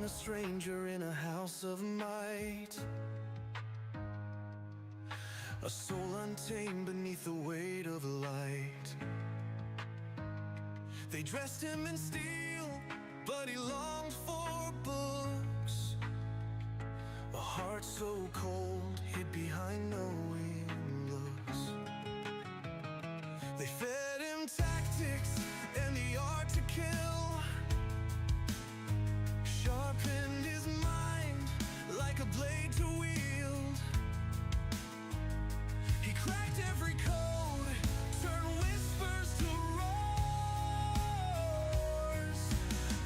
a stranger in a house of might, a soul untamed beneath the weight of light. They dressed him in steel, but he longed for books. A heart so cold, hid behind knowing looks. They fed him tactics and the art to kill, sharpened his mind like a blade to wield. He cracked every code, turned whispers to roars,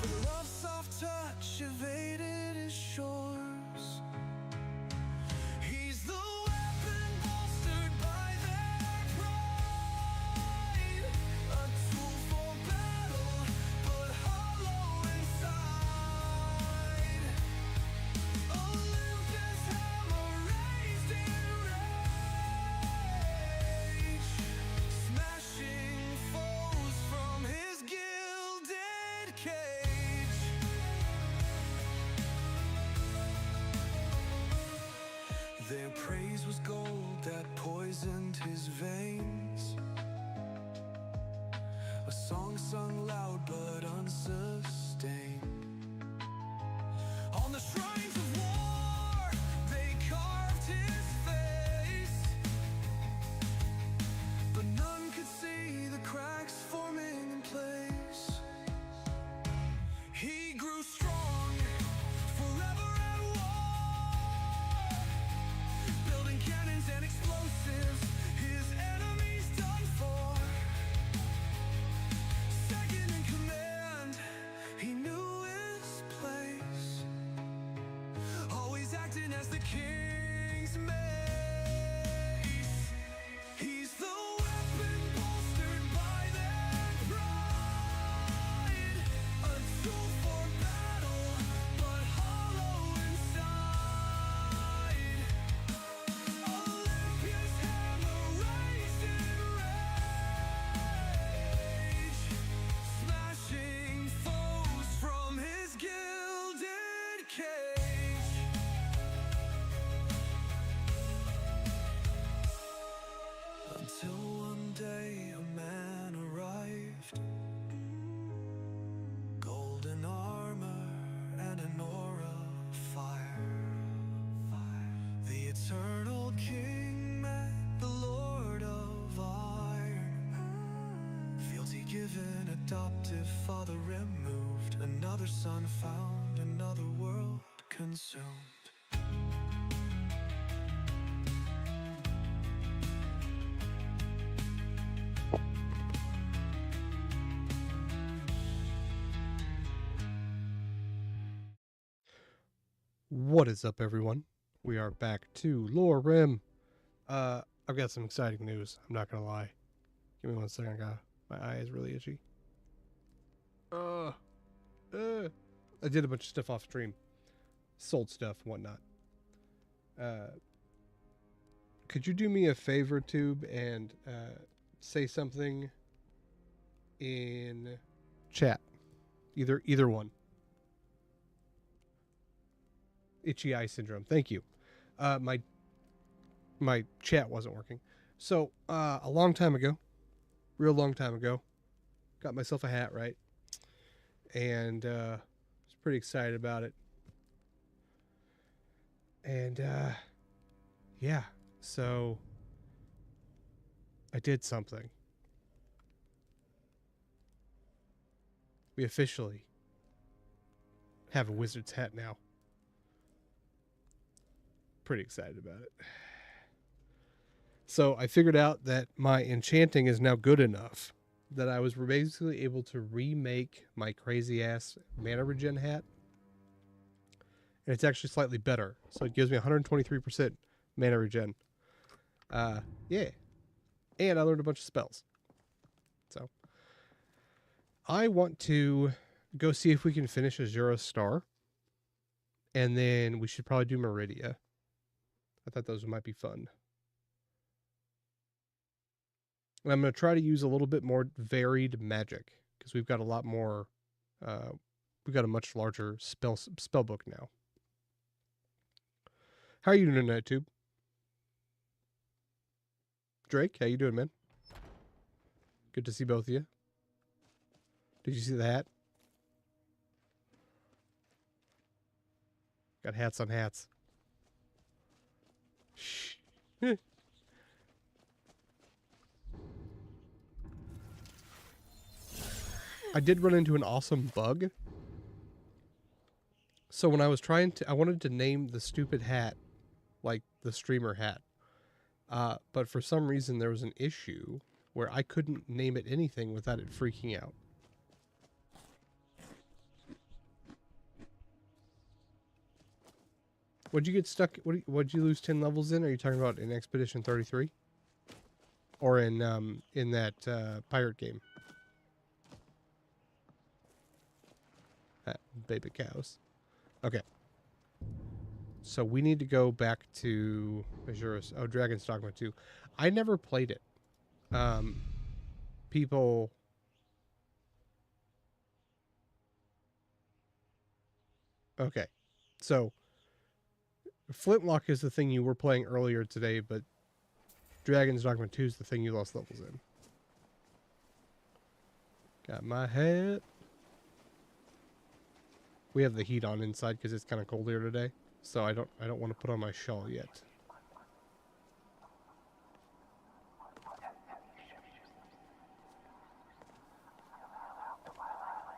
but love's soft touch evaded his shores. He's the weapon bolstered by their pride, a tool for battle, but hollow inside. Olympus' hammer raised in rage, smashing foes from his gilded cage. Their praise was gold that poisoned his veins, a song sung loud but unsustained. On the shrines of war, they carved his face, but none could see the cracks forming in place. He grew strong, forever at war, building cannons and explosives, his enemies done for. Second in command, he knew his place, always acting as the king's mace. He's the weapon bolstered by their pride, a tool for battle, but hollow inside. Olympia's hammer raised in rage, smashing foes from his gilded cage. Until one day a man arrived, golden armor and an aura of fire. The eternal king met the Lord of Iron. Fealty given, adoptive father removed, another son found, another world consumed. What is up, everyone? We are back to Lorerim. I've got some exciting news. I'm not gonna lie. Give me 1 second. My eye is really itchy. I did a bunch of stuff off stream, sold stuff, and whatnot. Could you do me a favor, Tube, and say something in chat? Either one. Itchy eye syndrome. Thank you. My chat wasn't working. So a long time ago, real long time ago, got myself a hat, right? And was pretty excited about it. And yeah, so I did something. We officially have a wizard's hat now. Pretty excited about it. So I figured out that my enchanting is now good enough that I was basically able to remake my crazy ass mana regen hat. And it's actually slightly better. So it gives me 123% mana regen. Yeah. And I learned a bunch of spells. So I want to go see if we can finish Azura Star. And then we should probably do Meridia. I thought those might be fun. And I'm going to try to use a little bit more varied magic, because we've got a lot more we got a much larger spell book now. How are you doing tonight, Tube? Drake, how you doing, man? Good to see both of you. Did you see the hat? Got hats on hats. Shh. I did run into an awesome bug. So when I was I wanted to name the stupid hat like the streamer hat. But for some reason there was an issue where I couldn't name it anything without it freaking out. What'd you get stuck? What'd you lose 10 levels in? Are you talking about in Expedition 33? Or in that pirate game? Baby cows. Okay. So we need to go back to Azurus. Oh, Dragon's Dogma 2. I never played it. People... Okay. So, Flintlock is the thing you were playing earlier today, but Dragon's Dogma 2 is the thing you lost levels in. Got my hat. We have the heat on inside because it's kind of cold here today, so I don't want to put on my shawl yet.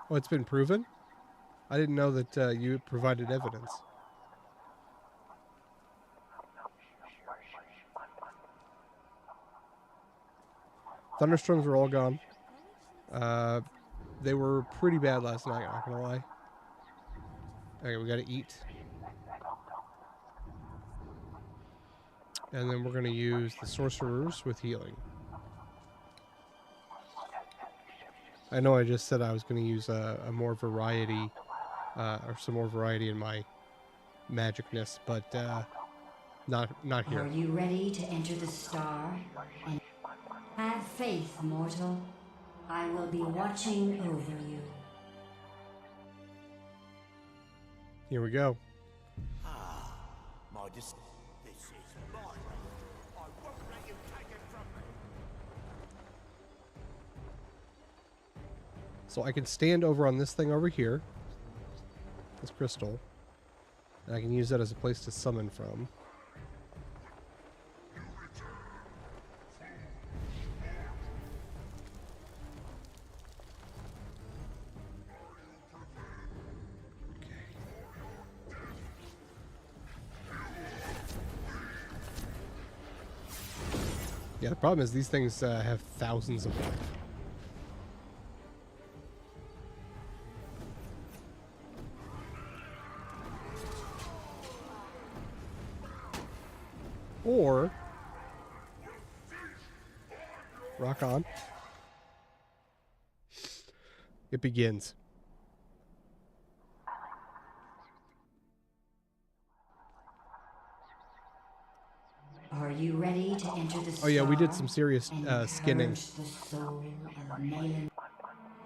Oh, it's been proven? I didn't know that you provided evidence. Thunderstorms are all gone. They were pretty bad last night, not gonna lie. Okay, we gotta eat. And then we're gonna use the sorcerers with healing. I know I just said I was gonna use a more variety, or some more variety in my magicness, but not here. Are you ready to enter the star? And have faith, mortal. I will be watching over you. Here we go. This is mine. I won't let you take it from me. So I can stand over on this thing over here, this crystal, and I can use that as a place to summon from. Yeah, the problem is these things have thousands of life. Or rock on. It begins. Are you ready to enter the star? Oh yeah, we did some serious skinning. The soul of Malin.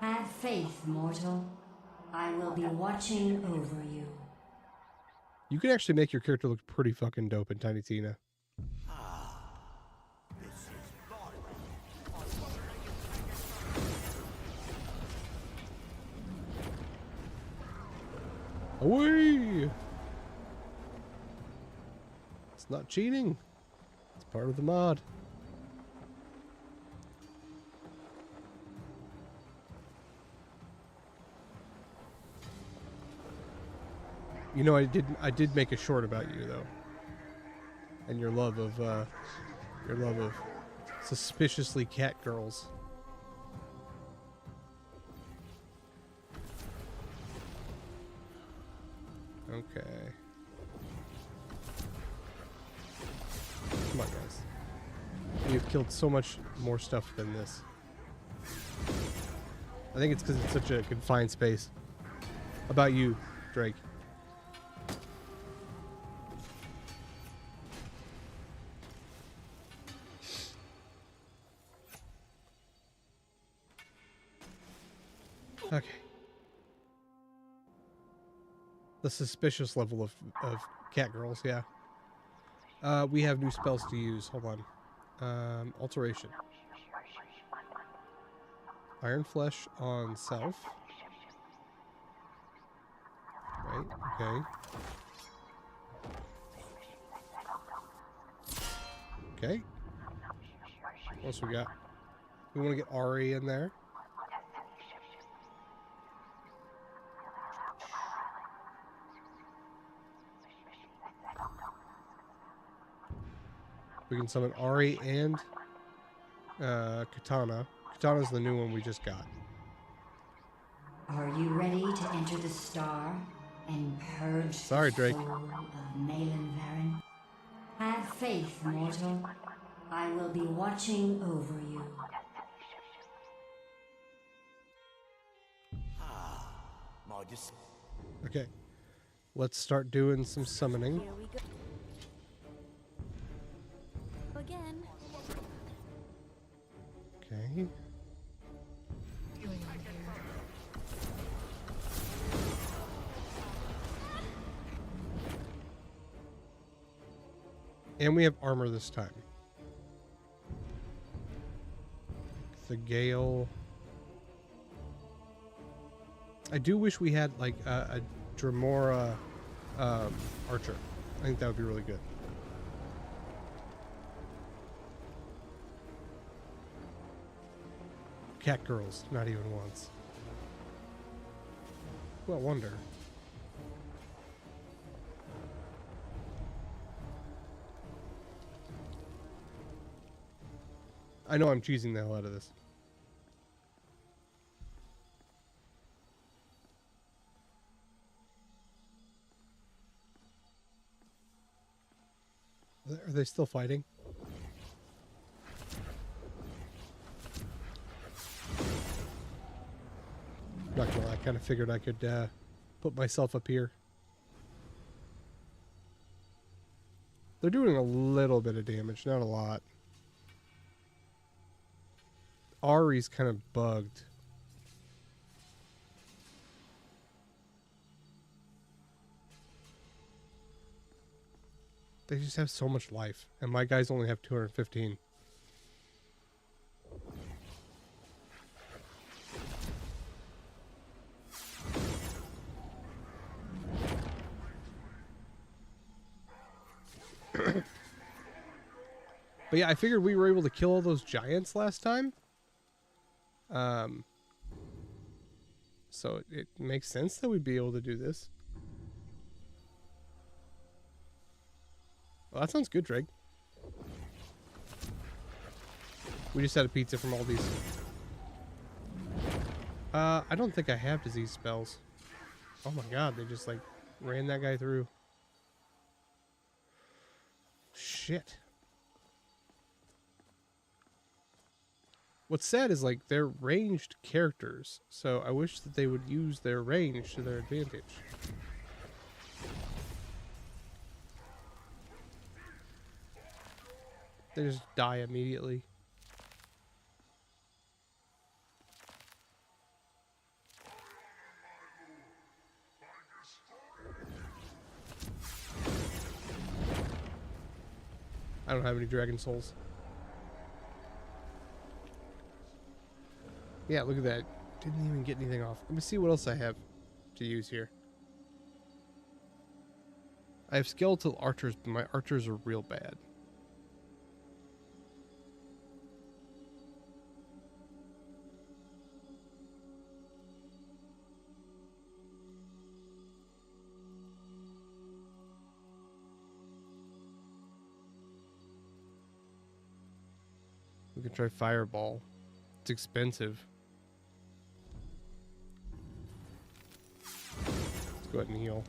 Have faith, mortal. I will be watching over you. You can actually make your character look pretty fucking dope in Tiny Tina. This is mine. I won't let you take it from me. Away! It's not cheating. It's part of the mod. You know, I did make a short about you though, and your love of suspiciously cat girls. Okay. Come on, guys. You've killed so much more stuff than this. I think it's because it's such a confined space. How about you, Drake? Okay. The suspicious level of cat girls, yeah. We have new spells to use. Hold on. Alteration. Iron Flesh on self. Right, okay. Okay. What else we got? We want to get Ari in there. We can summon Ari and Katana. Katana's the new one we just got. Are you ready to enter the star and purge Sorry, the Drake. soul of Malin Varen? Have faith, mortal. I will be watching over you. My dis- Okay. Let's start doing some summoning. Here we go. Again. Okay. And we have armor this time. The Gale. I do wish we had like a Dremora archer. I think that would be really good. Cat girls, not even once. Well, wonder. I know I'm cheesing the hell out of this. Are they still fighting? Not gonna lie, I kind of figured I could put myself up here. They're doing a little bit of damage, not a lot. Ari's kind of bugged. They just have so much life, and my guys only have 215. But yeah, I figured we were able to kill all those giants last time. So it makes sense that we'd be able to do this. Well, that sounds good, Drake. We just had a pizza from Aldi's. I don't think I have disease spells. Oh my god, they just like ran that guy through. Shit. What's sad is like they're ranged characters, so I wish that they would use their range to their advantage. They just die immediately. I don't have any dragon souls. Yeah, look at that. Didn't even get anything off. Let me see what else I have to use here. I have skeletal archers, but my archers are real bad. We can try fireball. It's expensive. Let's go ahead and heal.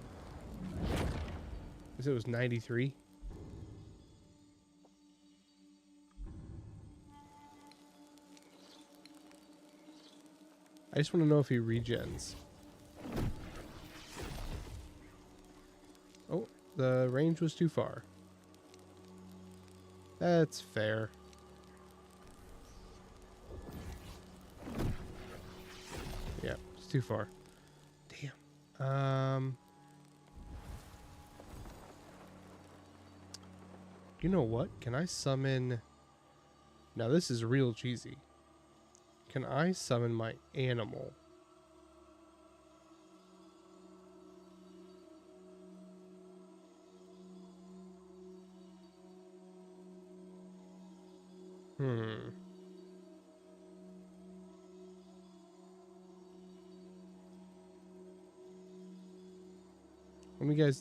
I said it was 93. I just want to know if he regens. Oh, the range was too far. That's fair. Yeah, it's too far. Damn. You know what? Can I summon... Now this is real cheesy. Can I summon my animal?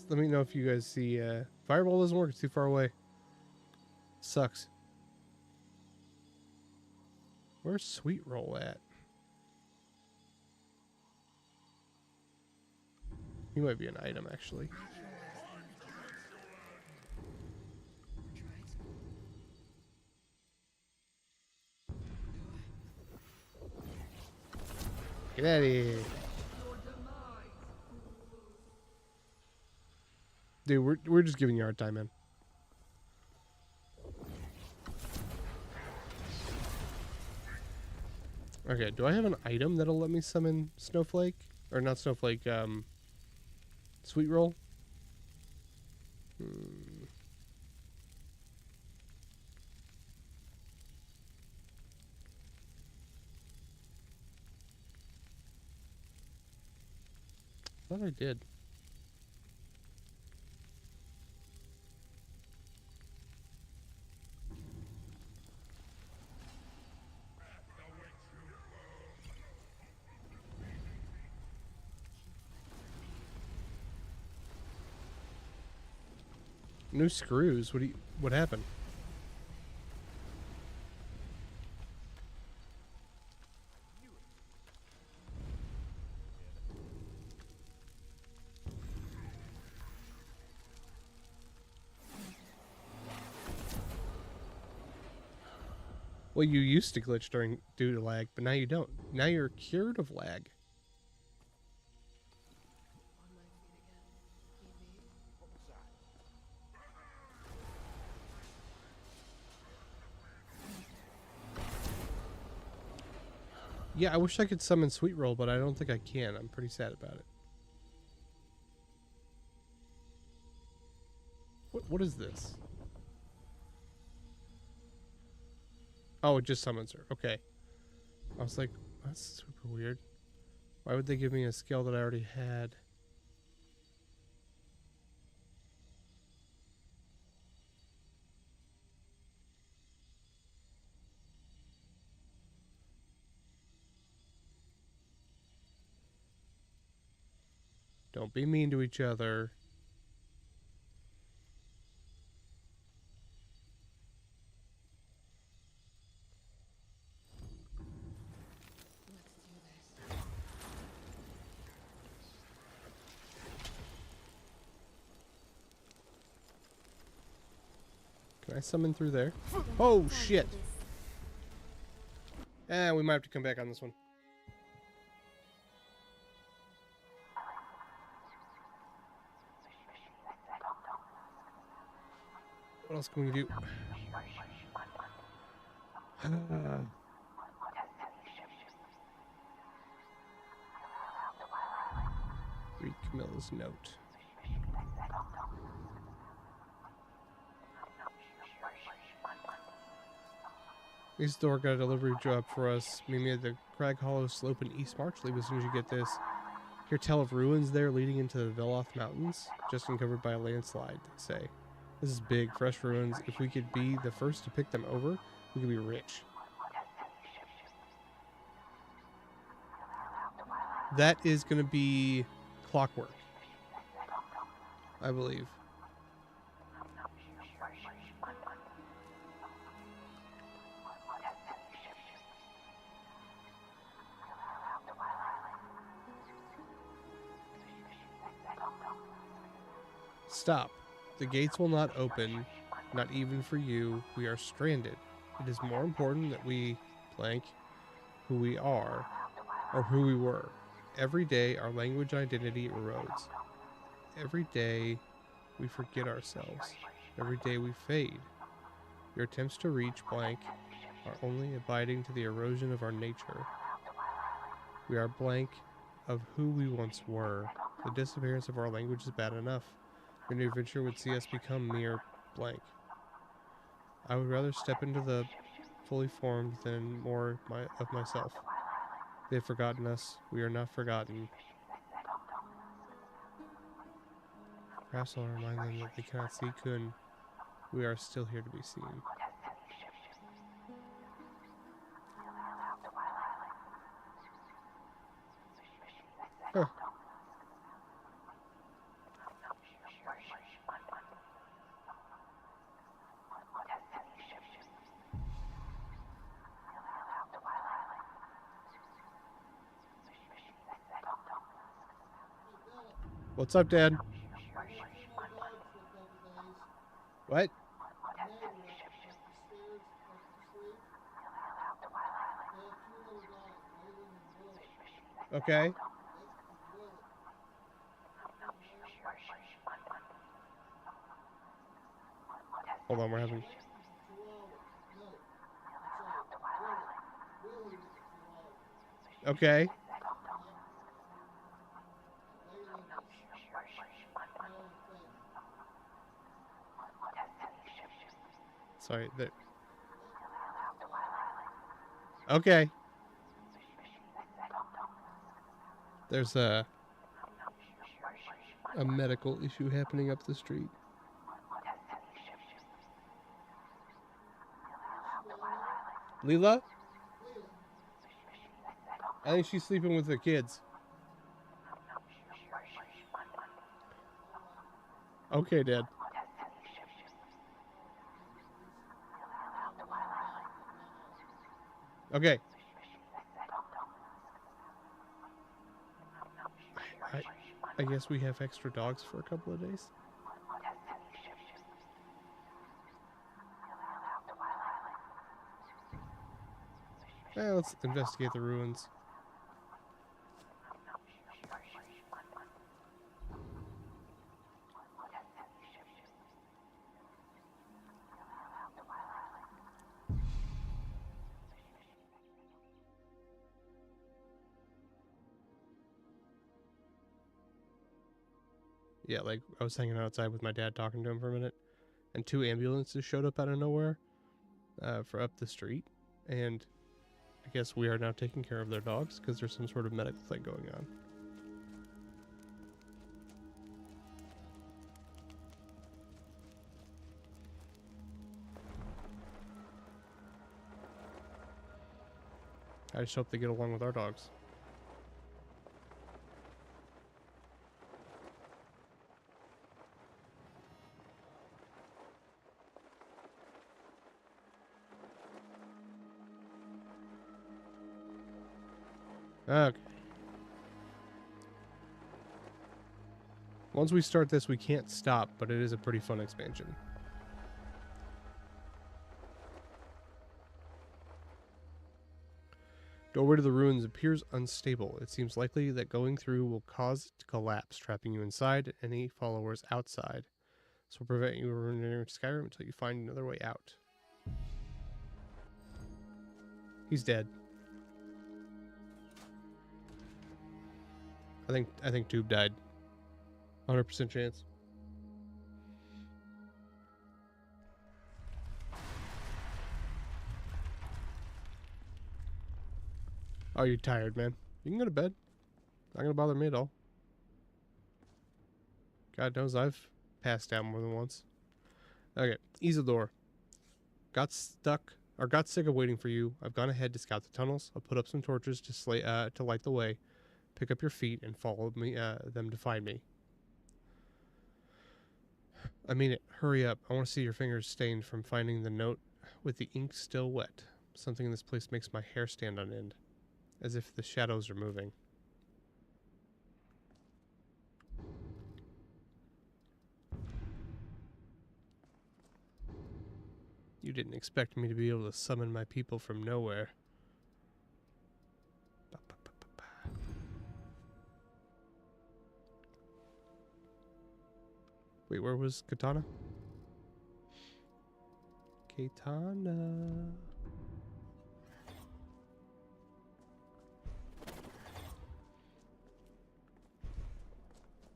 Let me know if you guys see Fireball doesn't work, it's too far away. Sucks. Where's Sweet Roll at? He might be an item actually. Get out of here. Dude, we're just giving you a hard time, man. Okay, do I have an item that'll let me summon Snowflake? Or not Snowflake, Sweet Roll? I thought I did. New screws? What happened? Well, you used to glitch due to lag, but now you don't. Now you're cured of lag. Yeah, I wish I could summon Sweet Roll, but I don't think I can. I'm pretty sad about it. What is this? Oh, it just summons her. Okay. I was like, that's super weird. Why would they give me a skill that I already had? Don't be mean to each other. Can I summon through there? Oh, shit. We might have to come back on this one. What else can we do? Read Camilla's note. East Door got a delivery job for us. Meet me at the Crag Hollow Slope in East March. Leave as soon as you get this. Hear tell of ruins there leading into the Veloth Mountains, just uncovered by a landslide, they say. This is big, fresh ruins. If we could be the first to pick them over, we could be rich. That is going to be clockwork, I believe. Stop. The gates will not open, not even for you. We are stranded. It is more important that we blank who we are, or who we were. Every day, our language and identity erodes. Every day, we forget ourselves. Every day, we fade. Your attempts to reach blank are only abiding to the erosion of our nature. We are blank of who we once were. The disappearance of our language is bad enough. Your new venture would see us become mere blank. I would rather step into the fully formed than more of myself. They have forgotten us. We are not forgotten. Perhaps I'll remind them that they cannot see Kun. We are still here to be seen. Huh. What's up, Dad? What? Okay. Hold on, we're having... Okay. Sorry, that... Okay. There's a medical issue happening up the street. Leela? I think she's sleeping with the kids. Okay, Dad. Okay. I guess we have extra dogs for a couple of days. Let's investigate the ruins. Yeah, like, I was hanging outside with my dad talking to him for a minute, and 2 ambulances showed up out of nowhere for up the street, and I guess we are now taking care of their dogs because there's some sort of medical thing going on. I just hope they get along with our dogs. Okay. Once we start this, we can't stop, but it is a pretty fun expansion. Doorway to the ruins appears unstable. It seems likely that going through will cause it to collapse, trapping you inside and any followers outside. This will prevent you from entering Skyrim until you find another way out. He's dead. I think Tube died. 100% chance. Oh, you're tired, man. You can go to bed. Not gonna bother me at all. God knows I've passed out more than once. Okay, Isildur. Got sick of waiting for you. I've gone ahead to scout the tunnels. I'll put up some torches to light the way. Pick up your feet and follow them to find me. I mean it. Hurry up. I want to see your fingers stained from finding the note with the ink still wet. Something in this place makes my hair stand on end, as if the shadows are moving. You didn't expect me to be able to summon my people from nowhere. Wait, where was Katana? Katana.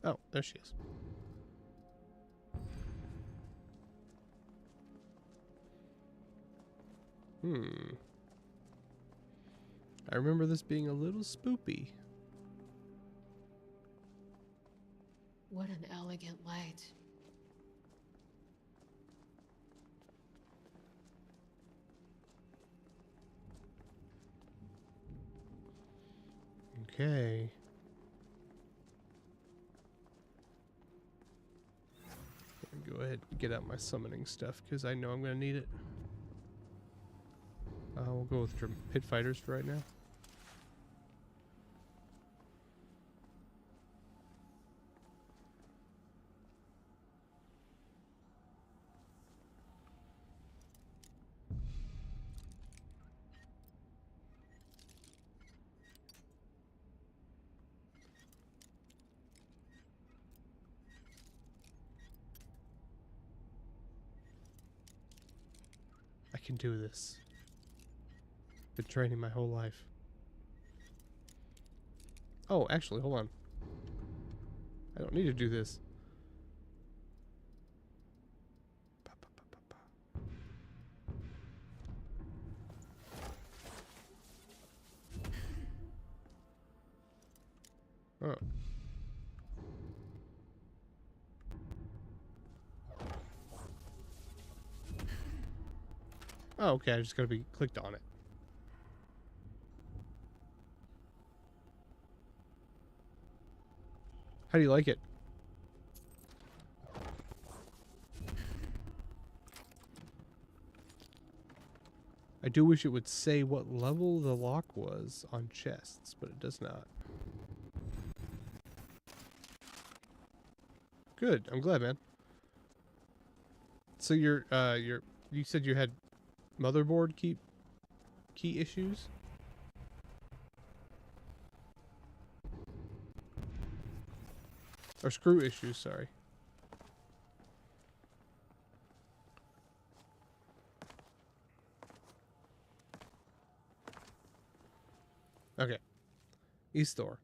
Oh, there she is. Hmm. I remember this being a little spoopy. What an elegant light. Okay. Go ahead and get out my summoning stuff because I know I'm going to need it. We'll go with pit fighters for right now. I can do this. Been training my whole life. Oh, actually, hold on. I don't need to do this. Pa, pa, pa, pa, pa. Oh. Oh, okay, I just gotta be clicked on it. How do you like it? I do wish it would say what level the lock was on chests, but it does not. Good, I'm glad, man. So you said you had motherboard key issues? Or screw issues, sorry. Okay. Easthor.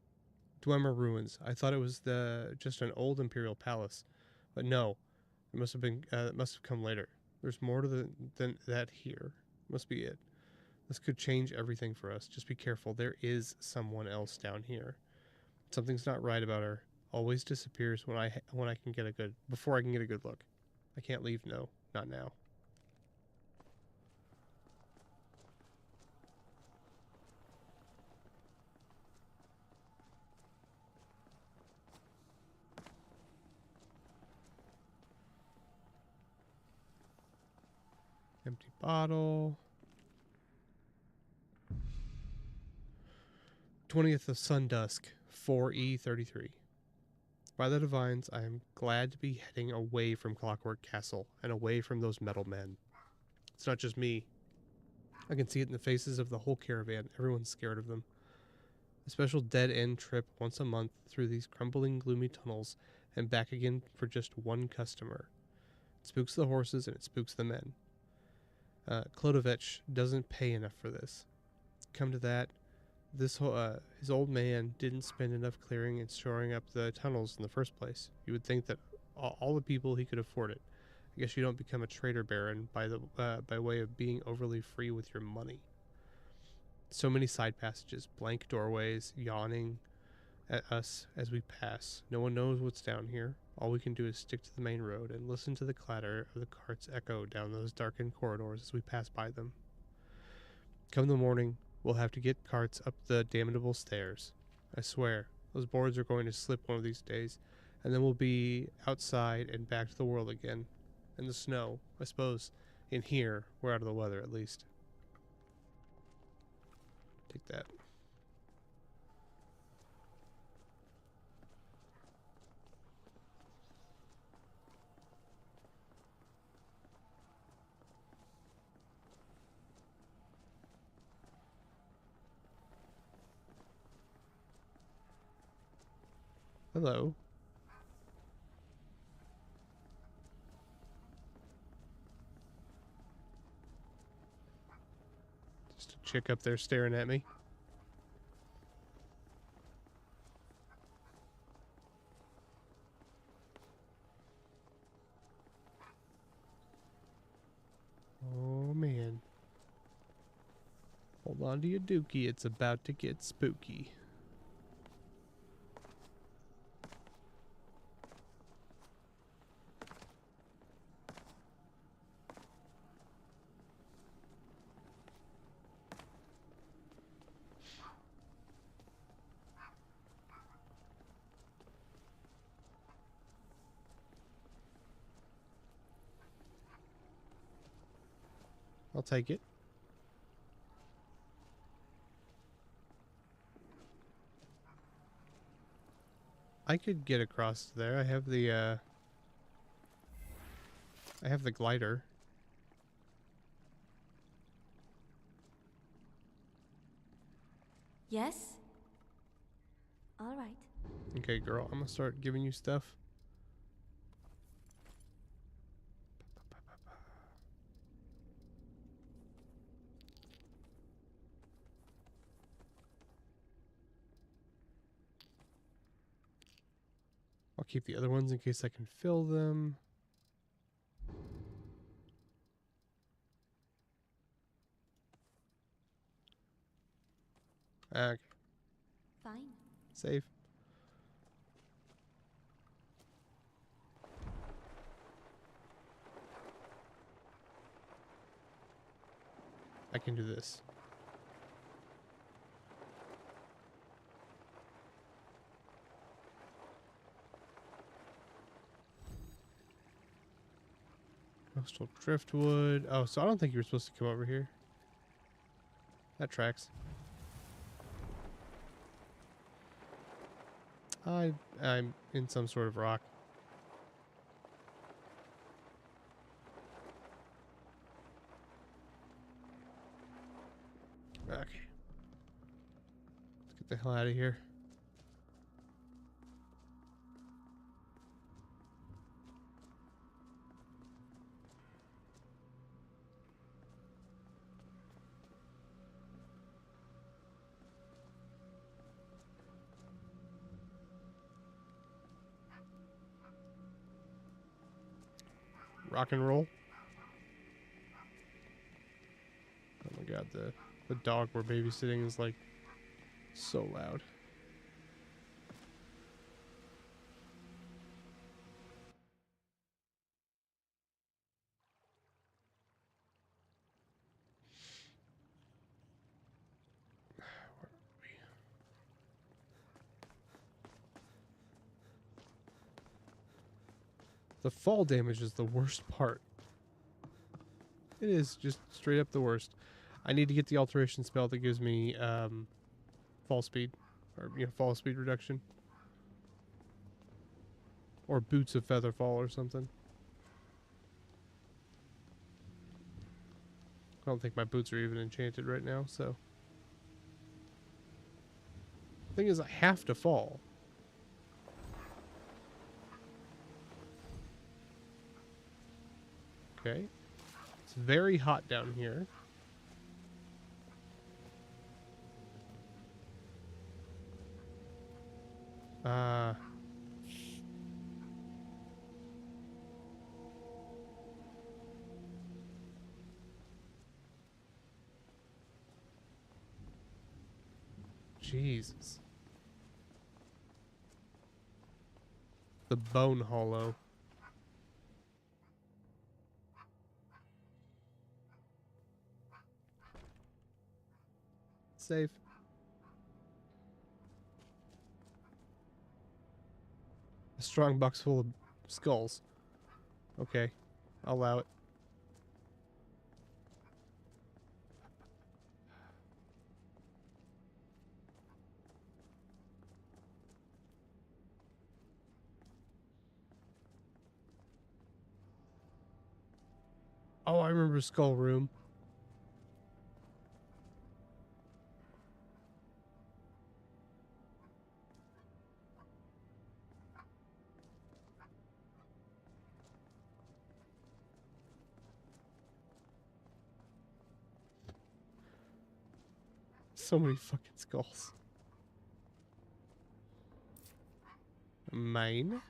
Dwemer Ruins. I thought it was just an old imperial palace. But no. It must have come later. There's more to than that here. Must be it. This could change everything for us. Just be careful. There is someone else down here. Something's not right about her. Always disappears when I can get a good before I can get a good look. I can't leave. No, not now. Empty bottle. 20th of Sundusk, 4E33. By the Divines, I am glad to be heading away from Clockwork Castle and away from those metal men. It's not just me. I can see it in the faces of the whole caravan. Everyone's scared of them. A special dead-end trip once a month through these crumbling, gloomy tunnels and back again for just one customer. It spooks the horses and it spooks the men. Klodovich doesn't pay enough for this. Come to that, his old man didn't spend enough clearing and shoring up the tunnels in the first place. You would think that all the people he could afford it. I guess you don't become a trader baron by way of being overly free with your money. So many side passages, blank doorways, yawning at us as we pass. No one knows what's down here. All we can do is stick to the main road and listen to the clatter of the carts echo down those darkened corridors as we pass by them. Come the morning, we'll have to get carts up the damnable stairs. I swear, those boards are going to slip one of these days, and then we'll be outside and back to the world again. And the snow, I suppose, in here, we're out of the weather at least. Take that. Hello. Just a chick up there staring at me. Oh man. Hold on to your dookie, it's about to get spooky. I'll take it. I could get across there. I have the glider. Yes? All right. Okay, girl, I'm gonna start giving you stuff. I'll keep the other ones in case I can fill them. Okay, Fine. save. I can do this. Coastal driftwood. Oh, so I don't think you were supposed to come over here. That tracks. I'm in some sort of rock. Okay. Let's get the hell out of here. Rock and roll. Oh my god, the dog we're babysitting is like so loud. The fall damage is the worst part. It is just straight up the worst. I need to get the alteration spell that gives me fall speed, or fall speed reduction, or boots of feather fall or something. I don't think my boots are even enchanted right now, so. Thing is, I have to fall. Okay. It's very hot down here. Jesus. The bone hollow. Save. A strong box full of skulls. Okay. I'll allow it. Oh, I remember Skull Room. So many fucking skulls. Mine.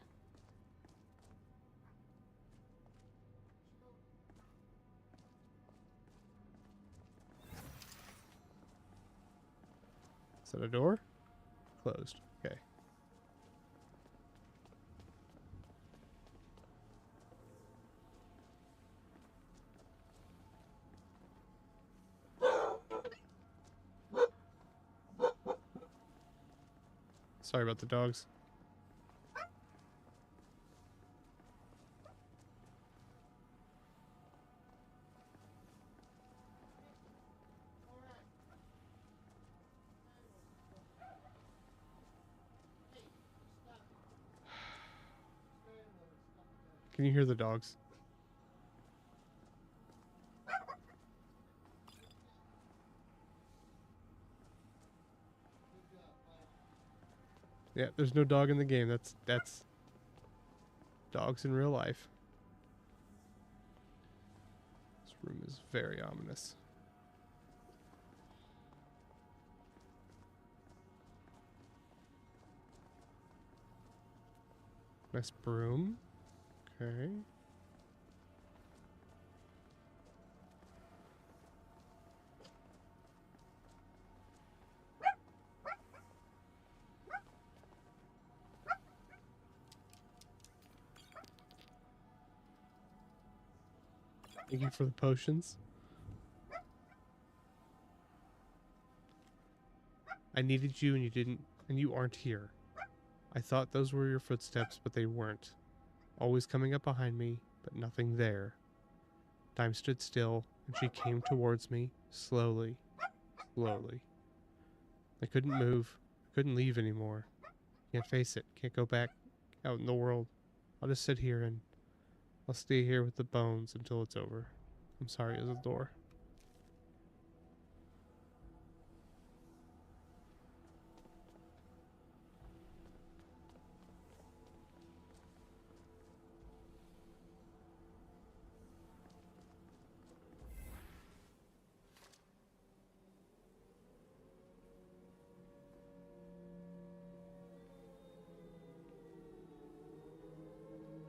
Is that a door? Closed. Okay. Sorry about the dogs. Can you hear the dogs? Yeah, there's no dog in the game. That's dogs in real life. This room is very ominous. Nice broom. Okay. Thank you for the potions. I needed you and you didn't, and you aren't here. I thought those were your footsteps, but they weren't. Always coming up behind me, but nothing there. Time stood still, and she came towards me, slowly, slowly. I couldn't move. I couldn't leave anymore. Can't face it. Can't go back out in the world. I'll just sit here and I'll stay here with the bones until it's over. I'm sorry, Isidore.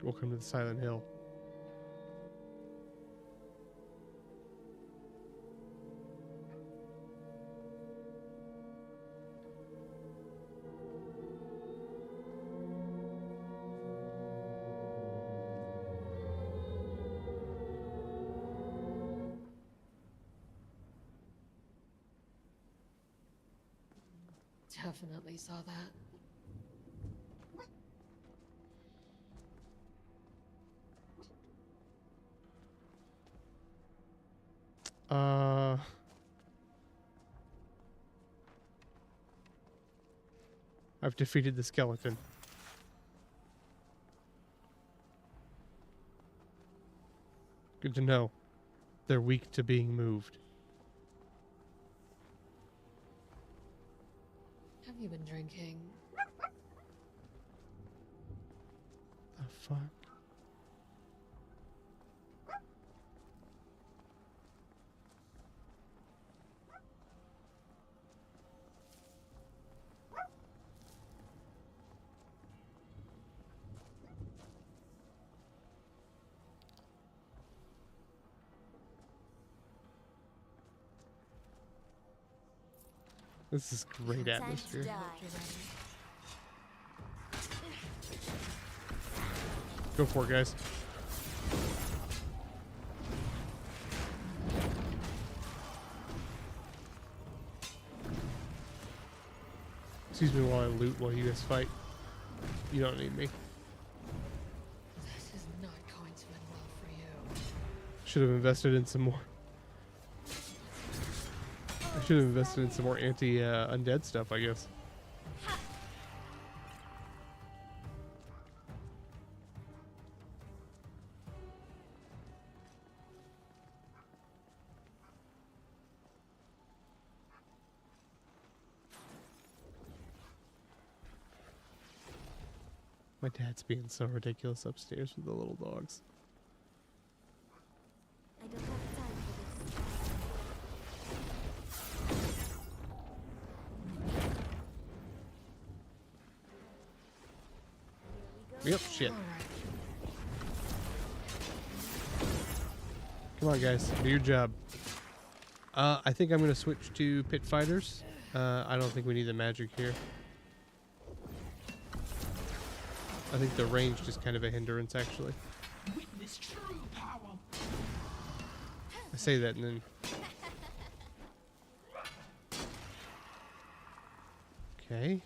Welcome to the Silent Hill. Definitely saw that. I've defeated the skeleton. Good to know. They're weak to being moved. Have you been drinking? The fuck? This is great Time to atmosphere. die. Go for it, guys. Excuse me while I loot while you guys fight. You don't need me. This is not going to end well for you. Should have invested in some more. I should have invested in some more anti-undead stuff, I guess. My dad's being so ridiculous upstairs with the little dogs. I don't have time for this. Here we go. Yep, shit. All right. Come on, guys, do your job. I think I'm gonna switch to pit fighters I don't think we need the magic here. I think the range is kind of a hindrance, actually. Witness true power. I say that and then... Okay.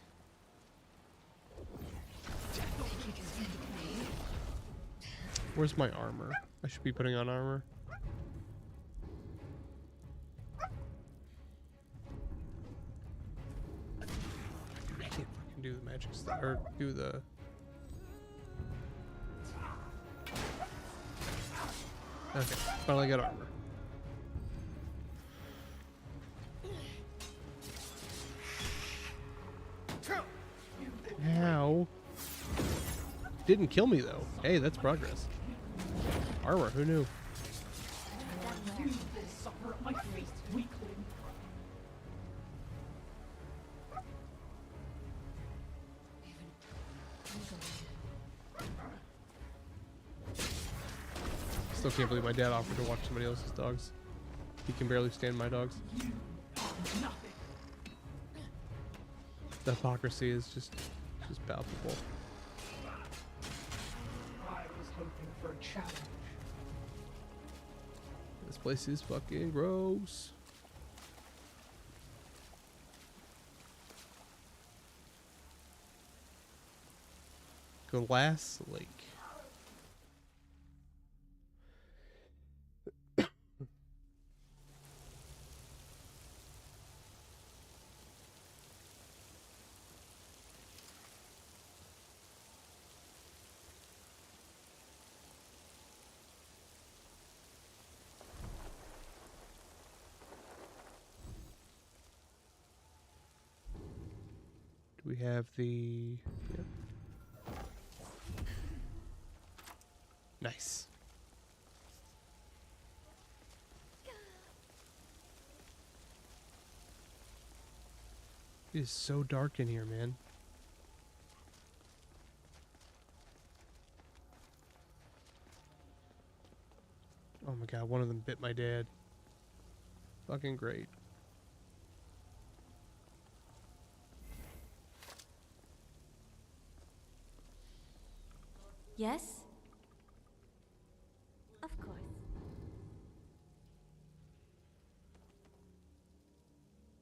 Where's my armor? I should be putting on armor. I can't fucking do the magic stuff, or do the... Okay, finally got armor. Ow. Didn't kill me though. Hey, that's progress. Armor, who knew? You will suffer at my feast, weakling. Still can't believe my dad offered to watch somebody else's dogs. He can barely stand my dogs. Nothing. The hypocrisy is just palpable. I was hoping for a challenge. This place is fucking gross. Glass Lake. Do we have the... Yep. Nice. It is so dark in here, man. Oh my god, one of them bit my dad. Fucking great. Yes? Of course.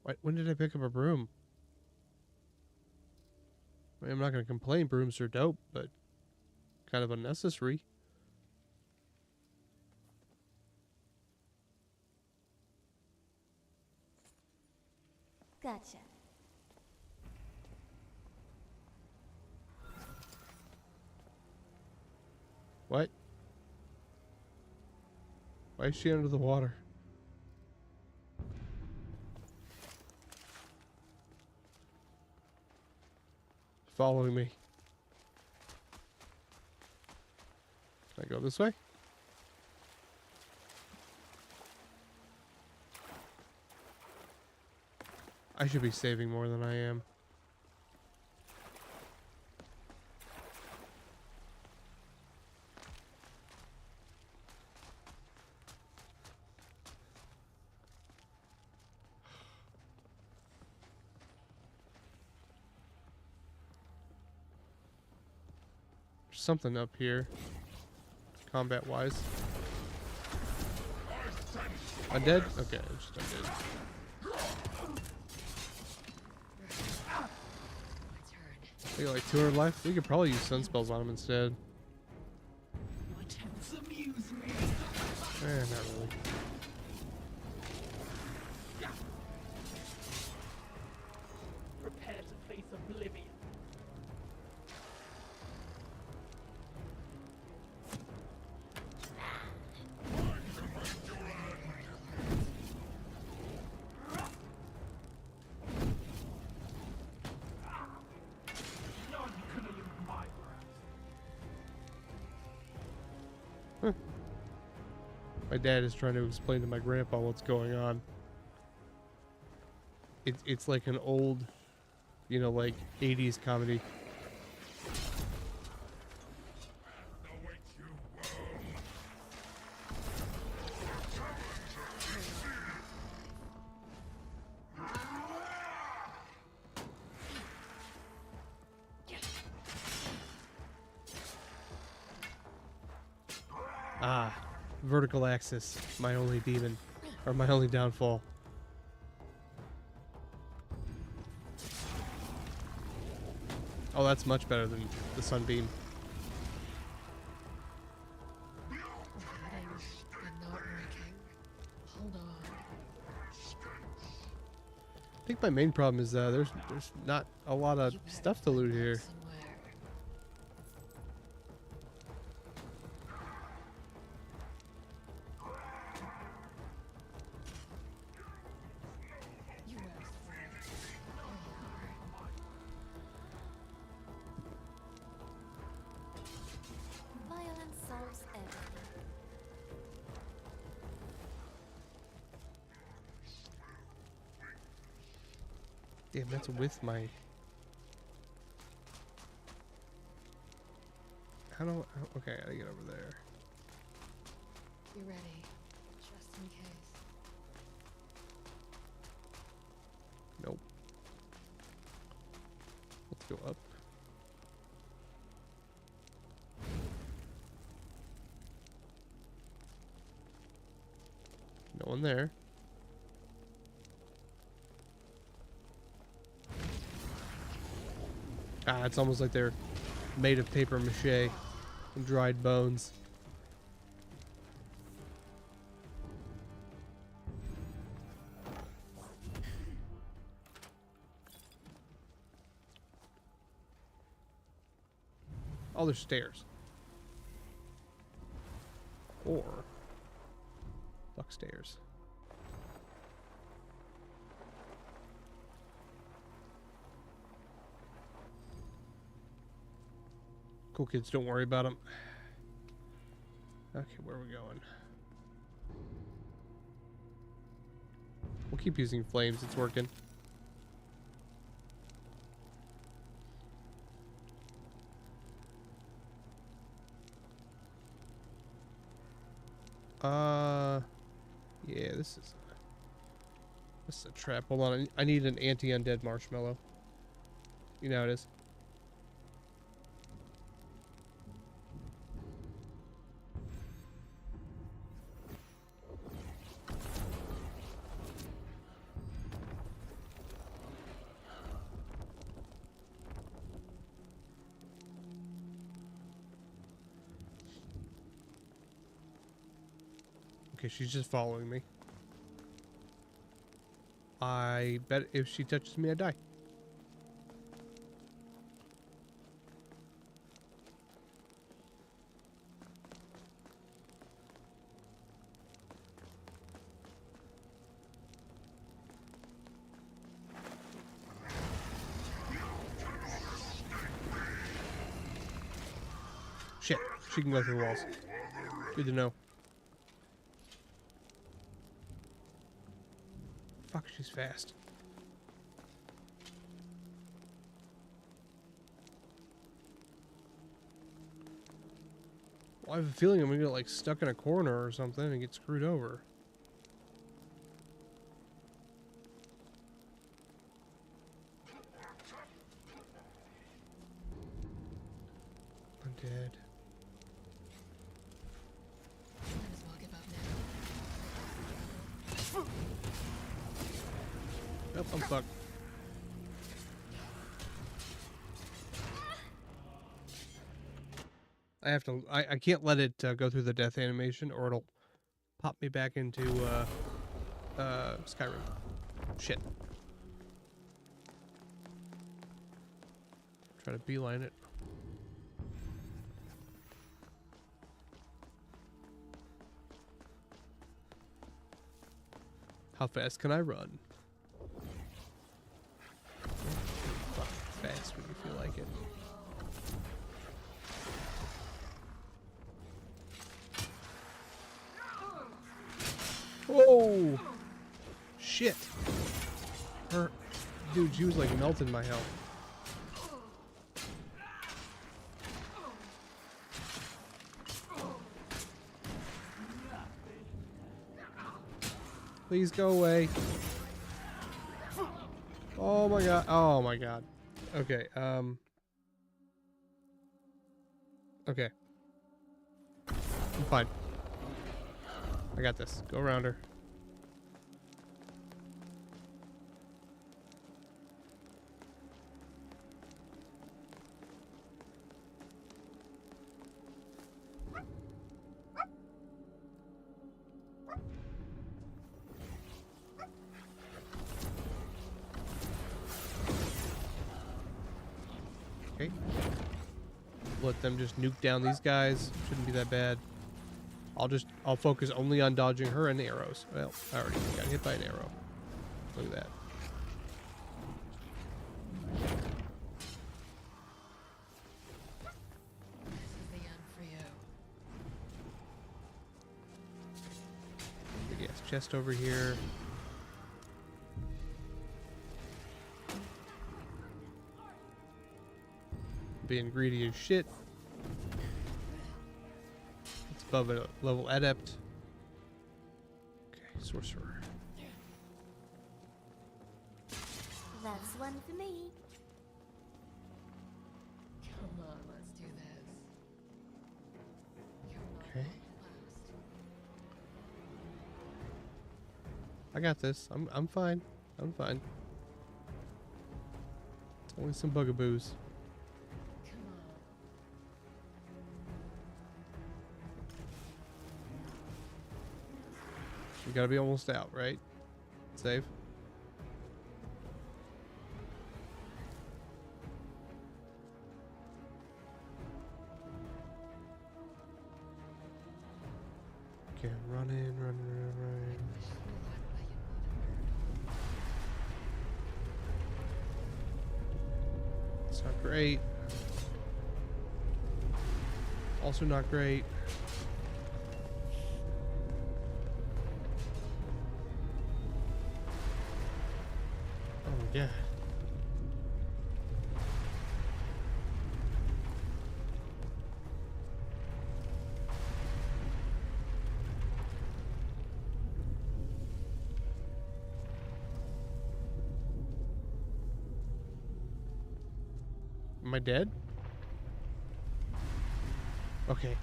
Why, when did I pick up a broom? I mean, I'm not going to complain, brooms are dope, but kind of unnecessary. Gotcha. What? Why is she under the water? Following me. Can I go this way? I should be saving more than I am. There's something up here, combat wise. Undead? Okay, it's just undead. They got like 200 life. We could probably use sun spells on them instead. Your attempts amuse me. Not really. Prepare to face oblivion. None can elude my wrath. My dad is trying to explain to my grandpa what's going on. It's like an old, you know, like 80s comedy. Vertical axis, my only demon, or my only downfall. Oh, that's much better than the sunbeam. Headings are not working. Hold on. I think my main problem is there's not a lot of You better stuff to loot find here. somewhere. You asked for it. Violence solves everything. Damn, that's with my. Okay, I gotta get over there. Be ready, just in case. Nope. Let's go up. No one there. Ah, it's almost like they're made of paper mache and dried bones. Oh, there's stairs. Or fuck stairs. Cool kids, don't worry about them. Okay, where are we going? We'll keep using flames, it's working. Yeah, this is a trap. Hold on, I need an anti-undead marshmallow. You know how it is. Okay, she's just following me. I bet if she touches me, I die. Shit, she can go through walls. Good to know. Fuck, she's fast. Well, I have a feeling I'm gonna get like stuck in a corner or something and get screwed over. I'm dead. Might as well give up now. Nope, I'm fucked. I have to. I can't let it go through the death animation, or it'll pop me back into Skyrim. Shit. Try to beeline it. How fast can I run? Fast when you feel like it. Whoa! Shit! Dude, she was like melting my health. Please go away. Oh my god. Oh my god. Okay, okay. I'm fine. I got this. Go around her. Okay. Let them just nuke down these guys. Shouldn't be that bad. I'll focus only on dodging her and the arrows. Well, I already got hit by an arrow. Look at that. This is the end for you. Big ass chest over here. Being greedy as shit. It's above a level adept. Okay, sorcerer. That's one for me. Come on, let's do this. You're not Okay. last. I got this. I'm fine. I'm fine. It's only some bugaboos. Come on. We gotta be almost out, right? Save. Okay, running. It's not great. Also not great. Oh my god. Am I dead? Okay.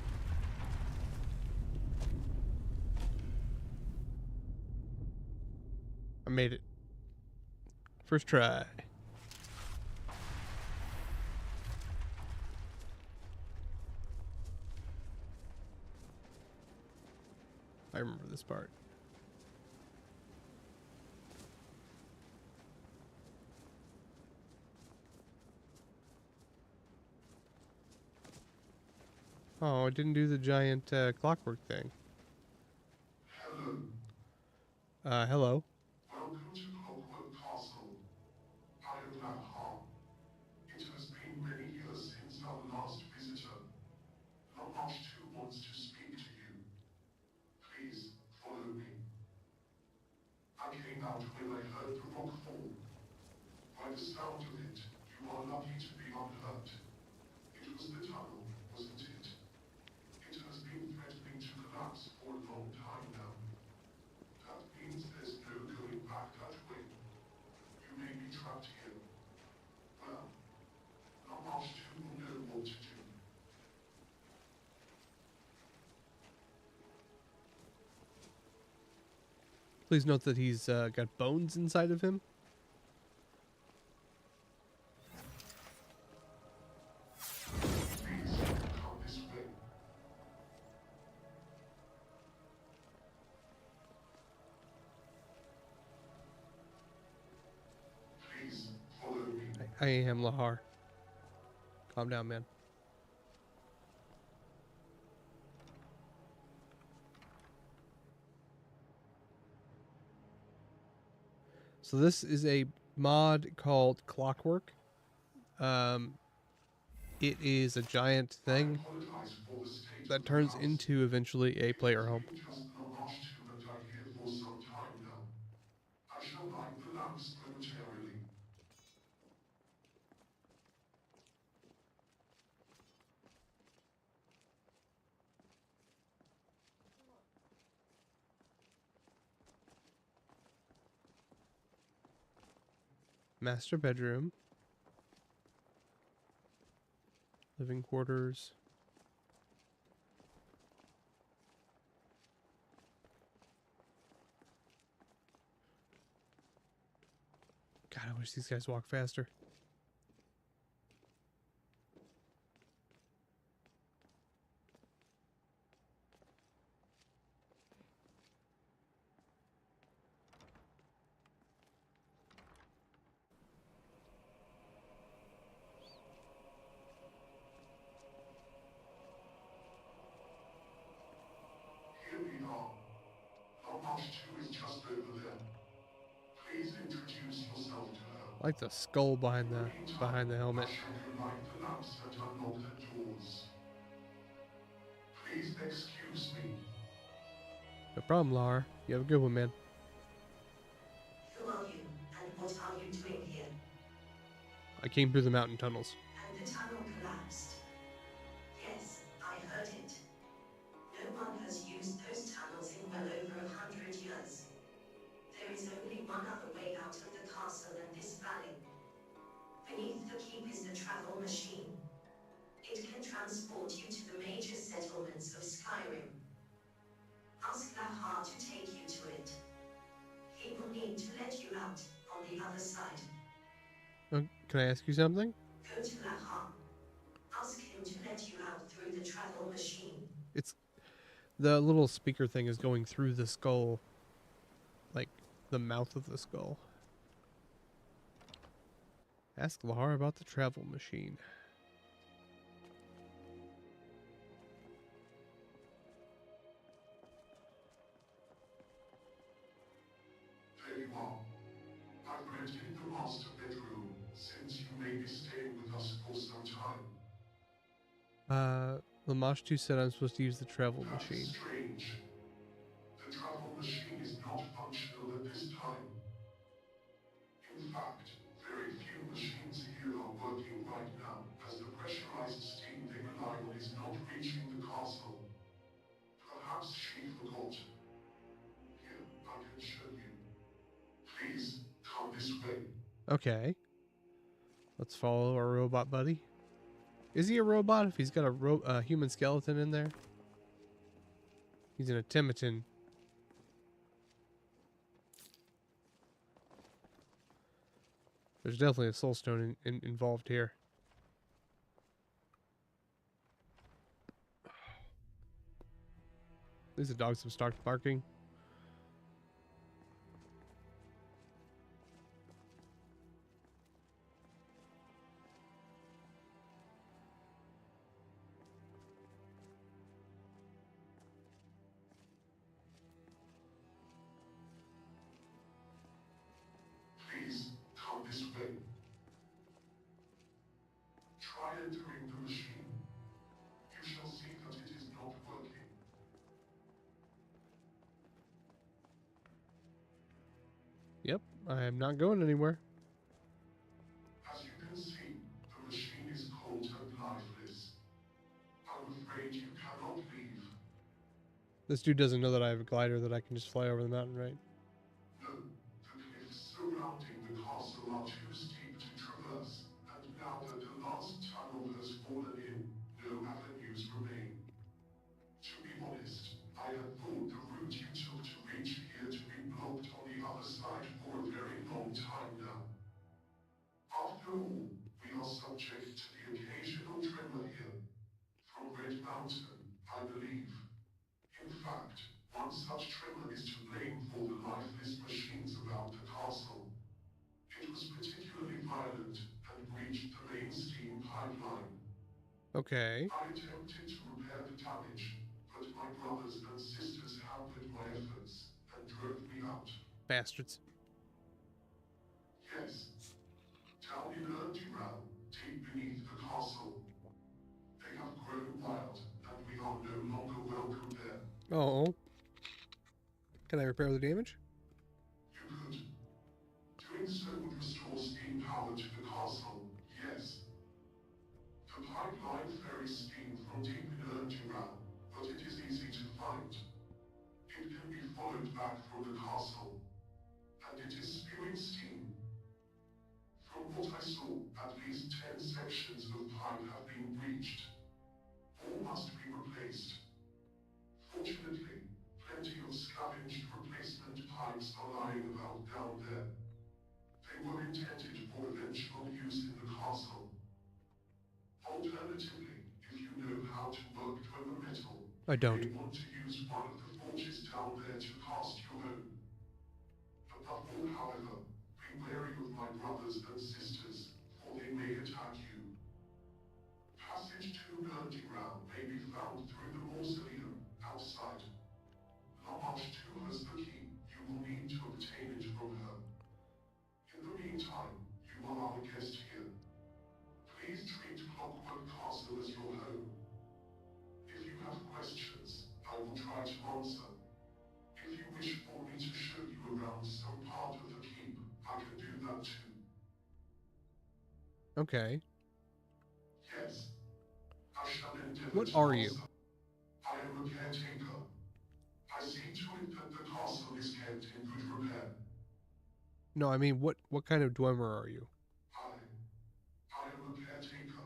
I made it. First try. I remember this part. Oh, I didn't do the giant clockwork thing. Hello. Welcome to Clockwork Castle. I am Lorerim. It has been many years since our last visitor. Lamash too wants to speak to you. Please, follow me. I came out when I heard the rock fall. By the sound of it, you are lucky to be unhurt. It was the tunnel, wasn't it? It has been threatening to collapse for a long time now. That means there's no going back that way. You may be trapped here. Well, Lamash too will know what to do. Please note that he's got bones inside of him. Please, come this way. Please, follow me. I am Lahar. Calm down, man. So this is a mod called Clockwork. It is a giant thing Apologize for the state that of the turns house. into eventually a player home. It's been just Lamash too that I hear for some time now. I shall light the lamps momentarily. Master bedroom. Living quarters. wish these guys walk faster. Here we are. Not much too is just over there. Please introduce yourself to her. I like the skull behind In the the meantime, helmet. I shall go light the lamps and unlock the doors. Please excuse me. No problem, Lar. You have a good one, man. Who are you, and what are you doing here? I came through the mountain tunnels. And the tunnel collapsed. Yes, I heard it. No one has used those tunnels in well over 100 years. There is only one other way out of the castle and this valley. Beneath the keep is the travel machine. It can transport you to the major settlements of Skyrim. Ask Lahar to take you to it. He will need to let you out on the other side. Can I ask you something? Go to Lahar. Ask him to let you out through the travel machine. It's the little speaker thing is going through the skull, like the mouth of the skull. Ask Lahar about the travel machine. There you are. I've rented the master bedroom, since you may be staying with us for some time. Lamashtu said I'm supposed to use the travel That's machine. strange. The travel machine is not functional at this time. In fact, very few machines here are working right now, as the pressurized steam they rely on is not reaching the castle. Perhaps she forgot. Here, I can show you. Please, come this way. Okay. Let's follow our robot buddy. Is he a robot if he's got a human skeleton in there? He's an automaton. There's definitely a soul stone involved here. At least the dogs have started barking. Please, come this way. Try entering the machine. You shall see that it is not working. Yep, I am not going anywhere. As you can see, the machine is cold and lifeless. I'm afraid you cannot leave. This dude doesn't know that I have a glider that I can just fly over the mountain, right? No, the cliffs surrounding the castle are too steep to traverse, and now that the last tunnel has fallen in, no avenues remain. To be honest, I had thought the route you took to reach here to be blocked on the other side for a very long time now. After all, we are subject to the occasional tremor here. From Red Mountain, I believe. In fact, one such tremor is to blame for the lifeless machines about the castle. It was particularly violent and breached the main steam pipeline. Okay. I attempted to repair the damage, but my brothers and sisters hampered my efforts and drove me out. Bastards. Yes, down in Erdural, deep beneath the castle. They have grown wild, and we are no longer welcome there. Oh. Can I repair the damage? You could. Doing so would restore steam power to the castle, yes. The pipeline ferries steam from deep in Erdural, but it is easy to find. It can be followed back from the castle, and it is spewing steam. From what I saw, at least 10 sections of pipe have been breached. All must be replaced. Fortunately, plenty of scavenged replacement pipes are lying about down there. They were intended I don't. You may want to use one of the forges down there to cast your own. Above all, however, be wary of my brothers and sisters, for they may attack you. Passage to Lorerim may be found through the mausoleum outside. Lamash 2 has the key. You will need to obtain it from her. In the meantime, you are our guest here. Please treat Clockwork Castle as your home. If you have questions, I will try to answer. If you wish for me to show you around some part of the keep, I can do that too. Okay. Yes, I shall endeavor What to are answer. you? I am a caretaker. I see to it that the castle is kept in good repair. No, I mean, what kind of dwemer are you? I am a caretaker.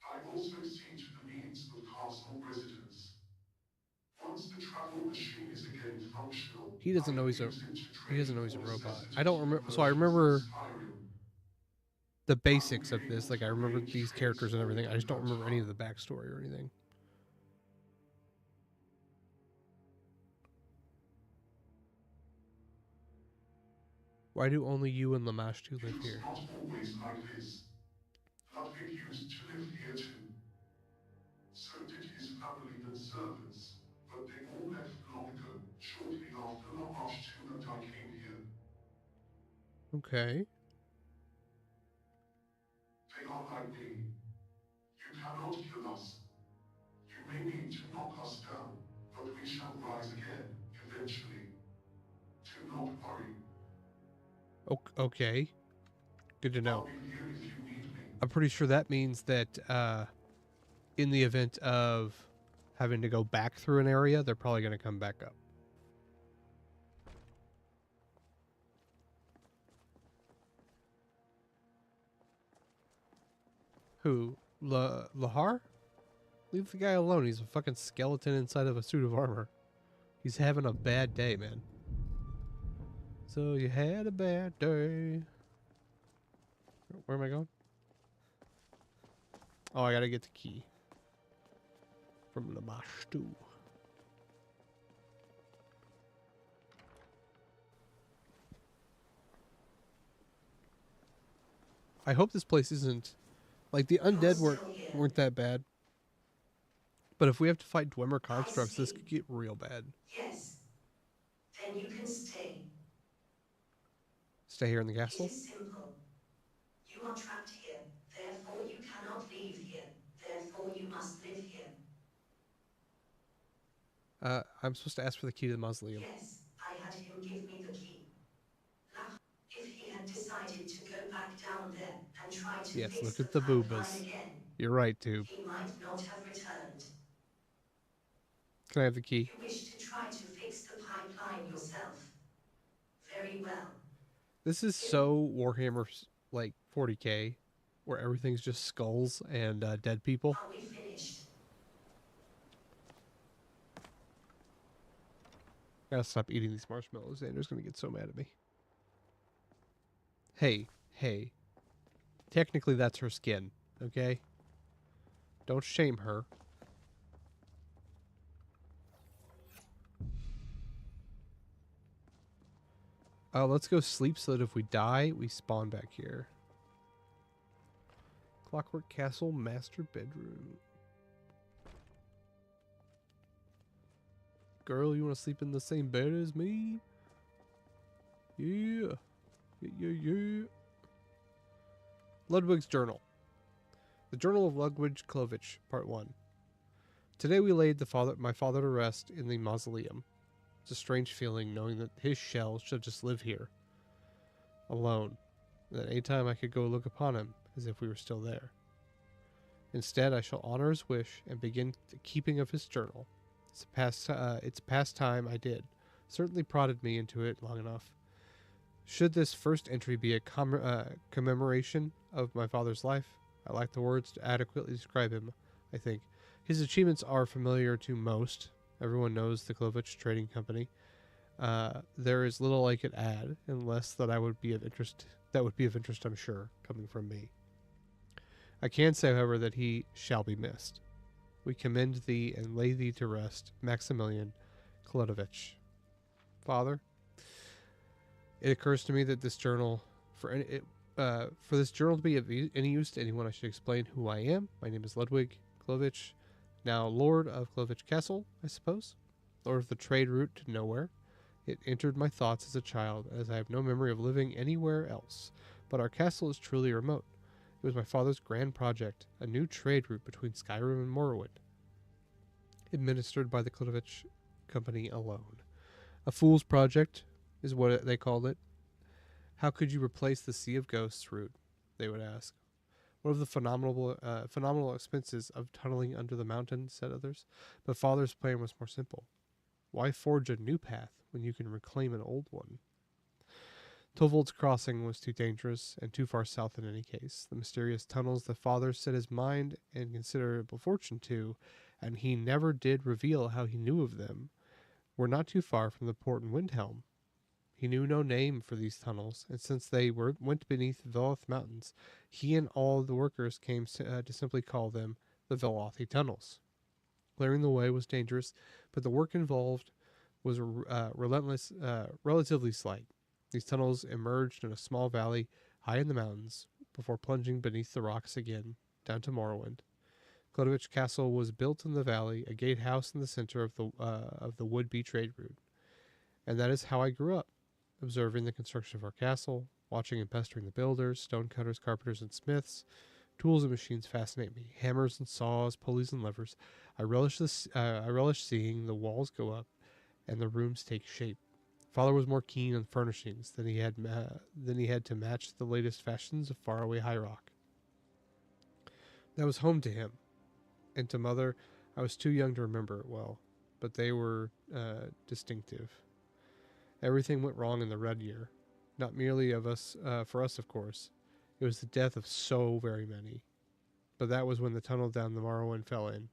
I also see to the needs of castle residents. Once the travel machine is again functional, He doesn't I know can he's a use it to he trade doesn't know he's a for robot. necessities I don't for remember. So I merchants in remember Skyrim. the I will basics be of this. able Like I to remember arrange these trades characters and for everything. you I just in don't that remember any of time. the backstory or anything. Why do only you and Lamash 2 live It's here? not always like this. Ludwig used to live here too. So did his family and servants, but they all left long ago, shortly after Lamash 2 and I came here. Okay. They are like me. You cannot kill us. You may need to knock us down, but we shall rise again, eventually. Do not worry. Okay. Good to I'll know. be here if you need me. I'm pretty sure that means that in the event of having to go back through an area, they're probably going to come back up. Who? Lahar? Leave the guy alone. He's a fucking skeleton inside of a suit of armor. He's having a bad day, man. So you had a bad day. Where am I going? Oh, I gotta get the key. From Lamash 2. I hope this place isn't... Like, the undead weren't that bad. But if we have to fight Dwemer constructs, this could get real bad. Yes. Then you can stay. Stay here in the It castle? is simple. You are trapped here, therefore you cannot leave here. Therefore you must live here. I'm supposed to ask for the key to the mausoleum. Yes, I had him give me the key. If he had decided to go back down there and try to Yes, fix look the at the pipeline boobas. again, You're right, Tube. he might not have returned. Can I have the key? You wish to try to fix the pipeline yourself. Very well. This is so Warhammer, like, 40k, where everything's just skulls and dead people. Are we finished? Gotta stop eating these marshmallows. Xander's gonna get so mad at me. Hey. Technically, that's her skin, okay? Don't shame her. Let's go sleep so that if we die, we spawn back here. Clockwork Castle Master Bedroom. Girl, you want to sleep in the same bed as me? Yeah. Yeah. Ludwig's Journal. The Journal of Ludwig Klovich, Part 1. Today we laid my father to rest in the mausoleum. It's a strange feeling knowing that his shell should just live here, alone, and that any time I could go look upon him as if we were still there. Instead, I shall honor his wish and begin the keeping of his journal. It's past time I did. Certainly prodded me into it long enough. Should this first entry be a commemoration of my father's life? I lack the words to adequately describe him, I think. His achievements are familiar to most. Everyone knows the Klovich Trading Company. There is little I could add, unless that would be of interest, I'm sure, coming from me. I can say, however, that he shall be missed. We commend thee and lay thee to rest, Maximilian Klodovich. Father, it occurs to me that this journal, for this journal to be of any use to anyone, I should explain who I am. My name is Ludwig Klovich, now Lord of Klovich Castle, I suppose. Lord of the trade route to nowhere. It entered my thoughts as a child, as I have no memory of living anywhere else. But our castle is truly remote. It was my father's grand project, a new trade route between Skyrim and Morrowind, administered by the Klovich Company alone. A fool's project is what they called it. How could you replace the Sea of Ghosts route? They would ask. What of the phenomenal expenses of tunneling under the mountain, said others. But father's plan was more simple. Why forge a new path when you can reclaim an old one? Tovold's crossing was too dangerous and too far south in any case. The mysterious tunnels that father set his mind and considerable fortune to, and he never did reveal how he knew of them, were not too far from the port in Windhelm. He knew no name for these tunnels, and since they went beneath Veloth Mountains, he and all the workers came to simply call them the Velothi Tunnels. Clearing the way was dangerous, but the work involved was relatively slight. These tunnels emerged in a small valley high in the mountains before plunging beneath the rocks again, down to Morrowind. Klodovich Castle was built in the valley, a gatehouse in the center of the would-be trade route. And that is how I grew up, observing the construction of our castle, watching and pestering the builders, stonecutters, carpenters, and smiths. Tools and machines fascinate me. Hammers and saws, pulleys and levers. I relish seeing the walls go up and the rooms take shape. Father was more keen on furnishings than he had to match the latest fashions of faraway High Rock. That was home to him, and to Mother, I was too young to remember it well, but they were distinctive. Everything went wrong in the Red Year, not merely for us, of course. It was the death of so very many. But that was when the tunnel down the Morrowind fell in,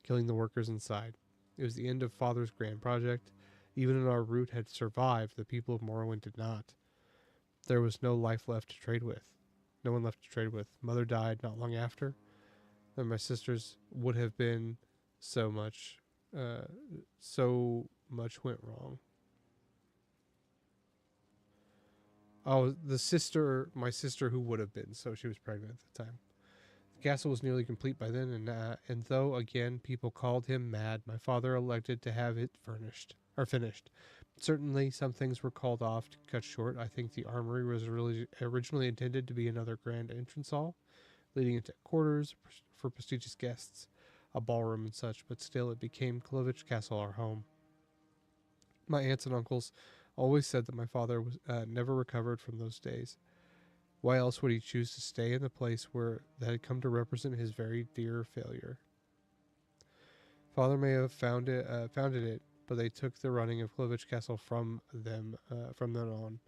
killing the workers inside. It was the end of Father's grand project. Even if our route had survived, the people of Morrowind did not. There was no life left to trade with. No one left to trade with. Mother died not long after, and my sisters would have been so much went wrong. Oh, my sister who would have been, so she was pregnant at the time. The castle was nearly complete by then, and though, again, people called him mad, my father elected to have it finished. Certainly, some things were called off to cut short. I think the armory was originally intended to be another grand entrance hall, leading into quarters for prestigious guests, a ballroom and such, but still it became Klovich Castle our home. My aunts and uncles always said that my father was never recovered from those days. Why else would he choose to stay in the place that had come to represent his very dear failure? Father may have founded it, but they took the running of Klovich Castle from then on.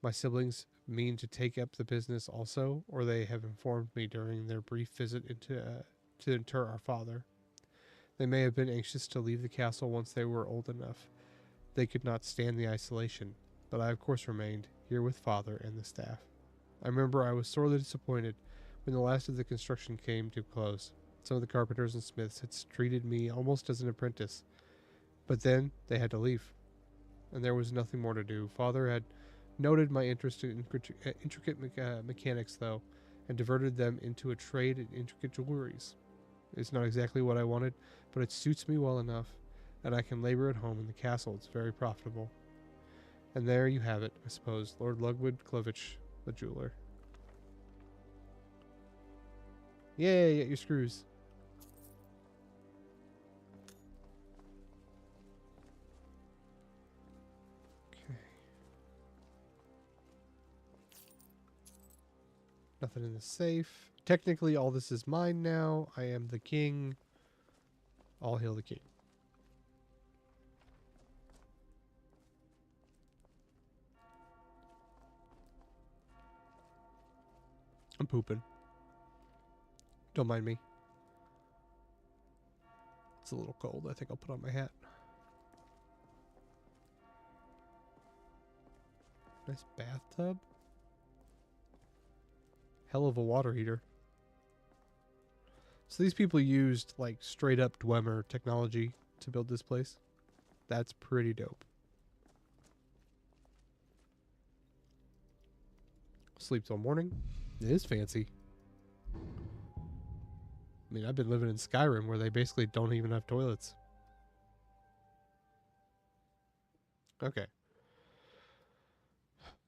My siblings mean to take up the business also, or they have informed me during their brief visit to inter our father. They may have been anxious to leave the castle once they were old enough. They could not stand the isolation, but I of course remained here with father and the staff. I remember I was sorely disappointed when the last of the construction came to close. Some of the carpenters and smiths had treated me almost as an apprentice, but then they had to leave, and there was nothing more to do. Father had noted my interest in intricate mechanics, though, and diverted them into a trade in intricate jewelries. It's not exactly what I wanted, but it suits me well enough, and I can labor at home in the castle. It's very profitable. And there you have it, I suppose, Lord Ludwig Klovich, the jeweler. Yay, get your screws. Okay. Nothing in the safe. Technically, all this is mine now. I am the king. All hail the king. I'm pooping. Don't mind me. It's a little cold. I think I'll put on my hat. Nice bathtub. Hell of a water heater. So these people used like straight up Dwemer technology to build this place. That's pretty dope. Sleep till morning. It is fancy. I mean, I've been living in Skyrim where they basically don't even have toilets. Okay.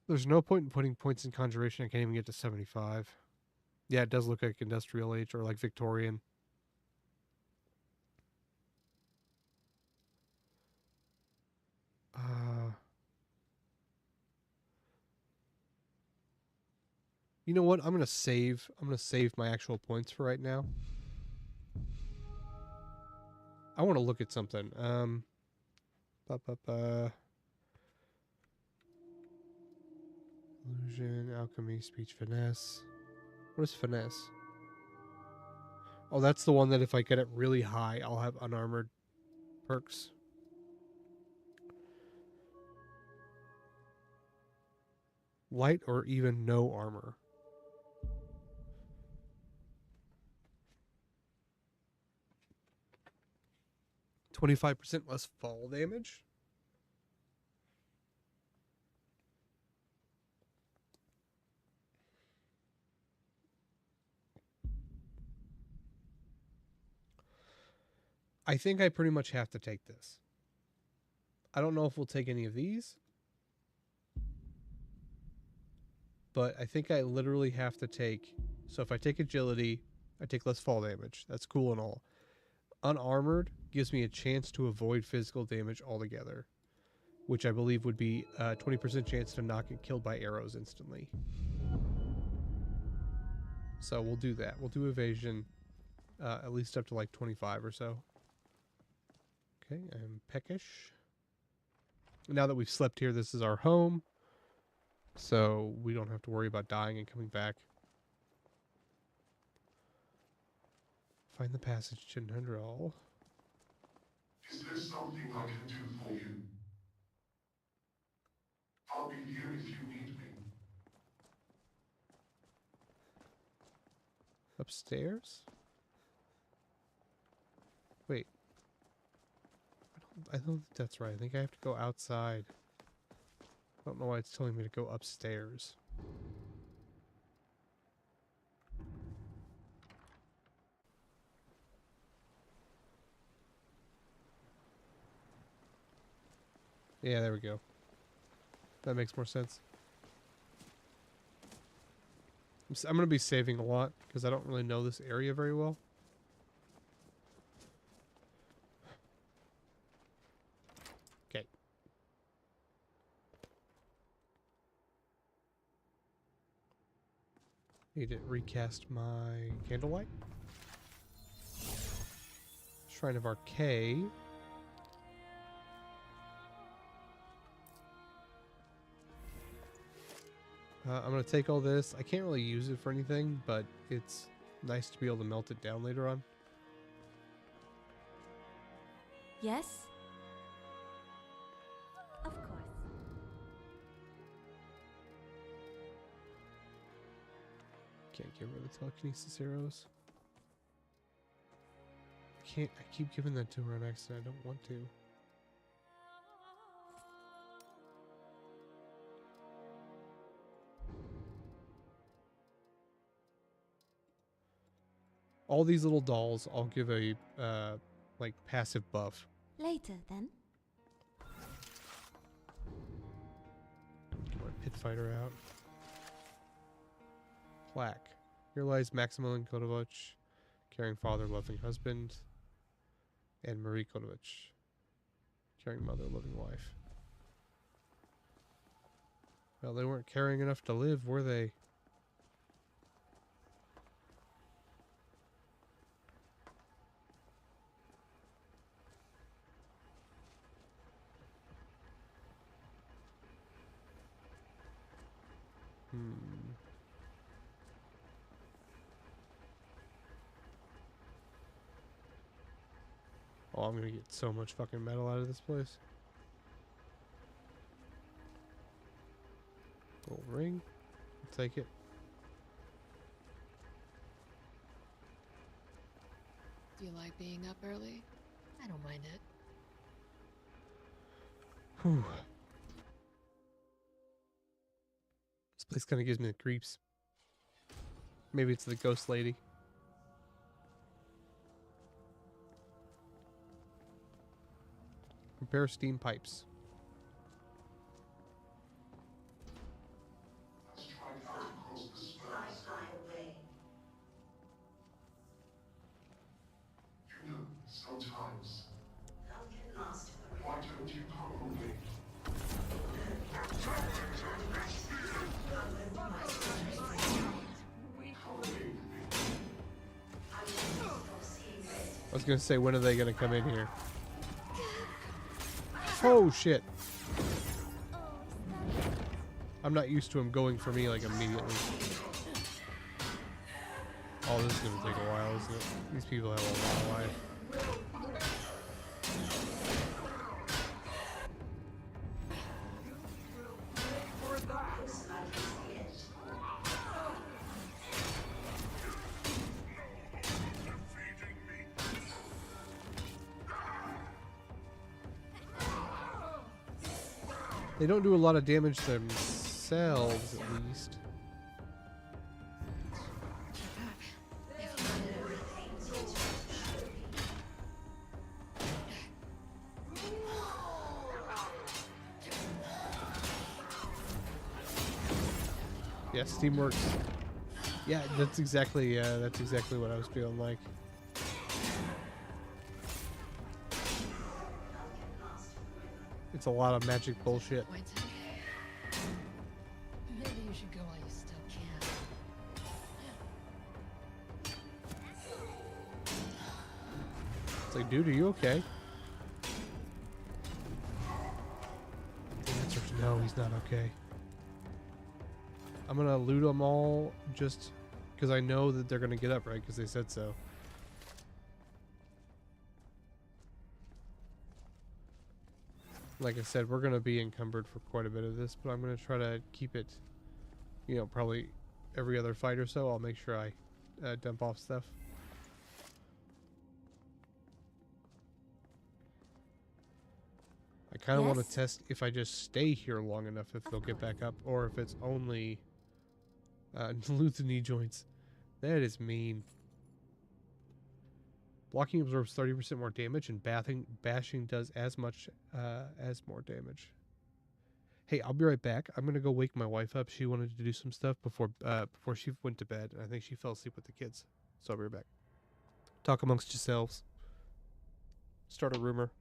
There's no point in putting points in conjuration. I can't even get to 75. Yeah, it does look like industrial age or like Victorian. You know what? I'm gonna save. I'm gonna save my actual points for right now. I want to look at something. Illusion, alchemy, speech, finesse. What is finesse? Oh, that's the one that if I get it really high, I'll have unarmored perks. Light or even no armor. %25 less fall damage. I think I pretty much have to take this. I don't know if we'll take any of these. But I think I literally have to take... So if I take agility, I take less fall damage. That's cool and all. Unarmored gives me a chance to avoid physical damage altogether, which I believe would be a 20% chance to not get killed by arrows instantly. So we'll do that. We'll do evasion at least up to like 25 or so. Okay, I'm peckish. Now that we've slept here, this is our home. So we don't have to worry about dying and coming back. Find the passage to Nundral. Is there something I can do for you? I'll be here if you need me. Upstairs? Wait. I don't think that's right. I think I have to go outside. I don't know why it's telling me to go upstairs. Yeah, there we go. That makes more sense. I'm going to be saving a lot because I don't really know this area very well. Okay. Need to recast my candlelight. Shrine of Archay. I'm going to take all this. I can't really use it for anything, but it's nice to be able to melt it down later on. Yes? Of course. Can't get rid of the telekinesis arrows. I keep giving that to her on accident. I don't want to. All these little dolls, I'll give a like passive buff. Later, then. Get my pit fighter out. Plaque. Here lies Maximilian Kotovich, caring father, loving husband, and Marie Kotovich, caring mother, loving wife. Well, they weren't caring enough to live, were they? Oh, I'm gonna get so much fucking metal out of this place. Gold ring. I'll take it. You like being up early? I don't mind it. Whew. This place kind of gives me the creeps. Maybe it's the ghost lady. Repair steam pipes. Let's try to get across the Fly, spurs. fly away. You know, sometimes, Love can last forever. why don't you come with me? Come away with me. I will stop seeing red. I was gonna say, when are they gonna come in here? Oh shit! I'm not used to him going for me like immediately. Oh, this is gonna take a while, isn't it? These people have a lot of life. Looks like it's the end. They don't do a lot of damage themselves, at least. Yeah, Steam works. Yeah, that's exactly what I was feeling like. It's a lot of magic bullshit. Disappointed. Maybe you should go while you still can. It's like, dude, are you okay? The answer is no, he's not okay. I'm gonna loot them all just because I know that they're gonna get up, right? Because they said so. Like I said, we're gonna be encumbered for quite a bit of this, but I'm gonna try to keep it, you know, probably every other fight or so. I'll make sure I dump off stuff. I kind of want Yes? to test if I just stay here long enough if they'll get back up, or if it's only loot the knee joints. That is mean. Blocking absorbs 30% more damage, and bashing does as much as more damage. Hey, I'll be right back. I'm gonna go wake my wife up. She wanted to do some stuff before she went to bed, and I think she fell asleep with the kids. So I'll be right back. Talk amongst yourselves. Start a rumor.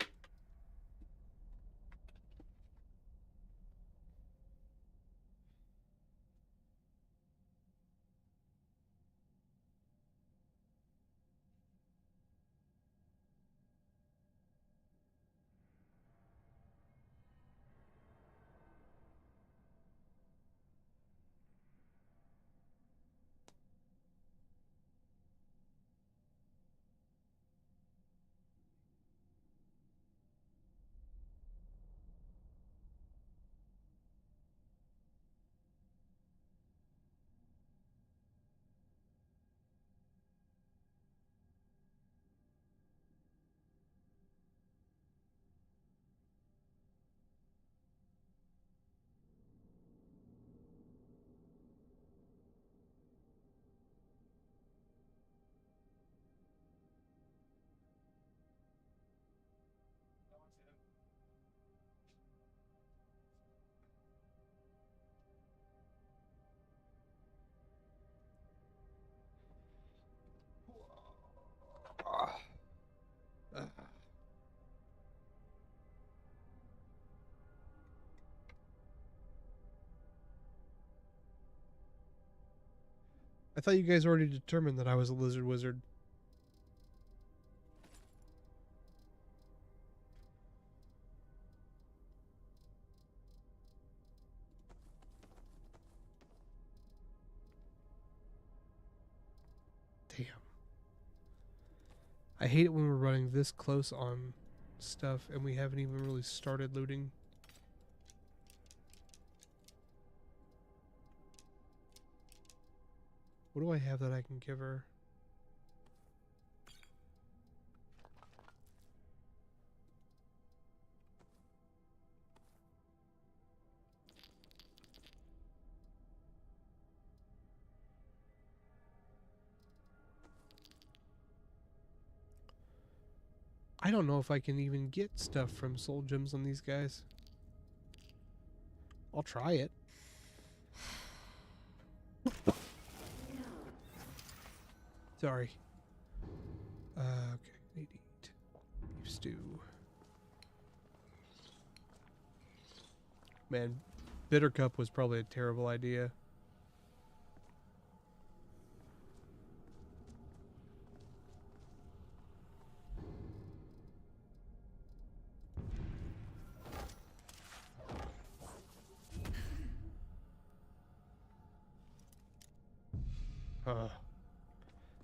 I thought you guys already determined that I was a lizard wizard. Damn. I hate it when we're running this close on stuff and we haven't even really started looting. What do I have that I can give her? I don't know if I can even get stuff from soul gems on these guys. I'll try it. Sorry. Okay. Need to eat beef stew. Man, bitter cup was probably a terrible idea.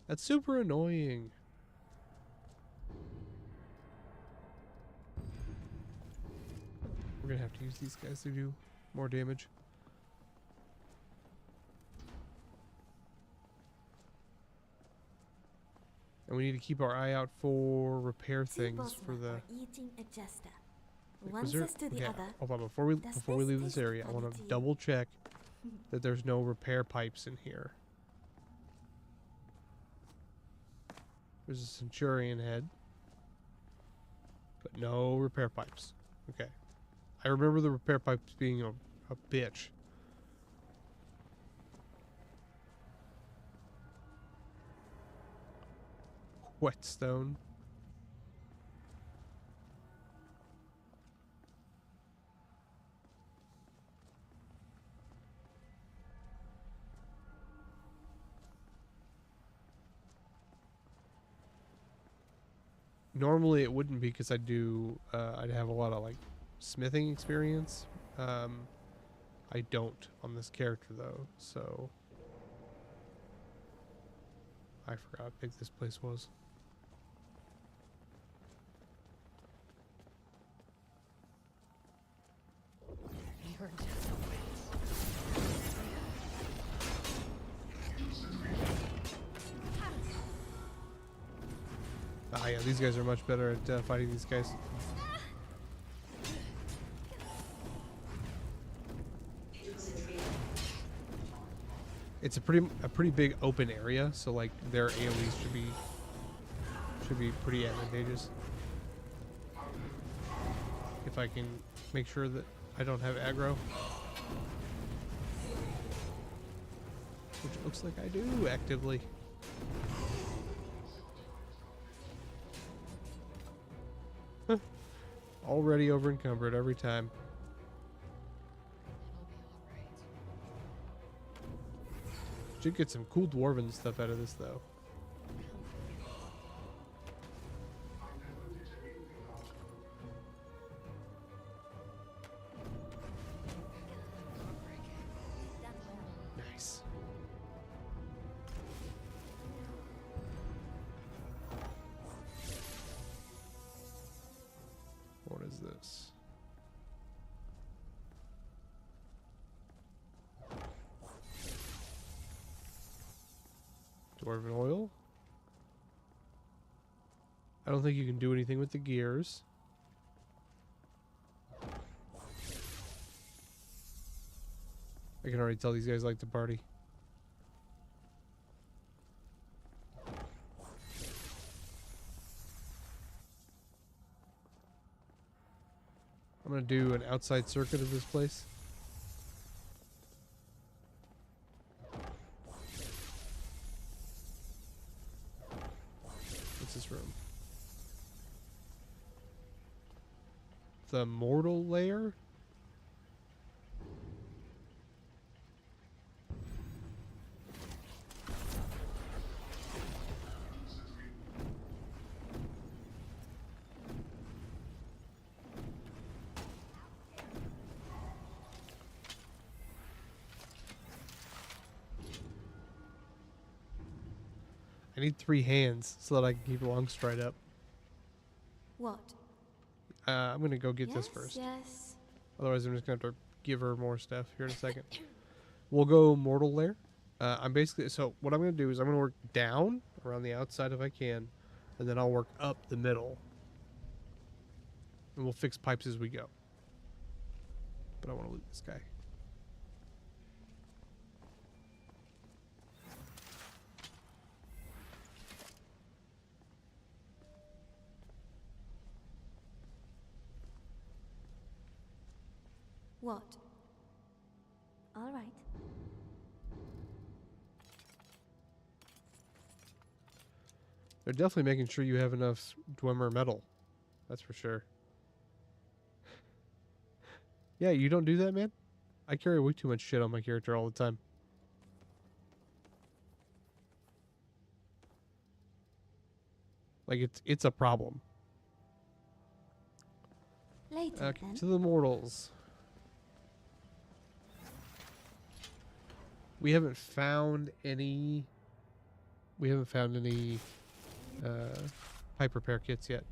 That's super annoying. We're gonna have to use these guys to do more damage. And we need to keep our eye out for repair things for the. Eating a jester. Was One there- says to the okay, other. hold on, before we "Does leave this this area, I taste want funny to to you?" double check that there's no repair pipes in here. There's a centurion head, but no repair pipes. Okay, I remember the repair pipes being a bitch. Whetstone. Normally it wouldn't be because I'd have a lot of like smithing experience. I don't on this character though, so I forgot how big this place was. You're just a Ah, yeah, these guys are much better at fighting these guys. It was a dream. It's a pretty big open area, so like their AoEs should be pretty advantageous. If I can make sure that I don't have aggro. Which it looks like I do actively. Already over encumbered every time. It'll be alright. Should get some cool dwarven stuff out of this though. Nice. What is this? Dwarven oil? I don't think you can do anything with the gears. I can already tell these guys like to party. I'm gonna do an outside circuit of this place. What's this room? The mortal layer? I need 3 hands so that I can keep Longstride up. What? I'm gonna go get this Yes, first. yes. Otherwise, I'm just gonna have to give her more stuff here in a second. We'll go mortal lair. I'm basically what I'm gonna do is I'm gonna work down around the outside if I can, and then I'll work up the middle, and we'll fix pipes as we go. But I want to loot this guy. What? All right. They're definitely making sure you have enough Dwemer metal. That's for sure. Yeah, you don't do that, man? I carry way too much shit on my character all the time. Like, it's a problem. Later Okay, then. to the mortals. We haven't found any... We haven't found any pipe repair kits yet.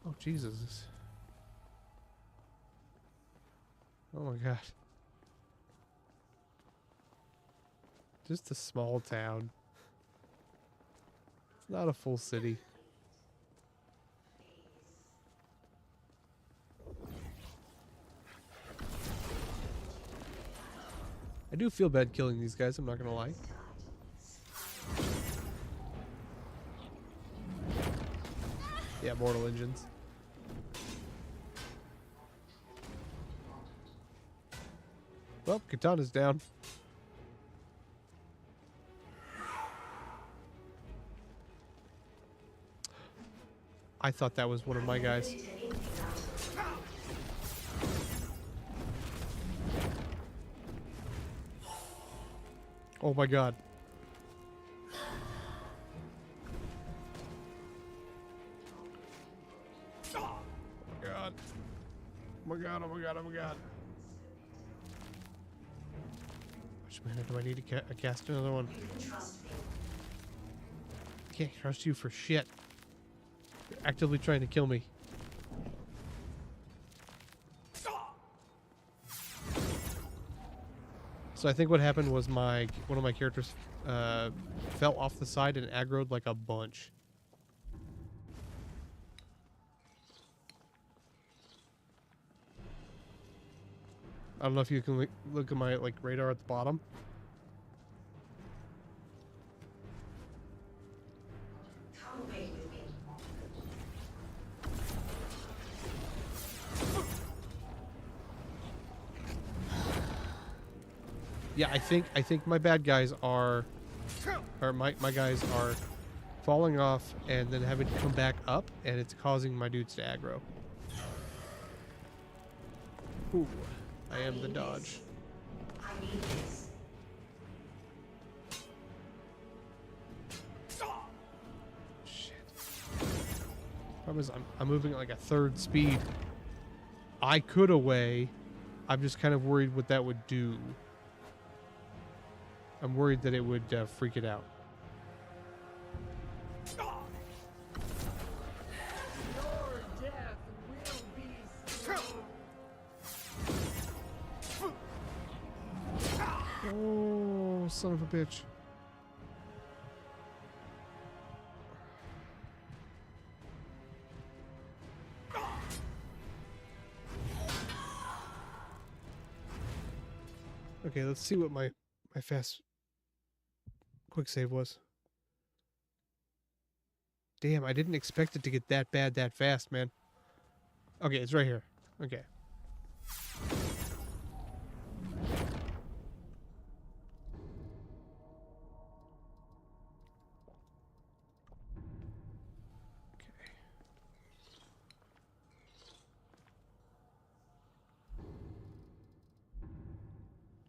Oh, Jesus. Oh my god. Just a small town. It's not a full city. I do feel bad killing these guys, I'm not gonna lie. Yeah, mortal engines. Well, Katana's down. I thought that was one of my guys. Oh my god. Oh my god. Oh my god, oh my god, oh my god. Which mana do I need to cast another one? I can't trust you for shit. You're actively trying to kill me. So I think what happened was one of my characters fell off the side and aggroed like a bunch. I don't know if you can look at my radar at the bottom. Come away with me. Yeah, I think my bad guys are, or my guys are falling off and then having to come back up, and it's causing my dudes to aggro. Ooh, I am the dodge. I need this. Shit. Problem is, I'm moving at like a third speed. I could away. I'm just kind of worried what that would do. I'm worried that it would freak it out. Oh, son of a bitch. Okay, let's see what my fast quick save was. Damn, I didn't expect it to get that bad that fast, man. Okay, it's right here. Okay.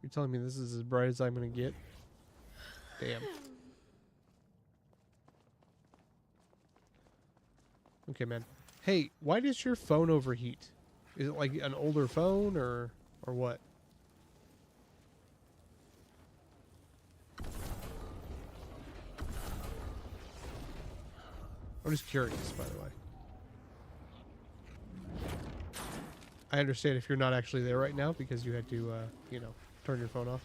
You're telling me this is as bright as I'm gonna get? Damn. Okay, man. Hey, why does your phone overheat? Is it like an older phone or what? I'm just curious, by the way. I understand if you're not actually there right now because you had to, you know, turn your phone off.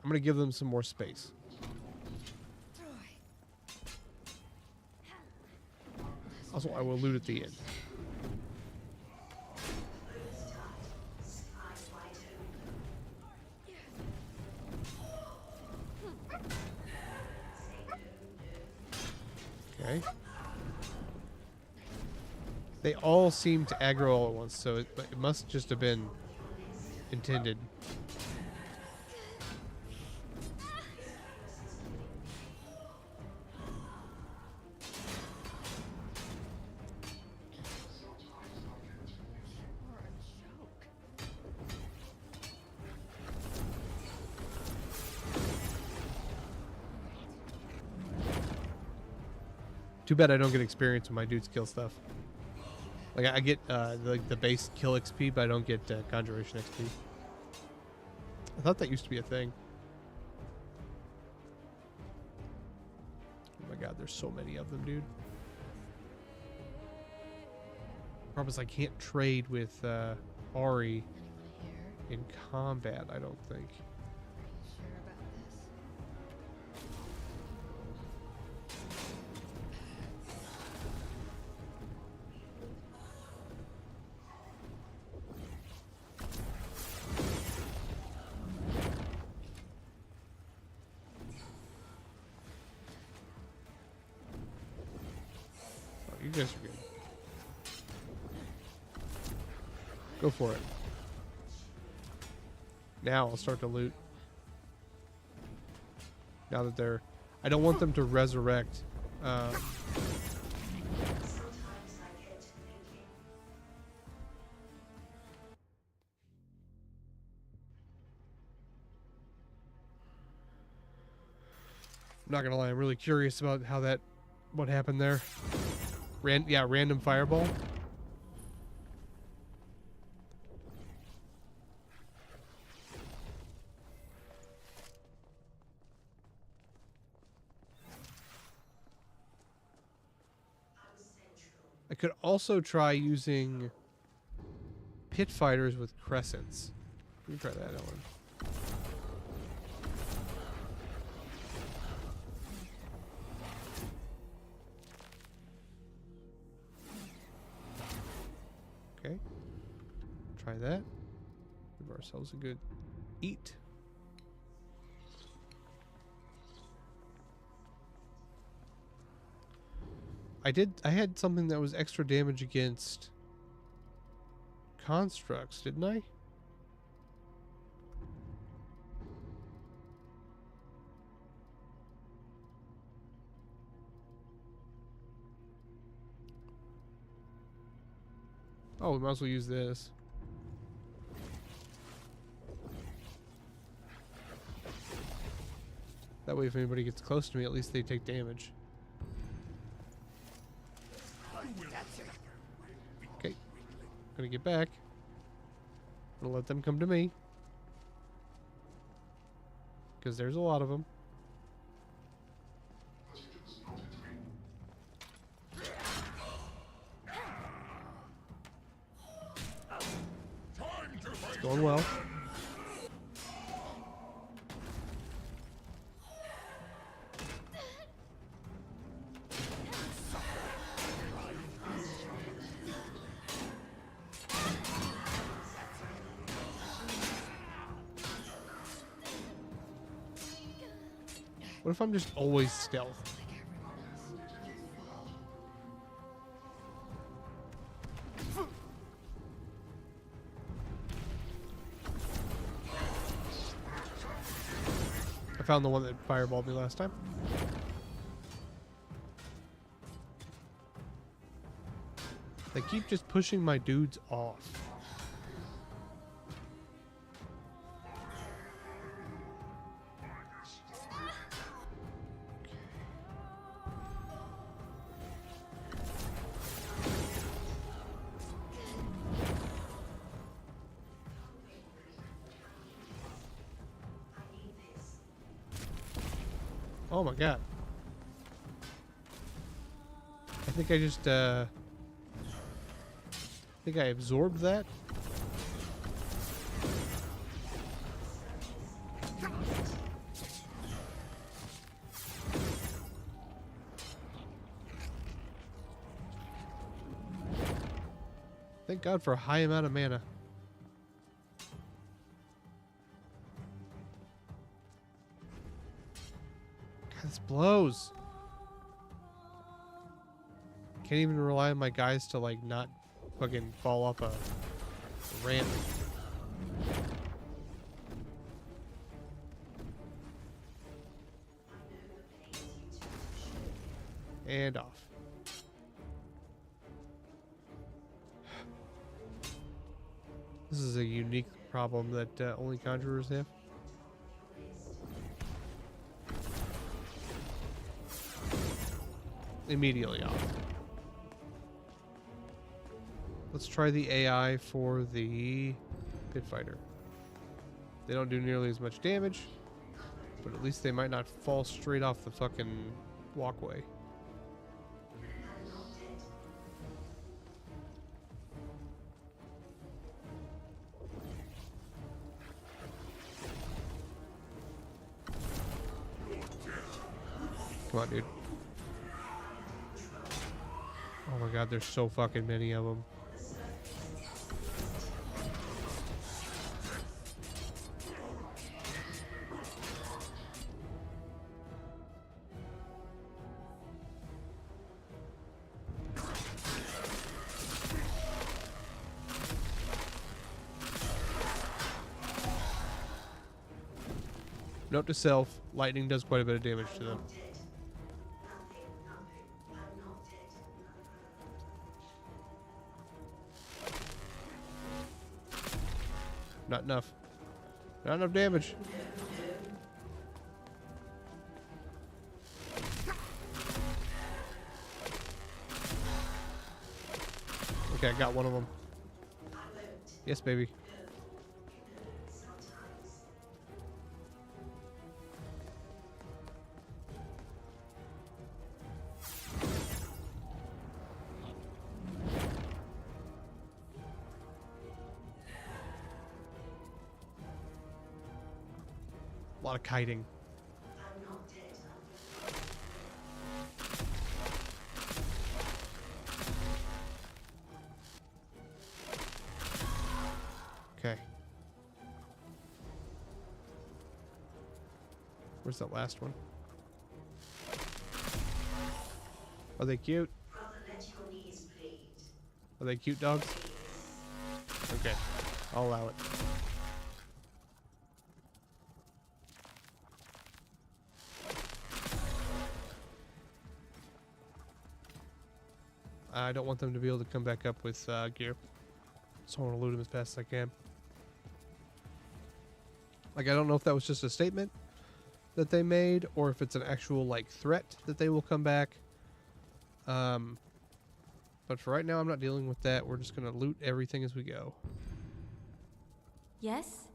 I'm gonna give them some more space. Also, I will loot at the end. Okay. They all seem to aggro all at once, so it must just have been intended. Or a joke. Too bad I don't get experience when my dudes kill stuff. Like I get the base kill XP, but I don't get conjuration XP. I thought that used to be a thing. Oh my god, there's so many of them, dude. Problem is I can't trade with Ari Anyone here? in combat, I don't think. Are you sure about this? Oh, you guys are good. Go for it. Now I'll start to loot. Now that they're... I don't want them to resurrect. Sometimes I get to thinking. I'm not gonna lie, I'm really curious about how that... What happened there. Random fireball. I'm central. I could also try using pit fighters with crescents. We can try that one. Okay. Try that. Give ourselves a good eat. I had something that was extra damage against constructs, didn't I? Oh, we might as well use this. That way if anybody gets close to me, at least they take damage. Okay. Gonna get back. Gonna let them come to me. Because there's a lot of them. But it was not a dream. It's going well. What if I'm just always stealth? Like everyone else. I found the one that fireballed me last time. They keep just pushing my dudes off. Oh my god. I think I just, I think I absorbed that. Thank God for a high amount of mana. God, this blows. can't even rely on my guys to like not fucking fall off a ramp. And off. This is a unique problem that only conjurers have. Immediately off. Let's try the AI for the pit fighter. They don't do nearly as much damage, but at least they might not fall straight off the fucking walkway. Come on, dude. Oh my god, there's so fucking many of them. Note to self, lightning does quite a bit of damage to them. Not enough. Not enough damage. Okay, I got one of them. Yes, baby. A lot of kiting. Okay. Where's that last one? Are they cute? Are they cute dogs? Okay, I'll allow it. I don't want them to be able to come back up with gear, so I want to loot them as fast as I can. Like, I don't know if that was just a statement that they made, or if it's an actual, like, threat that they will come back. But for right now, I'm not dealing with that. We're just going to loot everything as we go. Yes?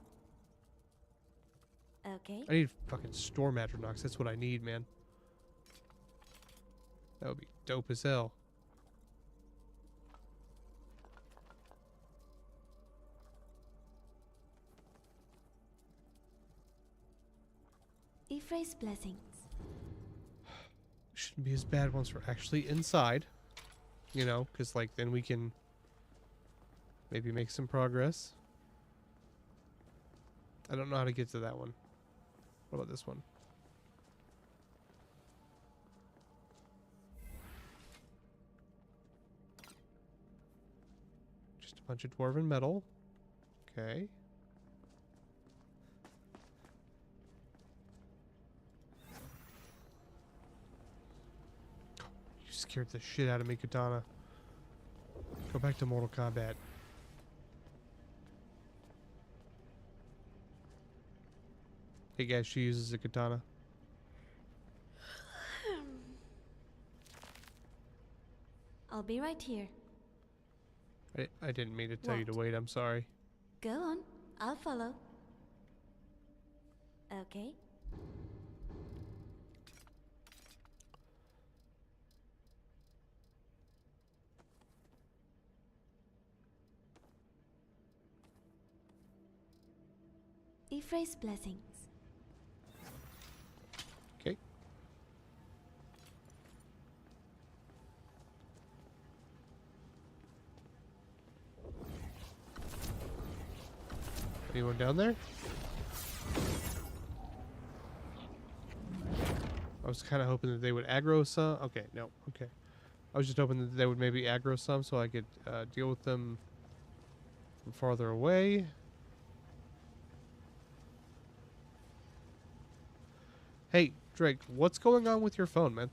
Okay. I need fucking storm atronachs. That's what I need, man. That would be dope as hell. Ifray's blessings. Shouldn't be as bad once we're actually inside. You know, because, like, then we can maybe make some progress. I don't know how to get to that one. What about this one? Just a bunch of dwarven metal. Okay. You scared the shit out of me, Katana. Go back to Mortal Kombat. Hey guys, she uses a katana. I'll be right here. I didn't mean to tell you to What? wait, I'm sorry. Go on. I'll follow. Okay. Ifray's blessings. Okay. Anyone down there? I was kind of hoping that they would aggro some. Okay, no. Okay. I was just hoping that they would maybe aggro some so I could deal with them from farther away. Hey, Drake, what's going on with your phone, man?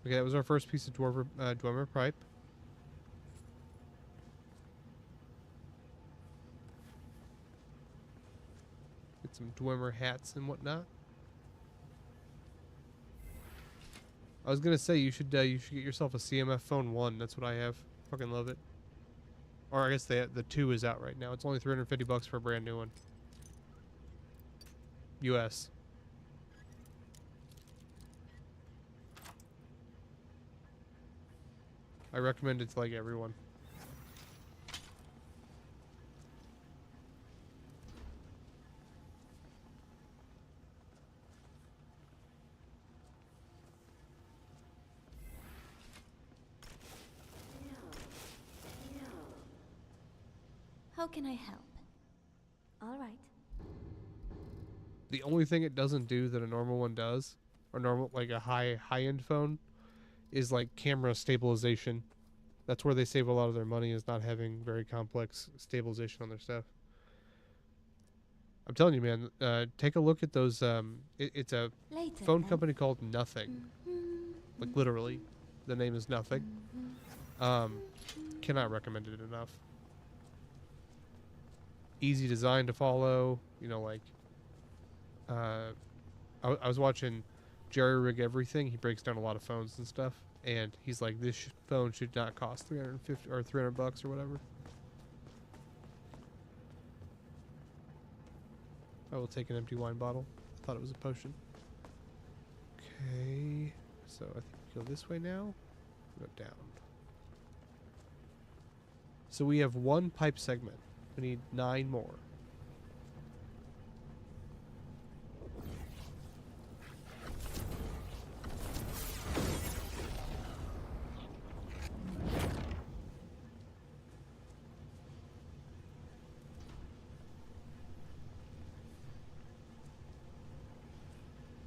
Okay, that was our first piece of Dwemer pipe. Get some Dwemer hats and whatnot. I was gonna say you should get yourself a CMF phone 1. That's what I have. Fucking love it. Or I guess the 2 is out right now. It's only $350 for a brand new one. US. I recommend it to like everyone. How can I help? All right. The only thing it doesn't do that a normal one does, or normal like a high-end phone, is like camera stabilization. That's where they save a lot of their money, is not having very complex stabilization on their stuff. I'm telling you, man, take a look at those. It's a Later. phone then. company called Nothing. Like literally, the name is Nothing. Cannot recommend it enough. Easy design to follow. You know, like I was watching Jerry Rig Everything. He breaks down a lot of phones and stuff, and he's like, this phone should not cost $350 or $300 or whatever. I will take an empty wine bottle. Thought it was a potion. Okay, so I think we go this way now. Go down. So we have 1 pipe segment. We need 9 more.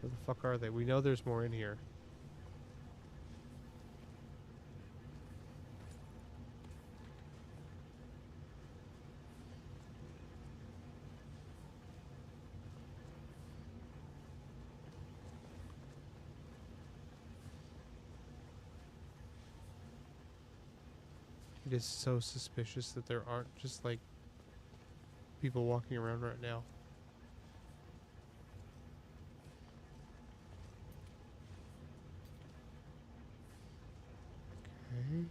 Where the fuck are they? We know there's more in here. It is so suspicious that there aren't just like people walking around right now. Okay.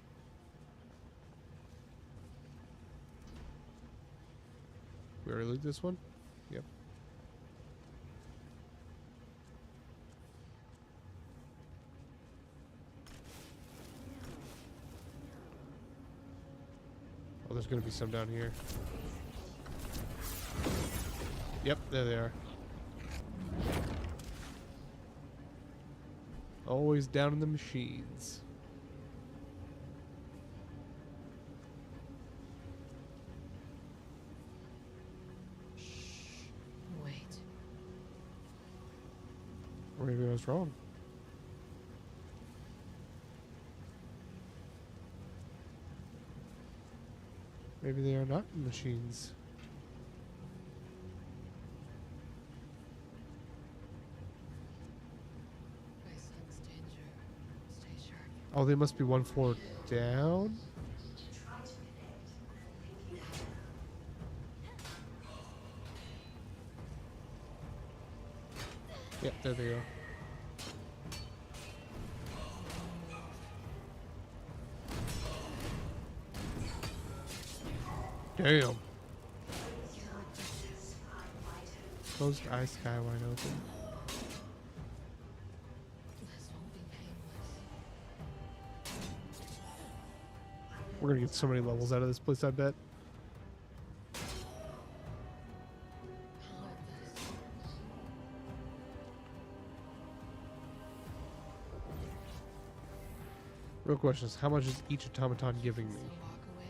We already looked this one? Yep. Oh, there's gonna be some down here. Yep, there they are. Always down in the machines. Wait. Or maybe I was wrong. Maybe they are not machines. I sense danger. Stay sharp. Oh, they must be 1 floor down? Try to connect and think you have. Yep, there they go. Damn. Closed eyes, sky wide open. This won't be painless. We're gonna get so many levels out of this place, I bet. How about this? Real question is, how much is each automaton giving me? So walk away.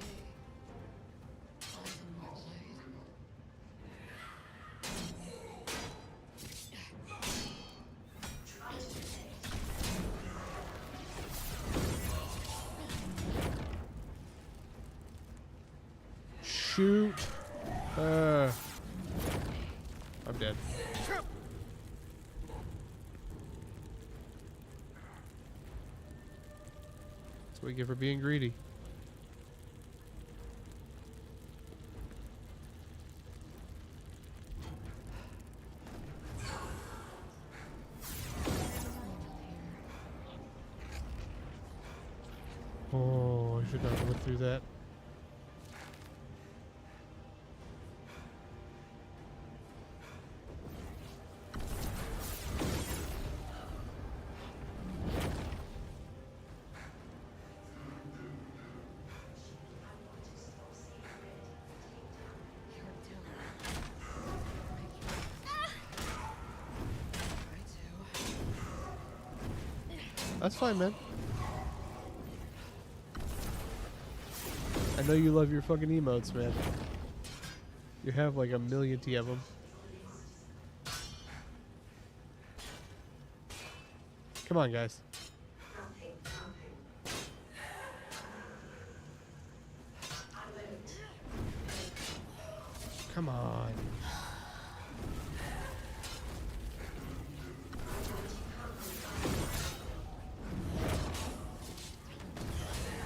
Find some more light. shoot. I'm dead. That's what we get for being greedy. Oh, I should not have went through that. That's fine, man. I know you love your fucking emotes, man. You have like a million of them. Come on, guys. Nothing. I won't. Come on.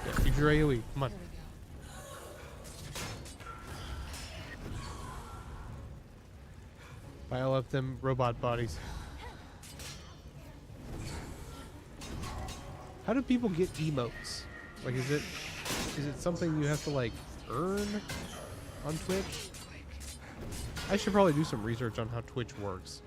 Yeah, use your AoE. Come on. Pile up them robot bodies. How do people get emotes? Like, is it something you have to like earn on Twitch? I should probably do some research on how Twitch works.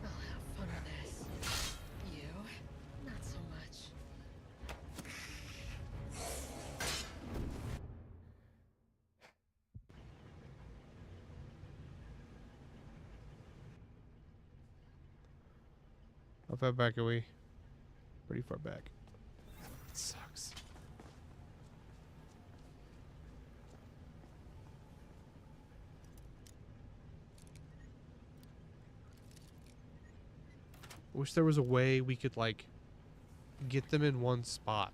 I'll have fun with this. You? Not so much. How far back are we? Pretty far back. Sucks. Wish there was a way we could like get them in one spot.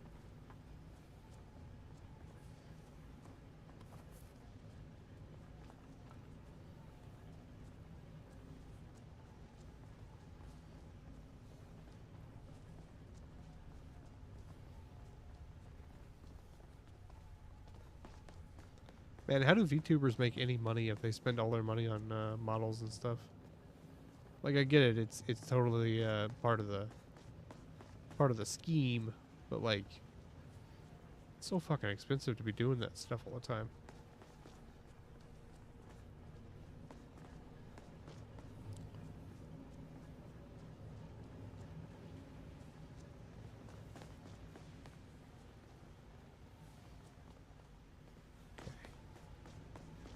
Man, how do VTubers make any money if they spend all their money on models and stuff? Like, I get it; it's totally part of the scheme, but like, it's so fucking expensive to be doing that stuff all the time.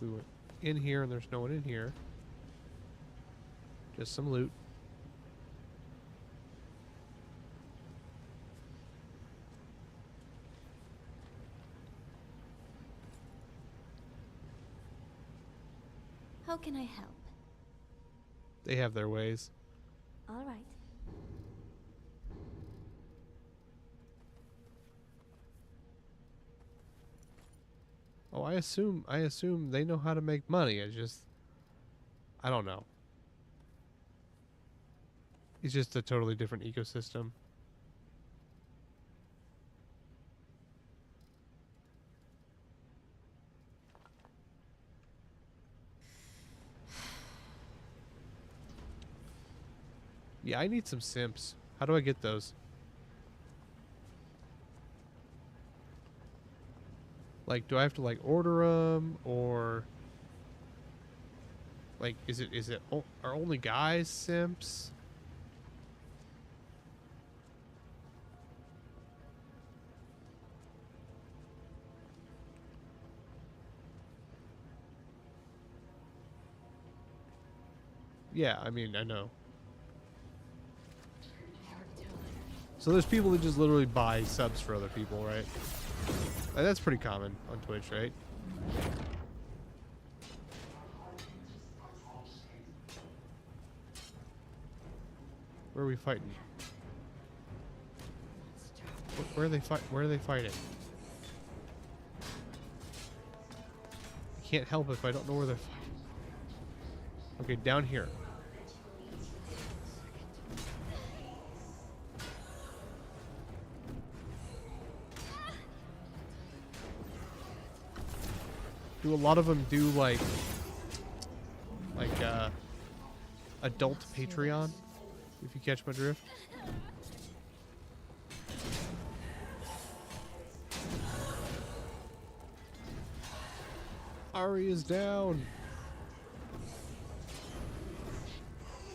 We went in here and there's no one in here. Just some loot. How can I help? They have their ways. All right. Oh, I assume they know how to make money. I don't know. It's just a totally different ecosystem. Yeah, I need some simps. How do I get those? Like, do I have to like order them, or like are only guys simps? Yeah, I mean, I know. So there's people that just literally buy subs for other people, right? That's pretty common on Twitch, right? Where are we fighting? Where are they fight? Where are they fighting? I can't help if I don't know where they're fighting. Okay, down here. Do a lot of them do like adult Patreon? If you catch my drift. Ari is down.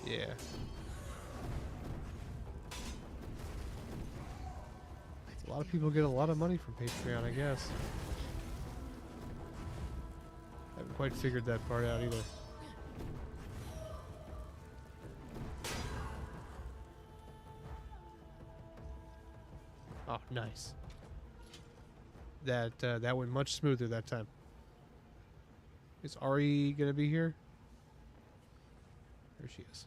Yeah. A lot of people get a lot of money from Patreon, I guess. Haven't quite figured that part out either. Oh, nice. That went much smoother that time. Is Ari gonna be here? There she is.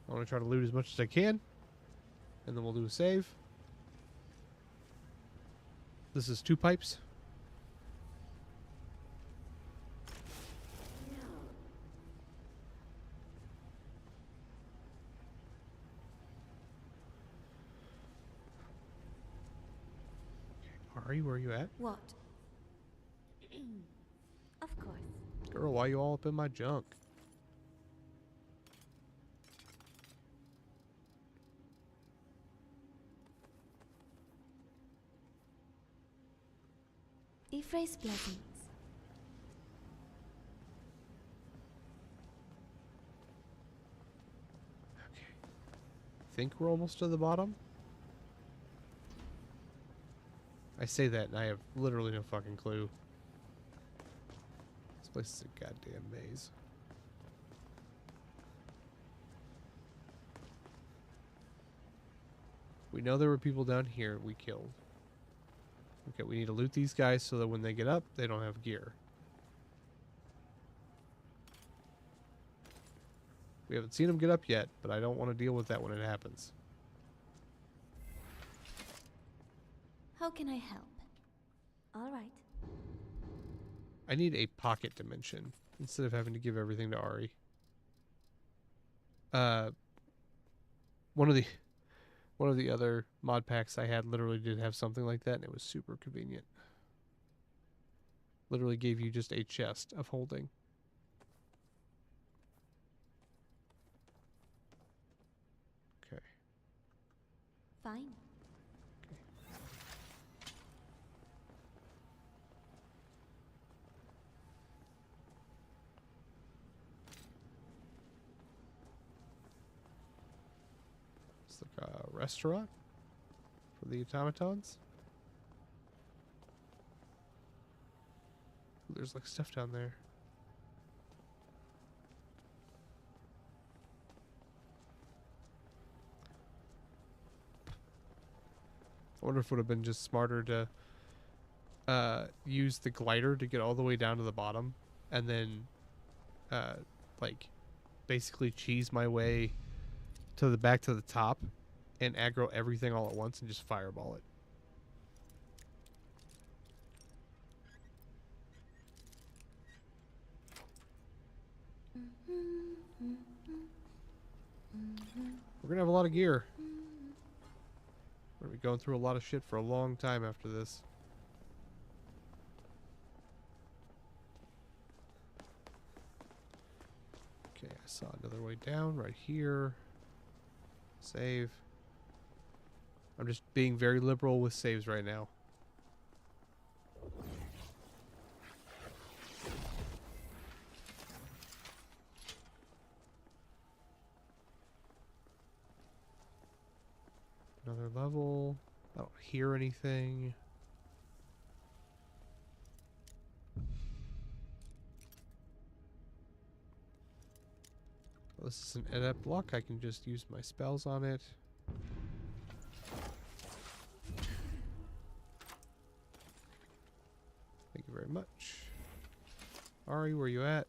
I want to try to loot as much as I can, and then we'll do a save. This is 2 pipes. Ari, where are you at? What? Of course. Girl, why are you all up in my junk? Ephraim's blessings. Okay. Think we're almost to the bottom? I say that and I have literally no fucking clue. This place is a goddamn maze. We know there were people down here we killed. Okay, we need to loot these guys so that when they get up, they don't have gear. We haven't seen them get up yet, but I don't want to deal with that when it happens. How can I help? All right. I need a pocket dimension instead of having to give everything to Ari. One of the other mod packs I had literally did have something like that, and it was super convenient. Literally gave you just a chest of holding. Okay. Fine. It's like a restaurant for the automatons. Ooh, there's like stuff down there. I wonder if it would have been just smarter to use the glider to get all the way down to the bottom and then like basically cheese my way to the back to the top and aggro everything all at once and just fireball it. We're gonna have a lot of gear. We're gonna be going through a lot of shit for a long time after this. Okay, I saw another way down right here. Save. I'm just being very liberal with saves right now. Another level. I don't hear anything. Well, this is an adept block. I can just use my spells on it. very much. Ari, where you at?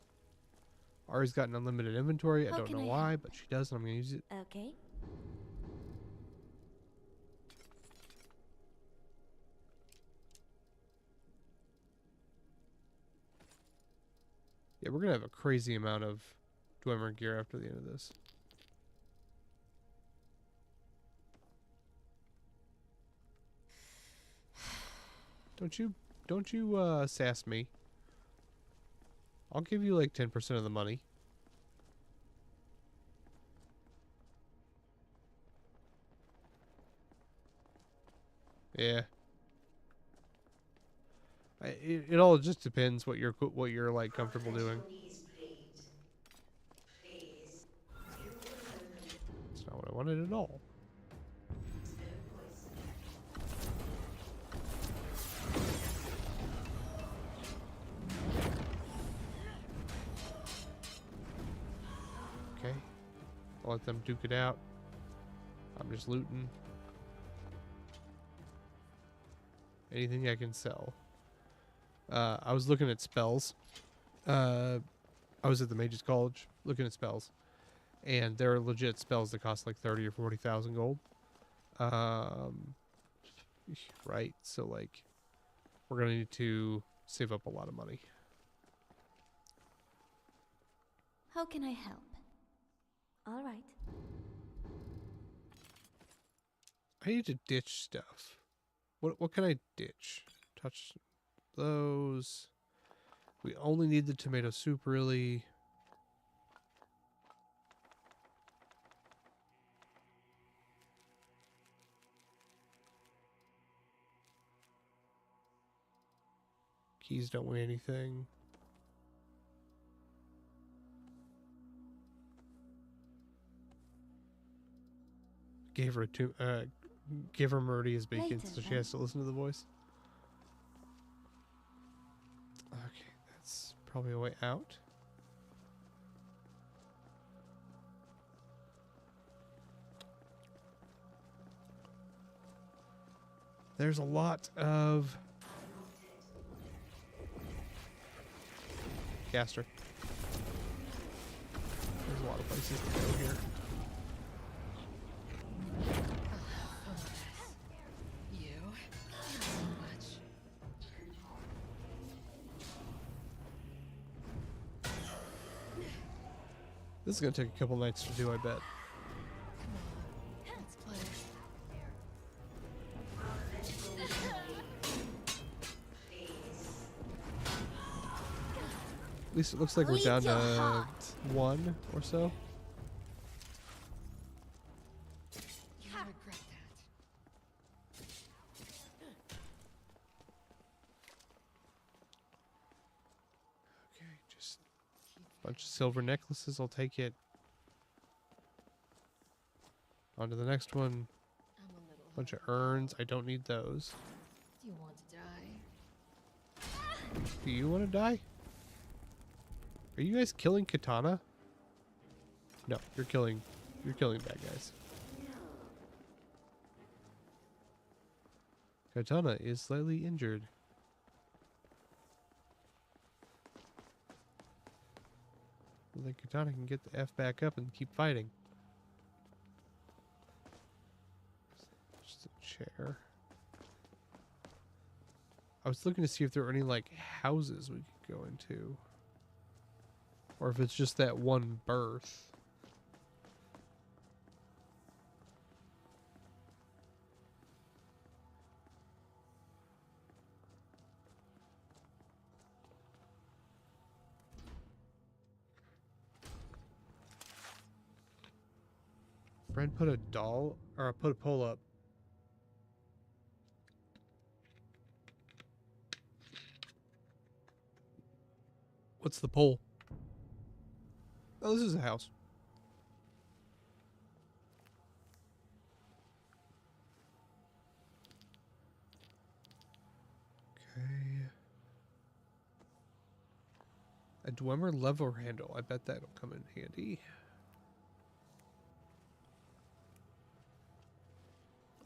Ari's got an unlimited inventory. I How don't can know I why, help? but she does, and I'm going to use it. Okay. Yeah, we're going to have a crazy amount of Dwemer gear after the end of this. Don't you sass me. I'll give you like 10% of the money. Yeah. It all just depends what you're like comfortable doing. Knees bleed. Please. You will open That's not what I wanted at all. no voice. Okay. I'll let them duke it out. I'm just looting. Anything I can sell. I was looking at spells. I was at the Mages College looking at spells. And there are legit spells that cost like 30 or 40,000 gold. Right, so like we're gonna need to save up a lot of money. How can I help? All right. I need to ditch stuff. What can I ditch? Touch those. We only need the tomato soup, really. Keys don't weigh anything. Gave her give her Meridia's bacon, Later, so she then. has to listen to the voice. Okay, that's probably a way out. There's a lot of Gaster. There's a lot of places to go here. You? Not so much. This is gonna take a couple nights to do, I bet. Let's play. At least it looks like we're Lead down your to heart. 1 or so. You'll regret that. Okay, just a bunch of silver necklaces. I'll take it. On to the next one. I'm a little Bunch of hungry. urns. I don't need those. Do you want to die? Do you want to die? Are you guys killing Katana? No, you're killing bad guys. Katana is slightly injured. Well, then Katana can get the F back up and keep fighting. Just a chair. I was looking to see if there were any like houses we could go into. Or if it's just that one berth. Brent put a doll or put a pole up. What's the pole? Oh, this is a house. Okay. A Dwemer lever handle. I bet that'll come in handy.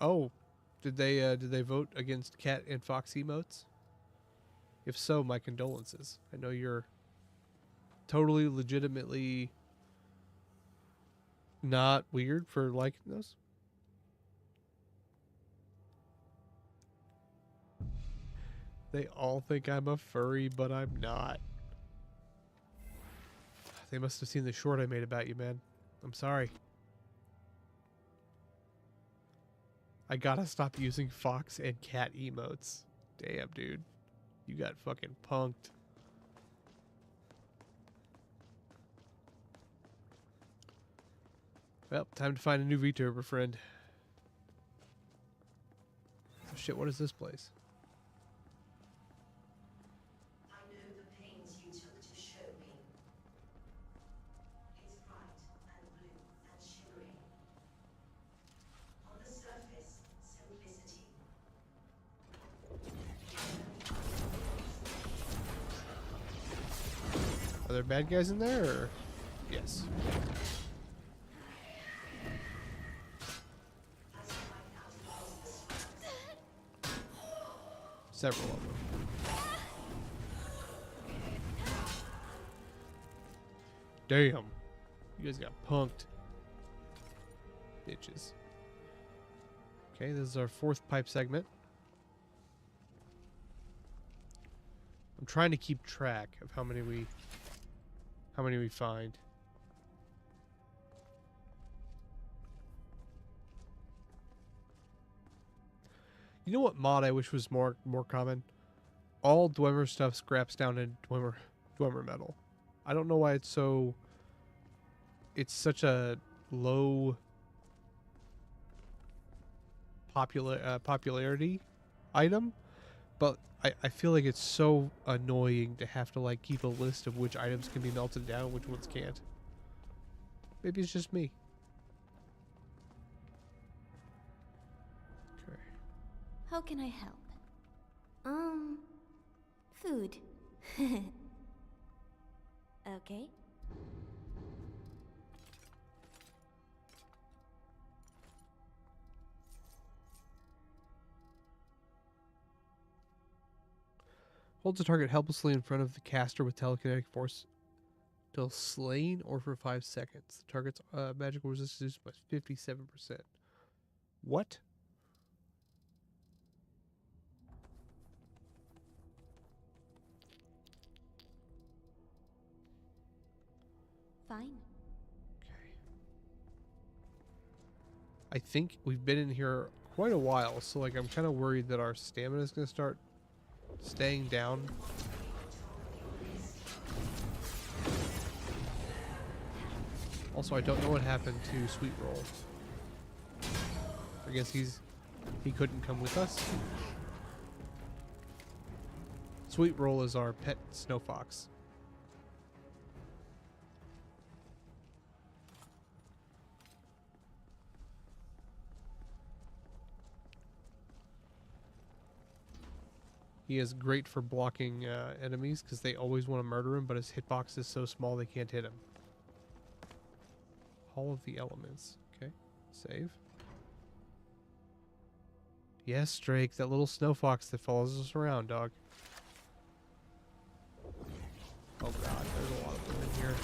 Oh, did they vote against cat and fox emotes? If so, my condolences. I know you're totally legitimately not weird for liking those. They all think I'm a furry, but I'm not. They must have seen the short I made about you, man. I'm sorry. I gotta stop using fox and cat emotes. Damn, dude. You got fucking punked. Well, time to find a new VTuber friend. Oh shit, what is this place? I know the pains you took to show me. It's bright and blue and shimmering. On the surface, simplicity. Are there bad guys in there, or? Yes. As you wipe out across the swamps, Several of them. Damn. You guys got punked. Bitches. Okay, this is our fourth pipe segment. I'm trying to keep track of how many we find. You know what mod I wish was more common? All Dwemer stuff scraps down in Dwemer metal. I don't know why it's such a low popularity item, but I feel like it's so annoying to have to like keep a list of which items can be melted down and which ones can't. Maybe it's just me. Okay. How can I help? Food. Okay. Holds a target helplessly in front of the caster with telekinetic force till slain or for 5 seconds. The target's magical resistance by 57%. What? Fine. Okay. I think we've been in here quite a while, so like I'm kind of worried that our stamina is going to start staying down. Also, I don't know what happened to Sweet Roll. I guess he couldn't come with us. Sweet Roll is our pet snow fox. He is great for blocking enemies because they always want to murder him, but his hitbox is so small they can't hit him. Hall of the Elements. Okay, save. Yes, Drake, that little snow fox that follows us around, dog. Oh god, there's a lot of them in here.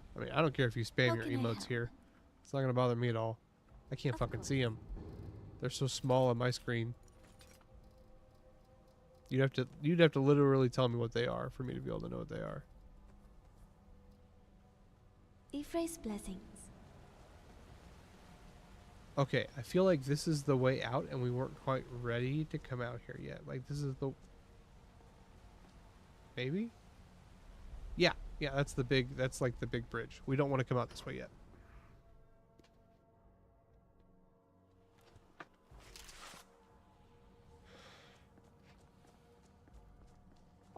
I mean, I don't care if you spam How your can I emotes help? here. It's not gonna bother me at all. I can't Of fucking course. see them. They're so small on my screen. You'd have to literally tell me what they are for me to be able to know what they are. Ephraim's blessings. Okay, I feel like this is the way out, and we weren't quite ready to come out here yet. Like this is the maybe. Yeah, that's like the big bridge. We don't want to come out this way yet.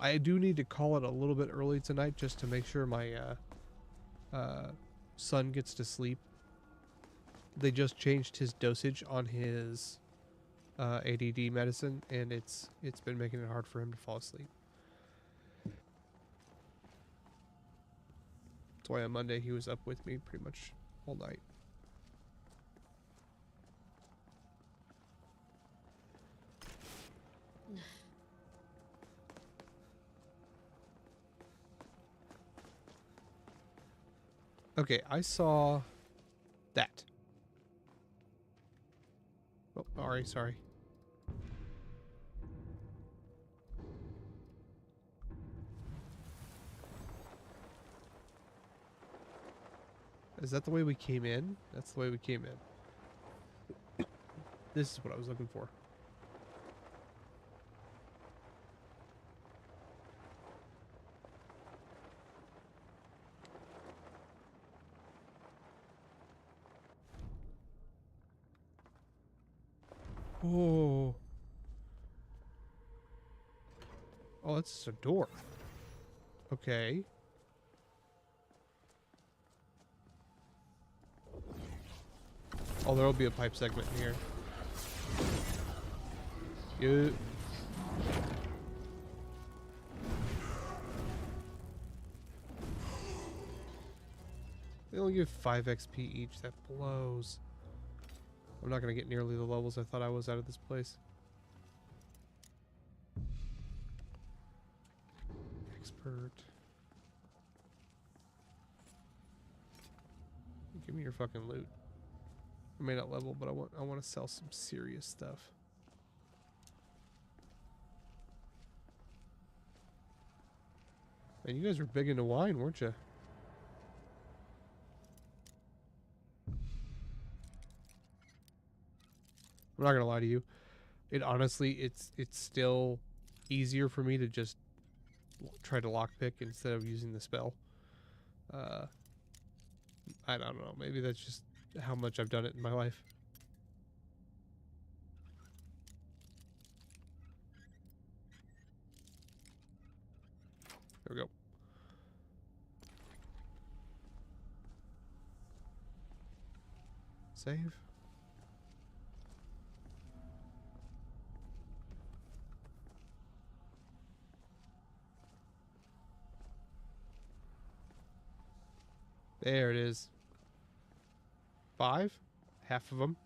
I do need to call it a little bit early tonight just to make sure my son gets to sleep. They just changed his dosage on his ADD medicine, and it's been making it hard for him to fall asleep. That's why on Monday he was up with me pretty much all night. Okay, I saw that. Oh, Ari, sorry. Is that the way we came in? That's the way we came in. This is what I was looking for. Oh. Oh, that's just a door. Okay. Oh, there'll be a pipe segment in here. You. They only give 5 XP each. That blows. I'm not going to get nearly the levels I thought I was out of this place. Expert. Give me your fucking loot. I may not level, but I want to sell some serious stuff. Man, you guys were big into wine, weren't you? I'm not gonna lie to you. It honestly, it's still easier for me to just try to lockpick instead of using the spell. I don't know. Maybe that's just how much I've done it in my life. There we go. Save. There it is. 5? Half of them.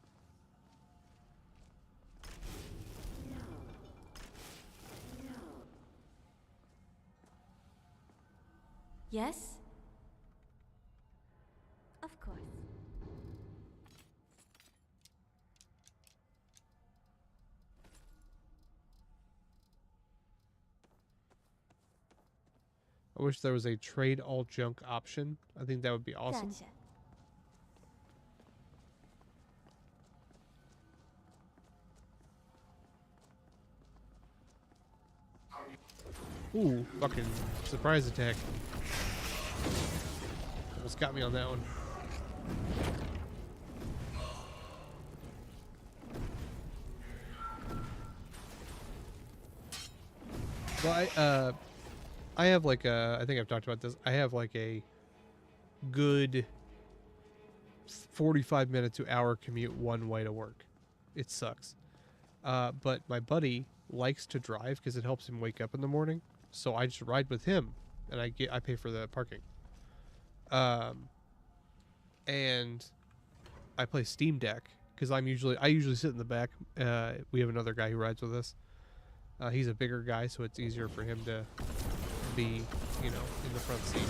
Yes? Of course. I wish there was a trade all junk option. I think that would be awesome. Gotcha. Ooh, fucking surprise attack. Almost got me on that one. Well, I have like a, I think I've talked about this. I have like a good 45 minute to hour commute one way to work. It sucks. But my buddy likes to drive because it helps him wake up in the morning. So I just ride with him, and I pay for the parking. And I play Steam Deck because I usually sit in the back. We have another guy who rides with us. He's a bigger guy, so it's easier for him to be, in the front seat.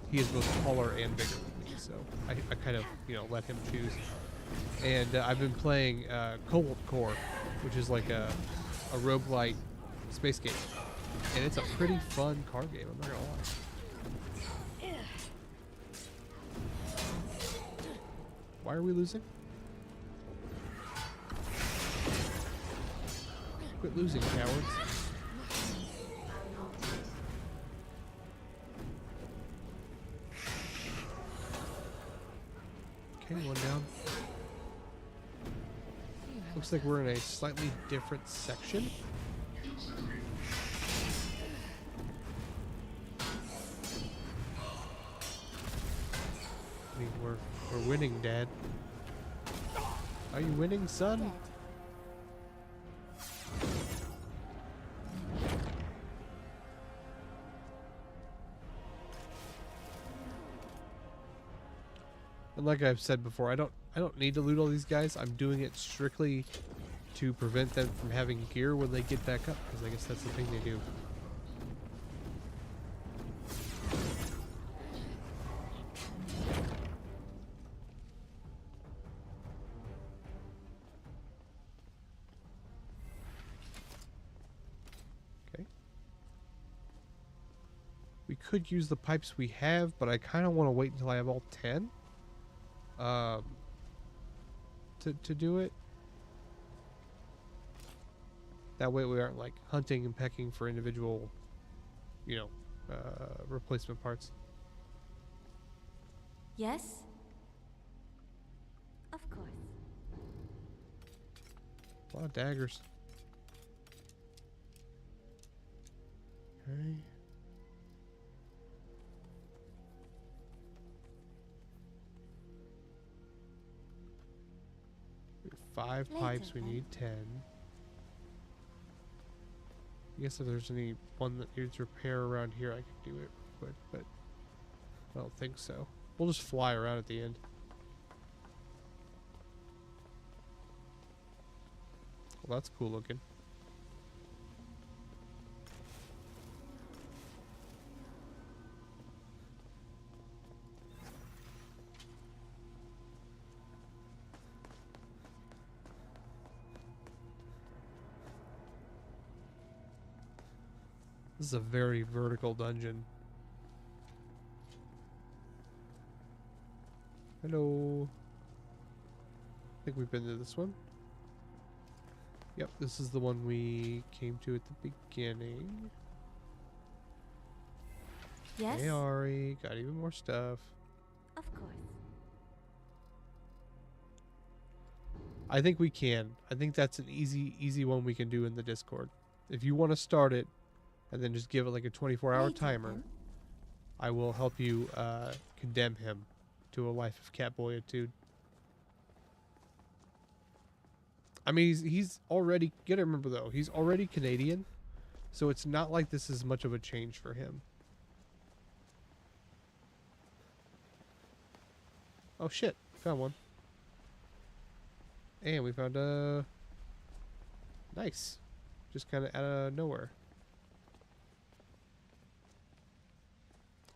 He is both taller and bigger than me, so I kind of, let him choose. And I've been playing Cobalt Core, which is like a roguelite space game. And it's a pretty fun car game, I'm not gonna lie. Why are we losing? Quit losing, cowards. Okay, one down. Looks like we're in a slightly different section. I mean, we're winning, Dad. Are you winning, son? Dead. And like I've said before, I don't need to loot all these guys. I'm doing it strictly to prevent them from having gear when they get back up, because I guess that's the thing they do. Okay. We could use the pipes we have, but I kind of want to wait until I have all 10 to do it. That way we aren't like hunting and pecking for individual, you know, replacement parts. Yes? Of course. A lot of daggers. Okay. We have 5 Later, pipes, we then. need 10. I guess if there's any one that needs repair around here, I could do it real quick, but I don't think so. We'll just fly around at the end. Well, that's cool looking. This is a very vertical dungeon. Hello. I think we've been to this one. Yep, this is the one we came to at the beginning. Yes? Hey Ari, got even more stuff. Of course. I think we can. I think that's an easy one we can do in the Discord. If you want to start it and then just give it like a 24-hour Later, timer, then. I will help you condemn him to a life of catboyitude. I mean, he's already, you gotta remember though, he's already Canadian, so it's not like this is much of a change for him. Oh shit, found one. And we found a... Nice. Just kind of out of nowhere.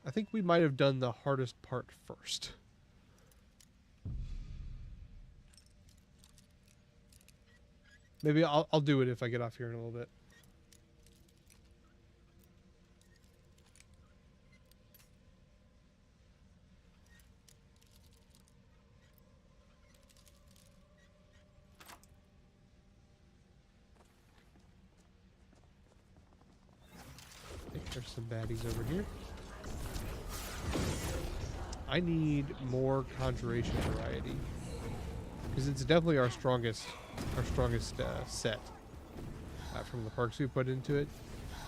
I think we might have done the hardest part first. Maybe I'll do it if I get off here in a little bit. I think there's some baddies over here. I need more conjuration variety, because it's definitely our strongest set from the perks we put into it.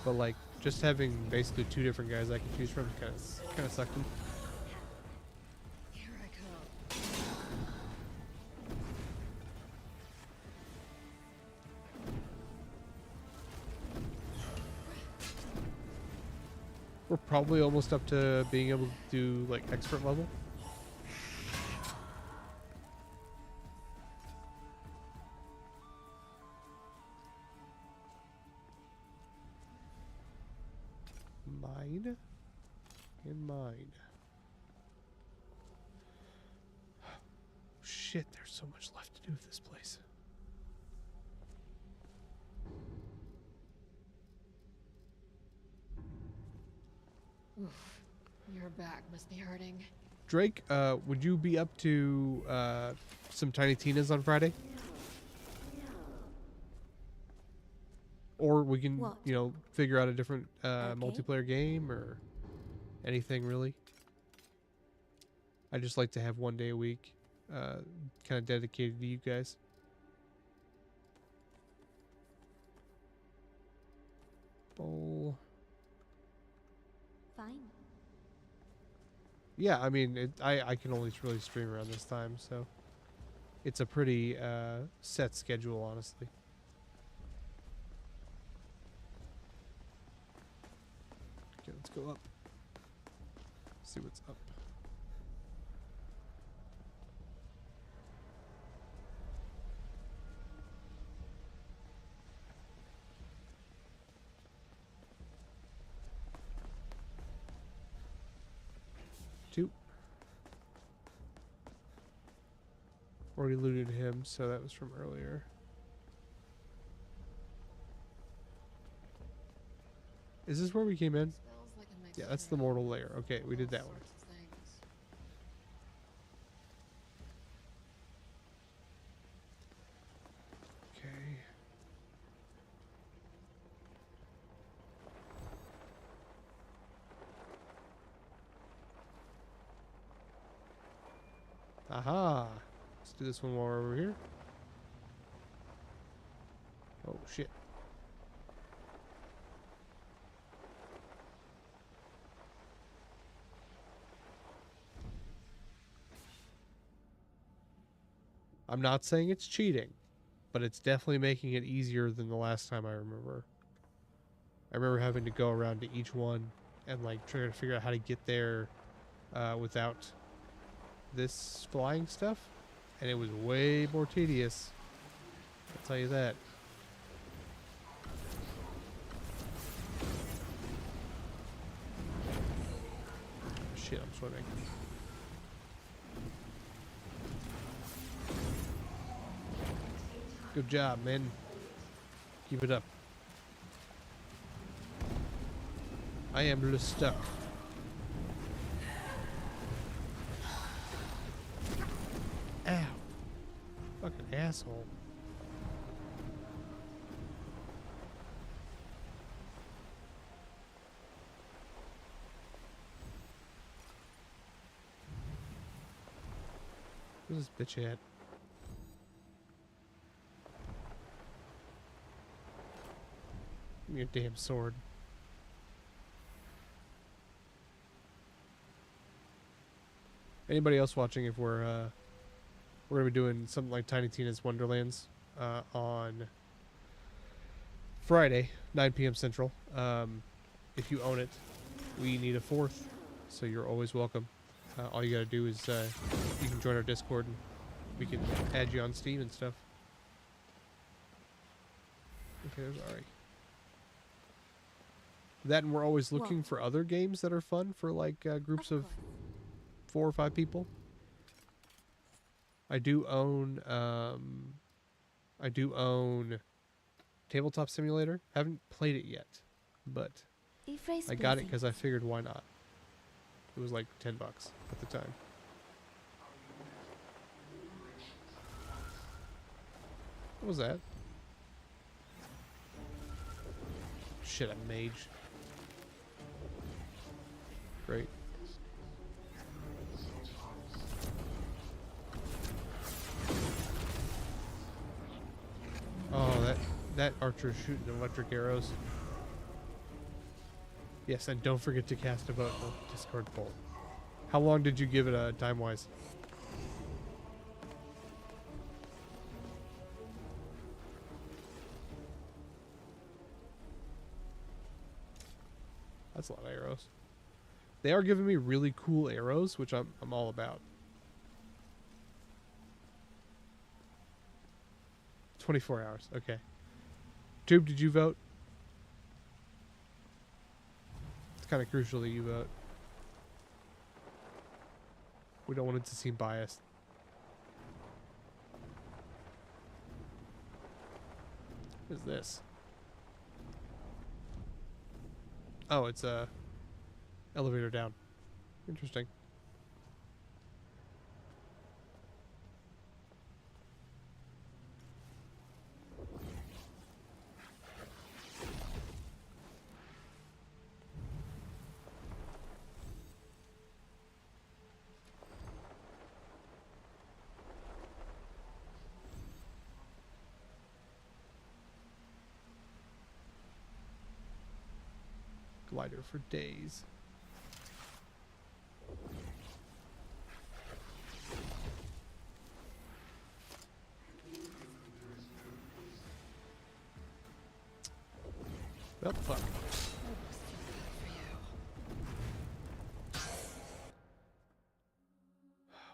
But like just having basically 2 different guys I can choose from kind of sucked him. Here I come. We're probably almost up to being able to do like expert level. Mine and mine. Shit, there's so much left to do with this place. Oof. Your back must be hurting. Drake, would you be up to some Tiny Tinas on Friday? Or we can, What? you know, figure out a different Okay. multiplayer game or anything really. I just like to have one day a week kind of dedicated to you guys. Bowl. Fine. yeah, I mean, I can only really stream around this time, so it's a pretty set schedule, honestly. Okay, let's go up. See what's up. Two. Already looted him, so that was from earlier. Is this where we came in? Smells like a Yeah, that's mixture the of mortal layer. Okay, we did all that one. sorts of things. Okay. Aha! Let's do this one while we're over here. Oh, shit. I'm not saying it's cheating, but it's definitely making it easier than the last time I remember. I remember having to go around to each one and like try to figure out how to get there without this flying stuff, and it was way more tedious. I'll tell you that. Shit, I'm swimming. Good job, man. Keep it up. I am stuck. Ow. Fucking asshole. Where's this bitch at? Give me your damn sword. Anybody else watching, if we're gonna be doing something like Tiny Tina's Wonderlands on Friday, 9 p.m. Central. If you own it, we need a fourth, so you're always welcome. All you gotta do is you can join our Discord and we can add you on Steam and stuff. Okay, there's Ari. That, and we're always looking for other games that are fun for like groups of 4 or 5 people. I do own Tabletop Simulator. Haven't played it yet, but I got it because I figured why not. It was like $10 at the time. What was that? Shit, a mage. Great. Oh, that archer's shooting electric arrows. Yes, and don't forget to cast a vote for Discord poll. How long did you give it time-wise? That's a lot of arrows. They are giving me really cool arrows, which I'm all about. 24 hours. Okay. Tube, did you vote? It's kind of crucial that you vote. We don't want it to seem biased. What is this? Oh, it's a elevator down. Interesting. Glider for days. Well, fuck. I must feel bad for you.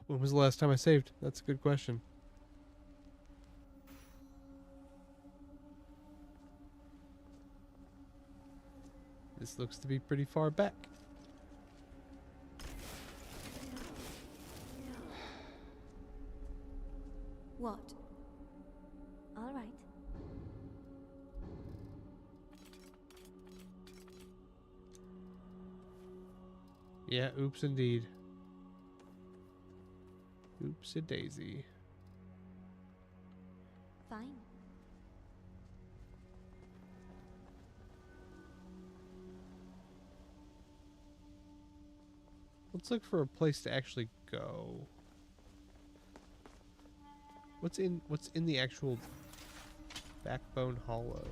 When was the last time I saved? That's a good question. This looks to be pretty far back. What? All right. Yeah, oops indeed. Oops a daisy. Fine. Let's look for a place to actually go. What's in the actual Backbone Hollow?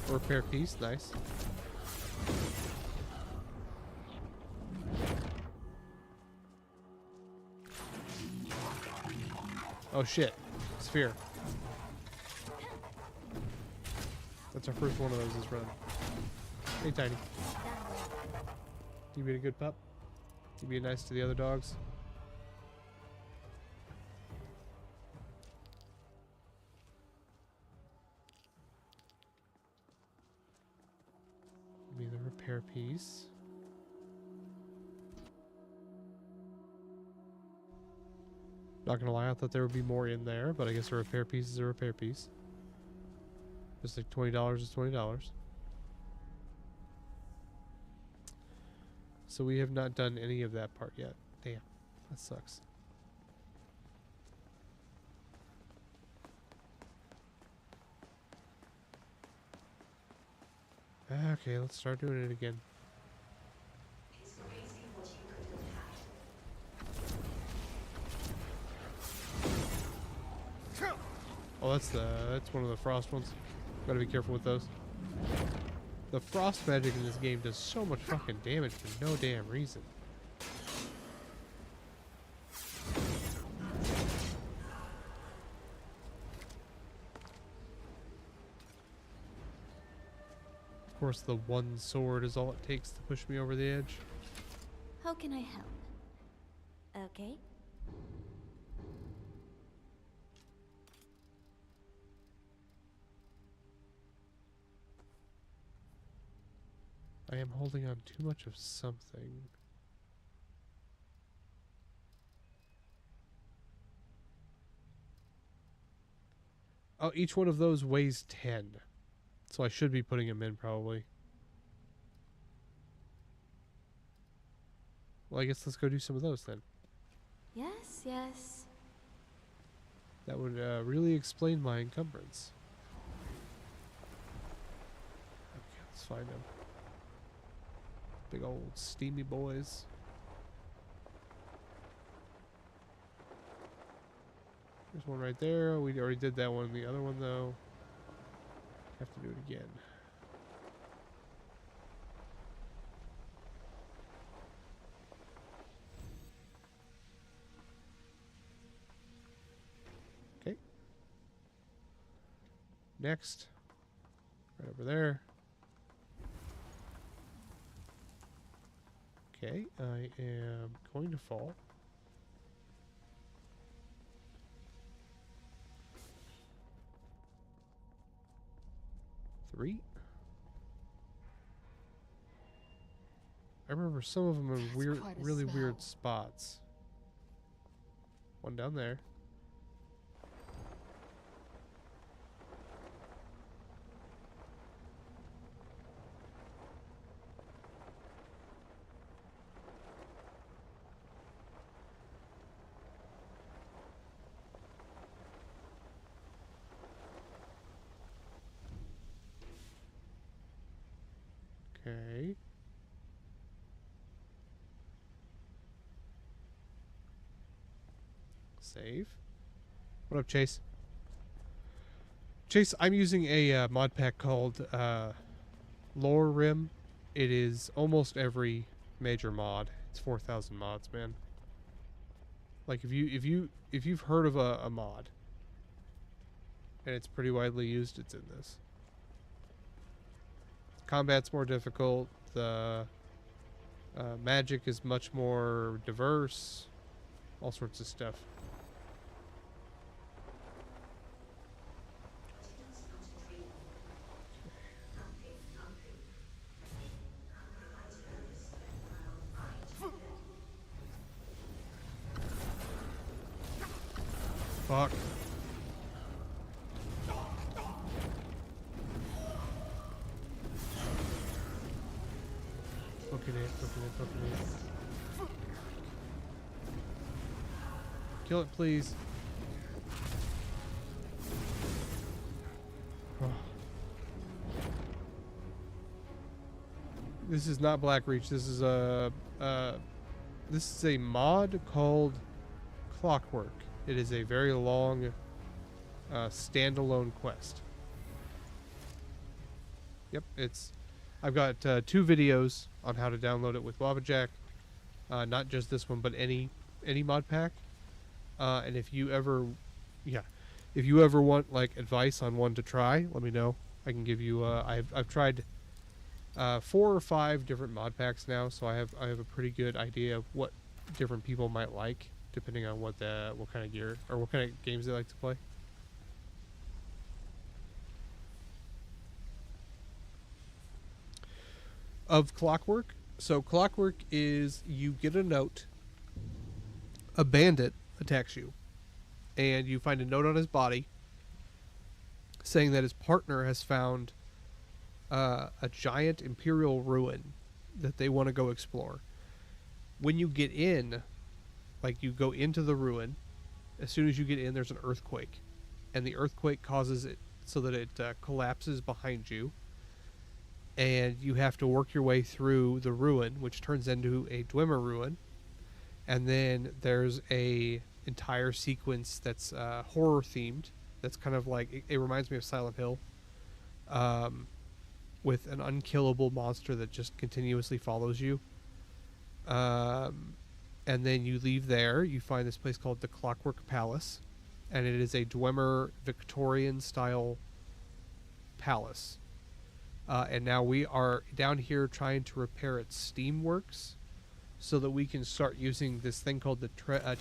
Repair piece, nice. Oh shit, sphere. That's our first one of those this run. Hey Tiny. You being a good pup? You being nice to the other dogs? Give me the repair piece. Not gonna lie, I thought there would be more in there, but I guess a repair piece is a repair piece. Just like $20 is $20. So we have not done any of that part yet. Damn, that sucks. Okay, let's start doing it again. It's crazy what you could have had. Oh, that's one of the frost ones. Gotta be careful with those. The frost magic in this game does so much fucking damage for no damn reason. Of course, the one sword is all it takes to push me over the edge. How can I help? Okay. I am holding on too much of something. Oh, each one of those weighs 10. So I should be putting them in probably. Well, I guess let's go do some of those then. Yes, yes. That would really explain my encumbrance. Okay, let's find them. Big old steamy boys. There's one right there. We already did that one. The other one, though, have to do it again. Okay. Next. Right over there. Okay, I am going to fall. Three. I remember some of them in That's weird, quite a really smell. weird spots. One down there. Okay. Save. What up, Chase? Chase, I'm using a mod pack called Lorerim. It is almost every major mod. It's 4,000 mods, man. Like if you've heard of a mod, and it's pretty widely used. It's in this. Combat's more difficult. The magic is much more diverse. All sorts of stuff. Fuck. Fucking it, fucking it, fucking it. Kill it, please. Oh. This is not Blackreach. This is a mod called Clockwork. It is a very long standalone quest. Yep, I've got 2 videos on how to download it with Wabajack. Not just this one, but any mod pack. And if you ever want like advice on one to try, let me know. I can give you. I've tried 4 or 5 different mod packs now, so I have a pretty good idea of what different people might like, depending on what kind of gear or what kind of games they like to play. Of Clockwork. So Clockwork is you get a note. A bandit attacks you, and you find a note on his body saying that his partner has found a giant imperial ruin that they want to go explore. When you get in, like you go into the ruin, as soon as you get in, there's an earthquake, and the earthquake causes it so that it collapses behind you, and you have to work your way through the ruin, which turns into a Dwemer ruin. And then there's a entire sequence that's horror themed. That's kind of like it reminds me of Silent Hill, with an unkillable monster that just continuously follows you. And then you leave there. You find this place called the Clockwork Palace, and it is a Dwemer Victorian style palace. And now we are down here trying to repair its steamworks, so that we can start using this thing called the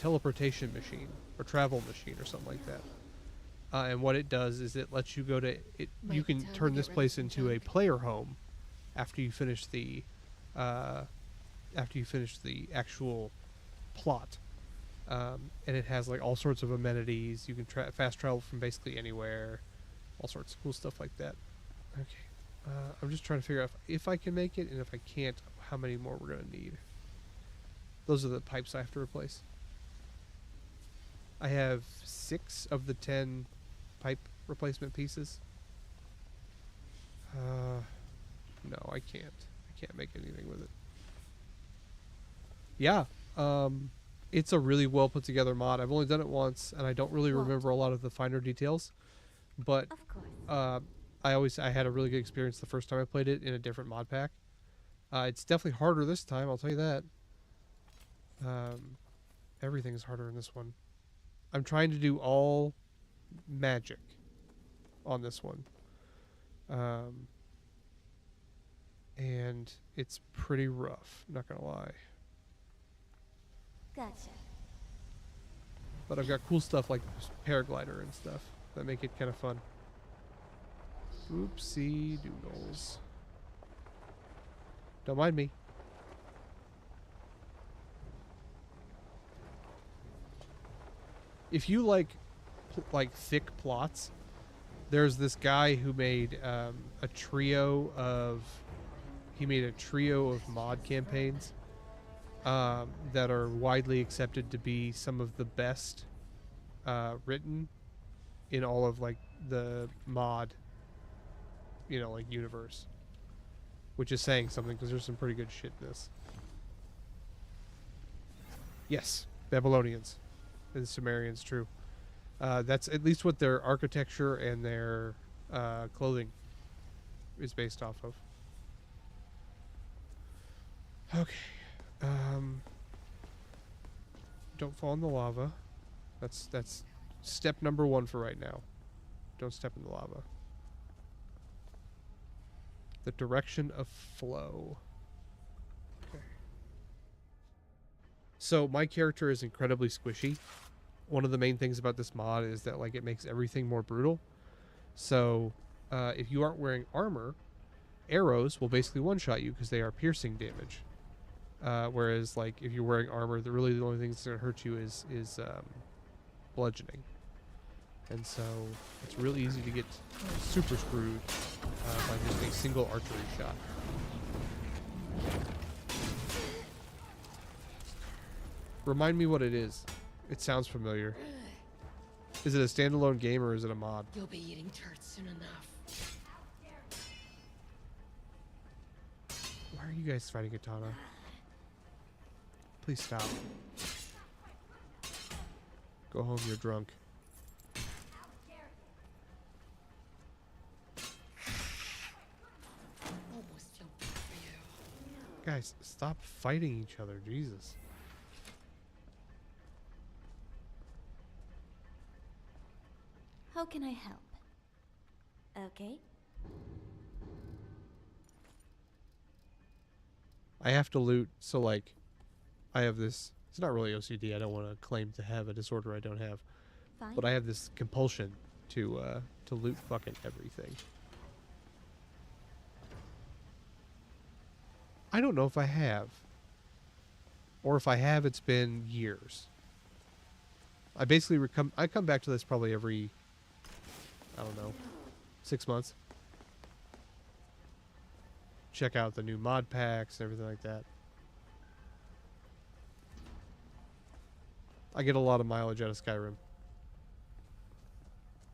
teleportation machine or travel machine or something like that. And what it does is it lets you go to it. You can turn this place into a player home after you finish the actual plot. And it has like all sorts of amenities. You can fast travel from basically anywhere. All sorts of cool stuff like that. Okay. I'm just trying to figure out if I can make it, and if I can't, how many more we're going to need. Those are the pipes I have to replace. I have 6 of the 10 pipe replacement pieces. No, I can't. I can't make anything with it. Yeah, it's a really well put together mod. I've only done it once, and I don't really remember a lot of the finer details. But Of course. I had a really good experience the first time I played it in a different mod pack. It's definitely harder this time, I'll tell you that. Everything is harder in this one. I'm trying to do all magic on this one. And it's pretty rough, not gonna lie. Gotcha. But I've got cool stuff like paraglider and stuff that make it kind of fun. Oopsie doodles. Don't mind me. If you like thick plots, there's this guy who made a trio of mod campaigns that are widely accepted to be some of the best written in all of like the mod, universe, which is saying something because there's some pretty good shit in this. Yes, Babylonians and Sumerians, true. That's at least what their architecture and their clothing is based off of. Okay. Don't fall in the lava. That's step number 1 for right now. Don't step in the lava. The direction of flow. Okay. So my character is incredibly squishy. One of the main things about this mod is that like it makes everything more brutal. So if you aren't wearing armor, arrows will basically one-shot you because they are piercing damage. Whereas like if you're wearing armor, the only thing that's gonna hurt you is bludgeoning. And so it's really easy to get super screwed by just a single archery shot. Remind me what it is. It sounds familiar. Is it a standalone game or is it a mod? You'll be eating turds soon enough. Why are you guys fighting Katana? Please stop. Go home, you're drunk. Almost jumped out for you. Guys, stop fighting each other, Jesus. How can I help? Okay. I have to loot, so like, I have this, it's not really OCD, I don't want to claim to have a disorder I don't have, Fine. but I have this compulsion to loot fucking everything. I don't know if I have. Or if I have, it's been years. I basically I come back to this probably every, I don't know, 6 months. Check out the new mod packs and everything like that. I get a lot of mileage out of Skyrim.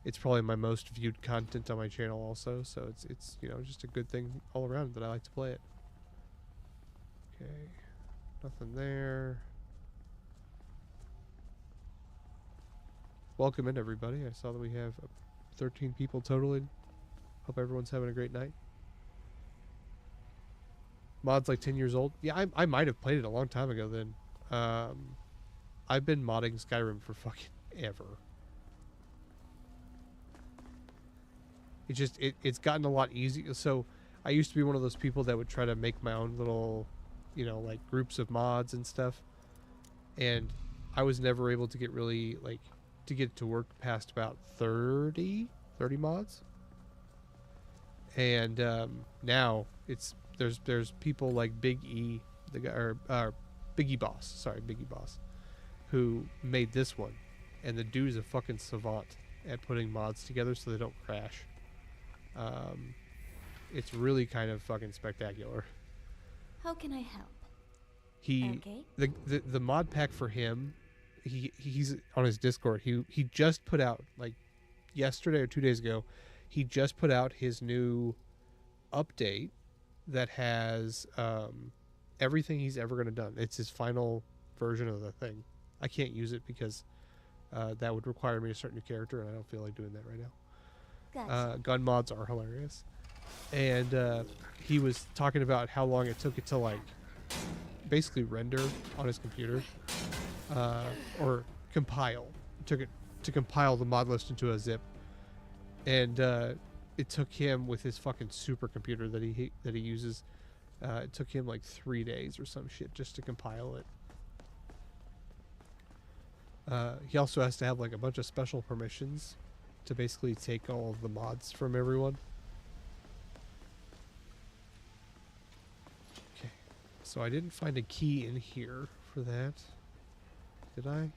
It's probably my most viewed content on my channel also, so it's you know, just a good thing all around that I like to play it. Okay. Nothing there. Welcome in, everybody. I saw that we have 13 people total in. Hope everyone's having a great night. Mod's like 10 years old. Yeah, I might have played it a long time ago then. I've been modding Skyrim for fucking ever. It's gotten a lot easier. So I used to be one of those people that would try to make my own little, you know, like groups of mods and stuff. And I was never able to get really like to get to work past about 30 mods. And now there's people like Big E, the guy, or Biggie Boss, who made this one, and the dude is a fucking savant at putting mods together so they don't crash. It's really kind of fucking spectacular. How can I help? He Okay. the mod pack for him, he's on his Discord. He just put out like yesterday or 2 days ago. He just put out his new update that has everything he's ever going to done. It's his final version of the thing. I can't use it because that would require me to start a new character, and I don't feel like doing that right now. Gotcha. Gun mods are hilarious. And he was talking about how long it took it to like basically render on his computer or compile. It took it to compile the mod list into a zip. And it took him with his fucking supercomputer that he uses. It took him like 3 days or some shit just to compile it. He also has to have like a bunch of special permissions to basically take all of the mods from everyone. Okay, so I didn't find a key in here for that. Did I? I'm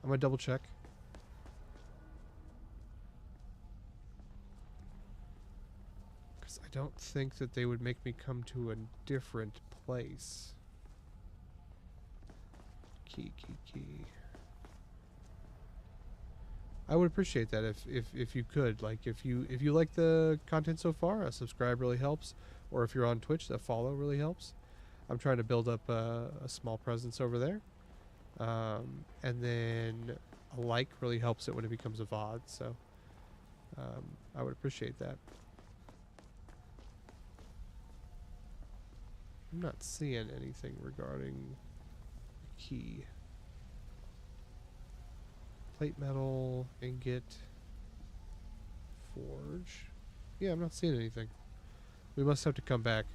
gonna double check. I don't think that they would make me come to a different place. Key. I would appreciate that if you could. Like if you like the content so far, a subscribe really helps. Or if you're on Twitch, a follow really helps. I'm trying to build up a small presence over there. And then a like really helps it when it becomes a VOD. So I would appreciate that. I'm not seeing anything regarding the key. Plate metal, ingot. forge. Yeah, I'm not seeing anything. We must have to come back.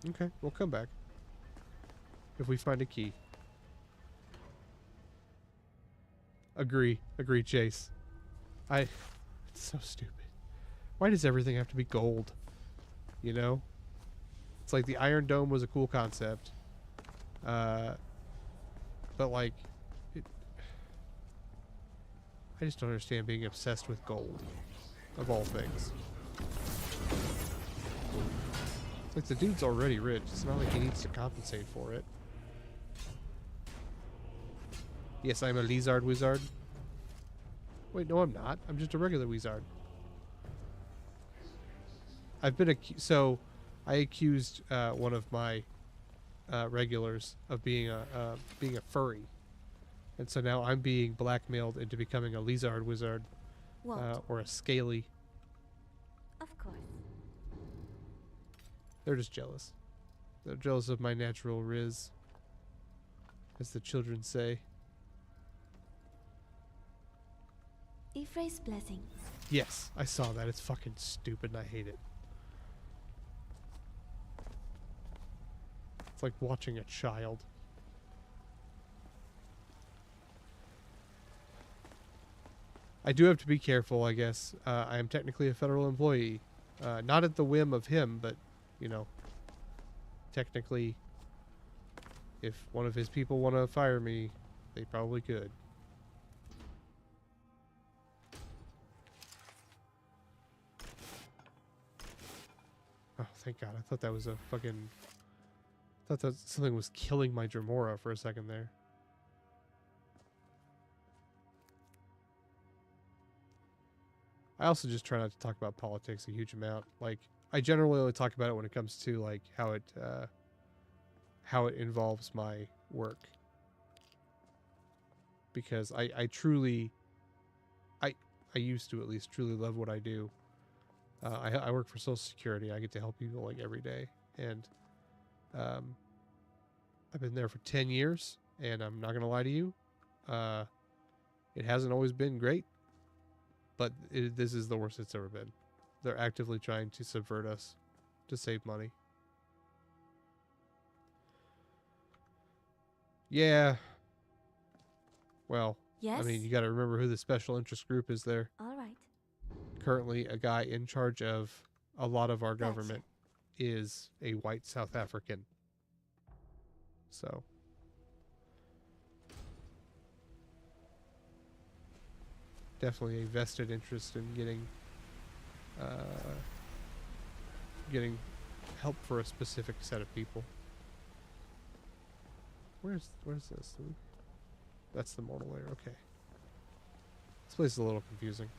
Okay, we'll come back. If we find a key. Agree, Chase. It's so stupid. Why does everything have to be gold? You know? It's like the Iron Dome was a cool concept. But like, I just don't understand being obsessed with gold. Of all things. It's like the dude's already rich. It's not like he needs to compensate for it. Yes, I'm a lizard wizard. Wait, no, I'm not. I'm just a regular wizard. I've been so I accused one of my regulars of being a furry, and so now I'm being blackmailed into becoming a lizard wizard or a scaly. Of course. They're just jealous. They're jealous of my natural riz, as the children say. Ifray's blessing. Yes, I saw that. It's fucking stupid and I hate it. It's like watching a child. I do have to be careful, I guess. I am technically a federal employee. Not at the whim of him, but, you know, technically, if one of his people want to fire me, they probably could. Oh, thank God. I thought that was a fucking... I thought that something was killing my Dremora for a second there. I also just try not to talk about politics a huge amount. Like, I generally only talk about it when it comes to, like, how it involves my work. Because I truly... I used to at least truly love what I do. I work for Social Security. I get to help people, like, every day. And I've been there for 10 years, and I'm not going to lie to you. It hasn't always been great, but this is the worst it's ever been. They're actively trying to subvert us to save money. Yeah. Well, Yes? I mean, you got to remember who the special interest group is there. All right. Currently, a guy in charge of a lot of our Gotcha. government is a white South African. So, definitely a vested interest in getting help for a specific set of people. Where's this? That's the mortal layer. Okay. This place is a little confusing.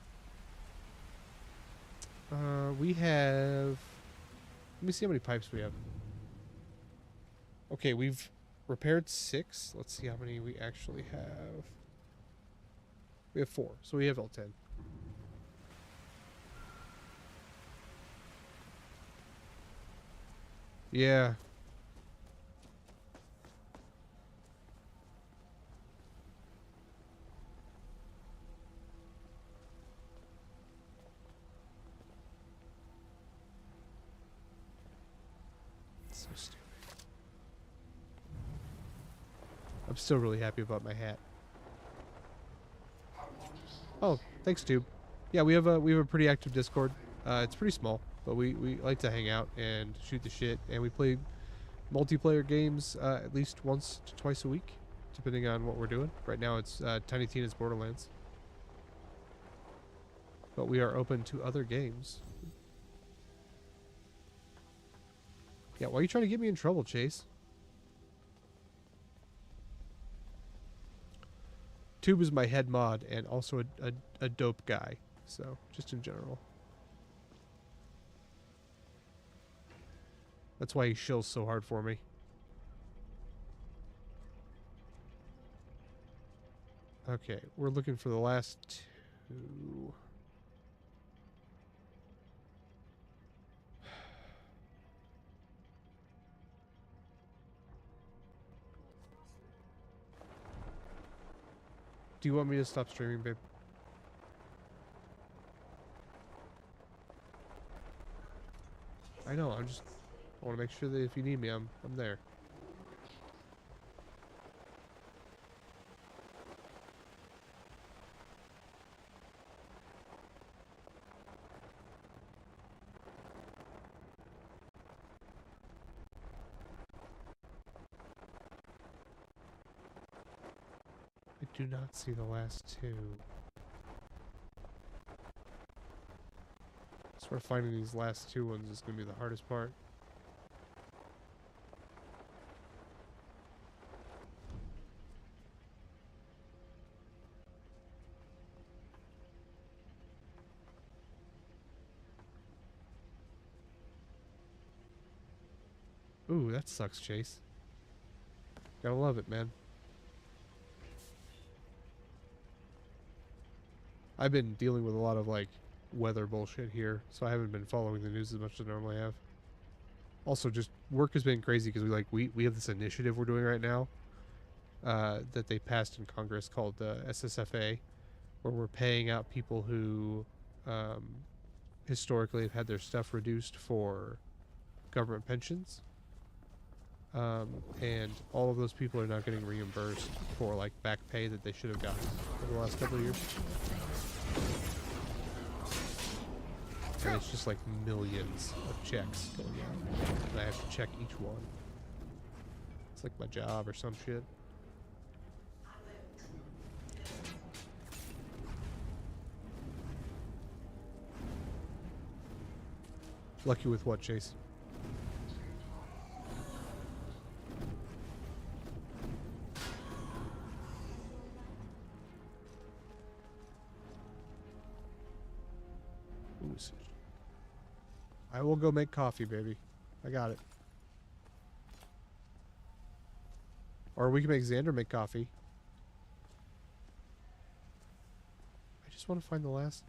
We have... Let me see how many pipes we have. Okay, we've repaired 6. Let's see how many we actually have. We have 4, so we have all 10. Yeah. So stupid. I'm still really happy about my hat. Oh, thanks, Tube. Yeah, we have a pretty active Discord. It's pretty small, but we like to hang out and shoot the shit, and we play multiplayer games at least once to twice a week, depending on what we're doing. Right now, it's Tiny Tina's Borderlands, but we are open to other games. Yeah, why are you trying to get me in trouble, Chase? Tube is my head mod and also a dope guy. So, just in general. That's why he shills so hard for me. Okay, we're looking for the last 2. Do you want me to stop streaming, babe? I know, I want to make sure that if you need me, I'm there. I do not see the last two. I swear finding these last two ones is going to be the hardest part. Ooh, that sucks, Chase. Gotta love it, man. I've been dealing with a lot of, like, weather bullshit here, so I haven't been following the news as much as I normally have. Also, just work has been crazy because we have this initiative we're doing right now that they passed in Congress called SSFA, where we're paying out people who historically have had their stuff reduced for government pensions. And all of those people are now getting reimbursed for like back pay that they should have gotten over the last couple of years. And it's just like millions of checks going out, and I have to check each one. It's like my job or some shit. Lucky with what, Chase? Ooh, I will go make coffee, baby. I got it. Or we can make Xander make coffee. I just want to find the last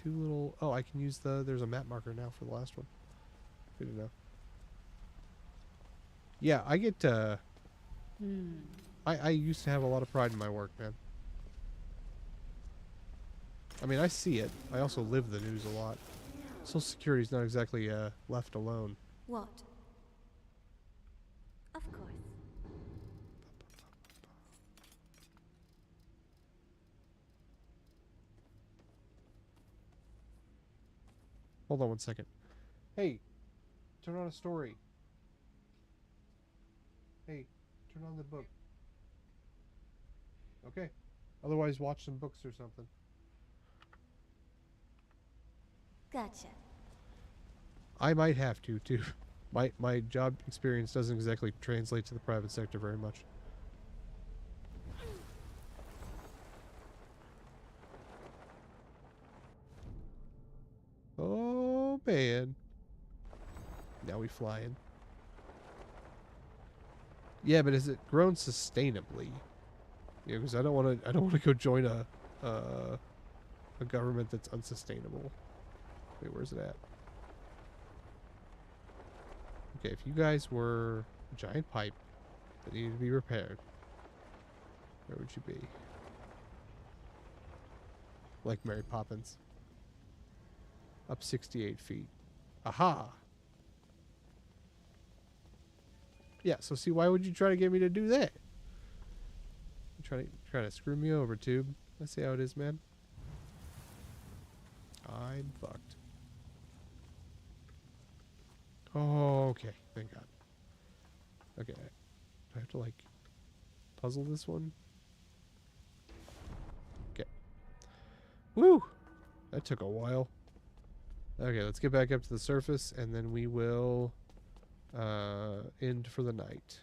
two little... Oh, I can use the... There's a map marker now for the last one. Good to know. Yeah, I get... I used to have a lot of pride in my work, man. I mean, I see it. I also live the news a lot. Social Security's not exactly left alone. What? Of course. Hold on one second. Hey, turn on a story. Hey, turn on the book. Okay. Otherwise, watch some books or something. Gotcha. I might have to, too. My job experience doesn't exactly translate to the private sector very much. Oh, man. Now we flying. Yeah, but is it grown sustainably? Yeah, because I don't want to go join a government that's unsustainable. Wait, where's it at? Okay, if you guys were a giant pipe that needed to be repaired, where would you be? Like Mary Poppins. Up 68 feet. Aha! Yeah, so see, why would you try to get me to do that? You try to screw me over, Tube. I see how it is, man. I'm fucked. Oh, okay. Thank God. Okay. Do I have to, like, puzzle this one? Okay. Woo! That took a while. Okay, let's get back up to the surface, and then we will end for the night.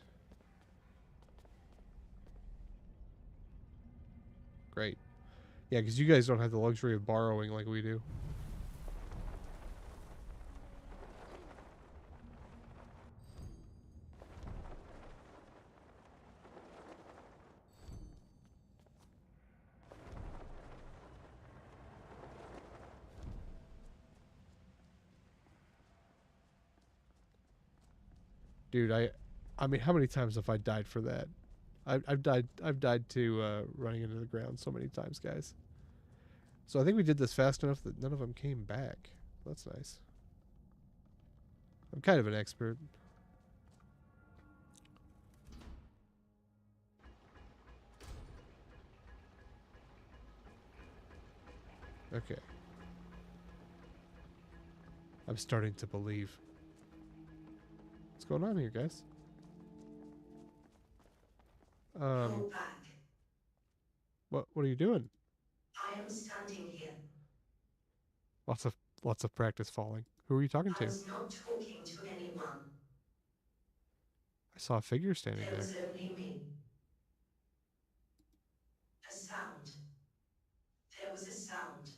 Great. Yeah, because you guys don't have the luxury of borrowing like we do. Dude, I mean, how many times have I died for that? I've died to running into the ground so many times, guys. So I think we did this fast enough that none of them came back. That's nice. I'm kind of an expert. Okay. I'm starting to believe. What's going on here, guys? Hold back. What are you doing? I am standing here. Lots of practice falling. Who are you talking I to? was not talking to anyone. I saw a figure standing There there. was only me. A sound. There was a sound.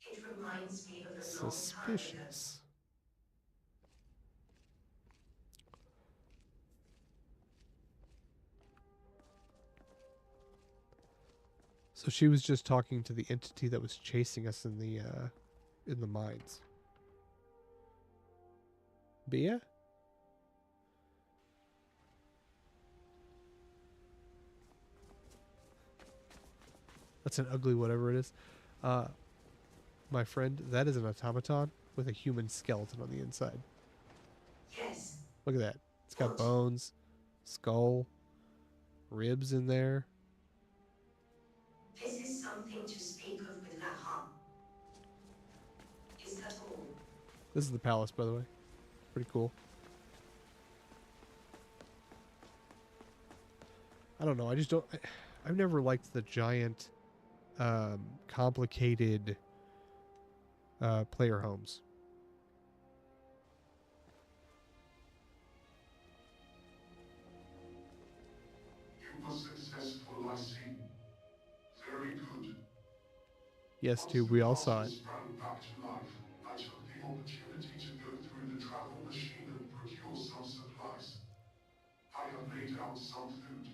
It reminds me of a long time ago. Suspicious. So she was just talking to the entity that was chasing us in the mines. Bia? That's an ugly whatever it is. My friend, that is an automaton with a human skeleton on the inside. Yes. Look at that. It's got What? bones, skull, ribs in there. This is something to speak of with Laha. Is that all? This is the palace, by the way. Pretty cool. I don't know. I just don't. I've never liked the giant, complicated player homes. You were successful, I see. Very good. Yes, Once too. the We all saw castle it. sprang back to life, I took the opportunity to go through the travel machine and procure some supplies. I have laid out some food.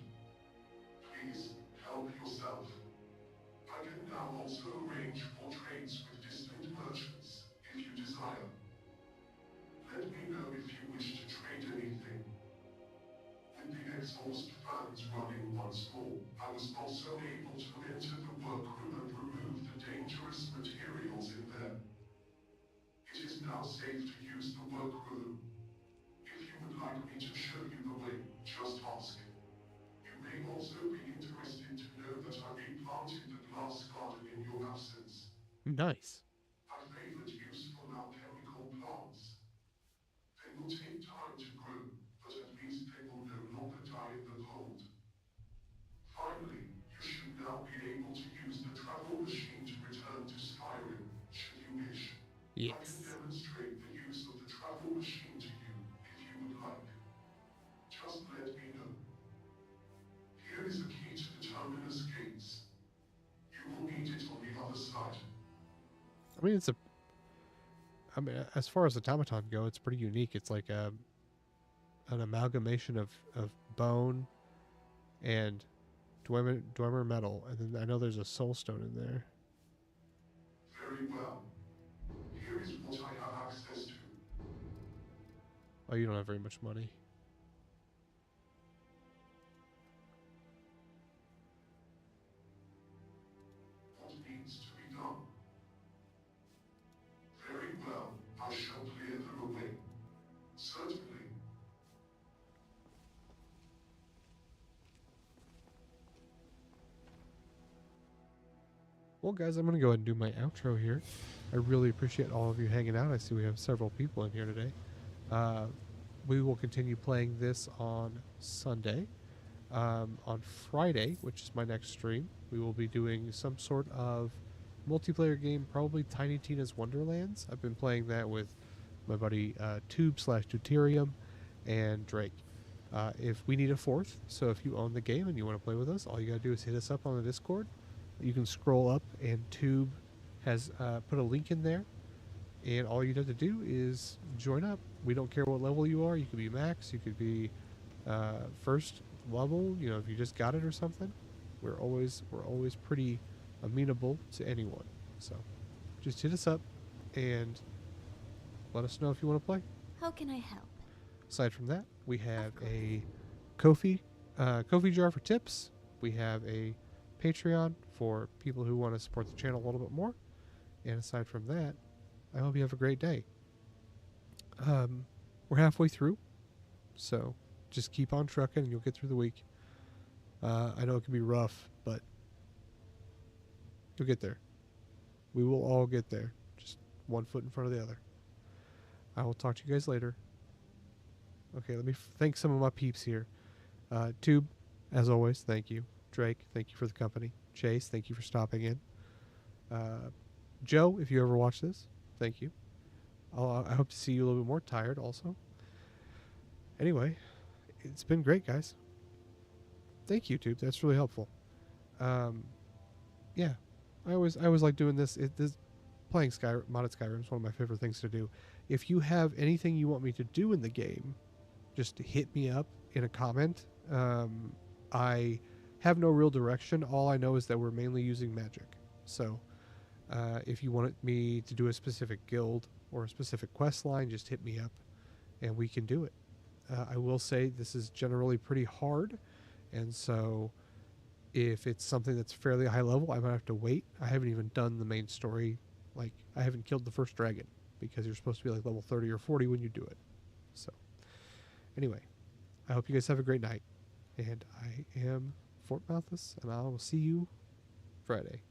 Please, help yourself. I can now also arrange for trades with distant merchants, if you desire. Let me know if you wish to trade anything. With the exhaust fans running once more, I was also able to enter the workroom and remove the dangerous materials in there. It is now safe to use the workroom. If you would like me to show you the way, just ask. You may also be interested to know that I replanted the glass garden in your absence. Nice. I favored useful alchemical plants. They will take time to grow, but at least they will no longer die in the cold. Finally, you should now be able to use the travel machine to return to Skyrim, should you wish. I can Yes. demonstrate the use of the travel machine to you, if you would like. Just let me know. Here is a key to the terminus gates. You will need it on the other side. I mean, as far as automaton go, it's pretty unique. It's like an amalgamation of bone and Dwemer metal, and then I know there's a soul stone in there. Very well. Here is what I have access to. Oh, you don't have very much money. What needs to be done? Very well, I shall clear them away. Certainly. Well, guys, I'm going to go ahead and do my outro here. I really appreciate all of you hanging out. I see we have several people in here today. We will continue playing this on Sunday. On Friday, which is my next stream, we will be doing some sort of multiplayer game, probably Tiny Tina's Wonderlands. I've been playing that with my buddy Tube/Deuterium and Drake. If we need a fourth, so if you own the game and you want to play with us, all you gotta do is hit us up on the Discord. You can scroll up, and Tube has put a link in there, and all you have to do is join up. We don't care what level you are. You could be max, you could be first level. You know, if you just got it or something. We're always pretty amenable to anyone. So just hit us up and let us know if you want to play. How can I help? Aside from that, we have a Ko-fi Ko-fi jar for tips. We have a Patreon for people who want to support the channel a little bit more. And aside from that, I hope you have a great day. We're halfway through, so just keep on trucking and you'll get through the week. I know it can be rough, but you'll get there. We will all get there, just one foot in front of the other. I will talk to you guys later. Okay, let me thank some of my peeps here. Tube, as always, thank you. Drake, thank you for the company. Chase, thank you for stopping in. Joe, if you ever watch this, thank you. I hope to see you a little bit more tired also. Anyway, it's been great, guys. Thank you, Tube. That's really helpful. Yeah, I always like doing this. Playing modded Skyrim is one of my favorite things to do. If you have anything you want me to do in the game, just hit me up in a comment. I have no real direction. All I know is that we're mainly using magic. So if you wanted me to do a specific guild or a specific quest line, just hit me up and we can do it. I will say this is generally pretty hard, and so if it's something that's fairly high level, I might have to wait. I haven't even done the main story. Like, I haven't killed the first dragon because you're supposed to be like level 30 or 40 when you do it. So anyway, I hope you guys have a great night, and I am Fort Malthus, and I will see you Friday.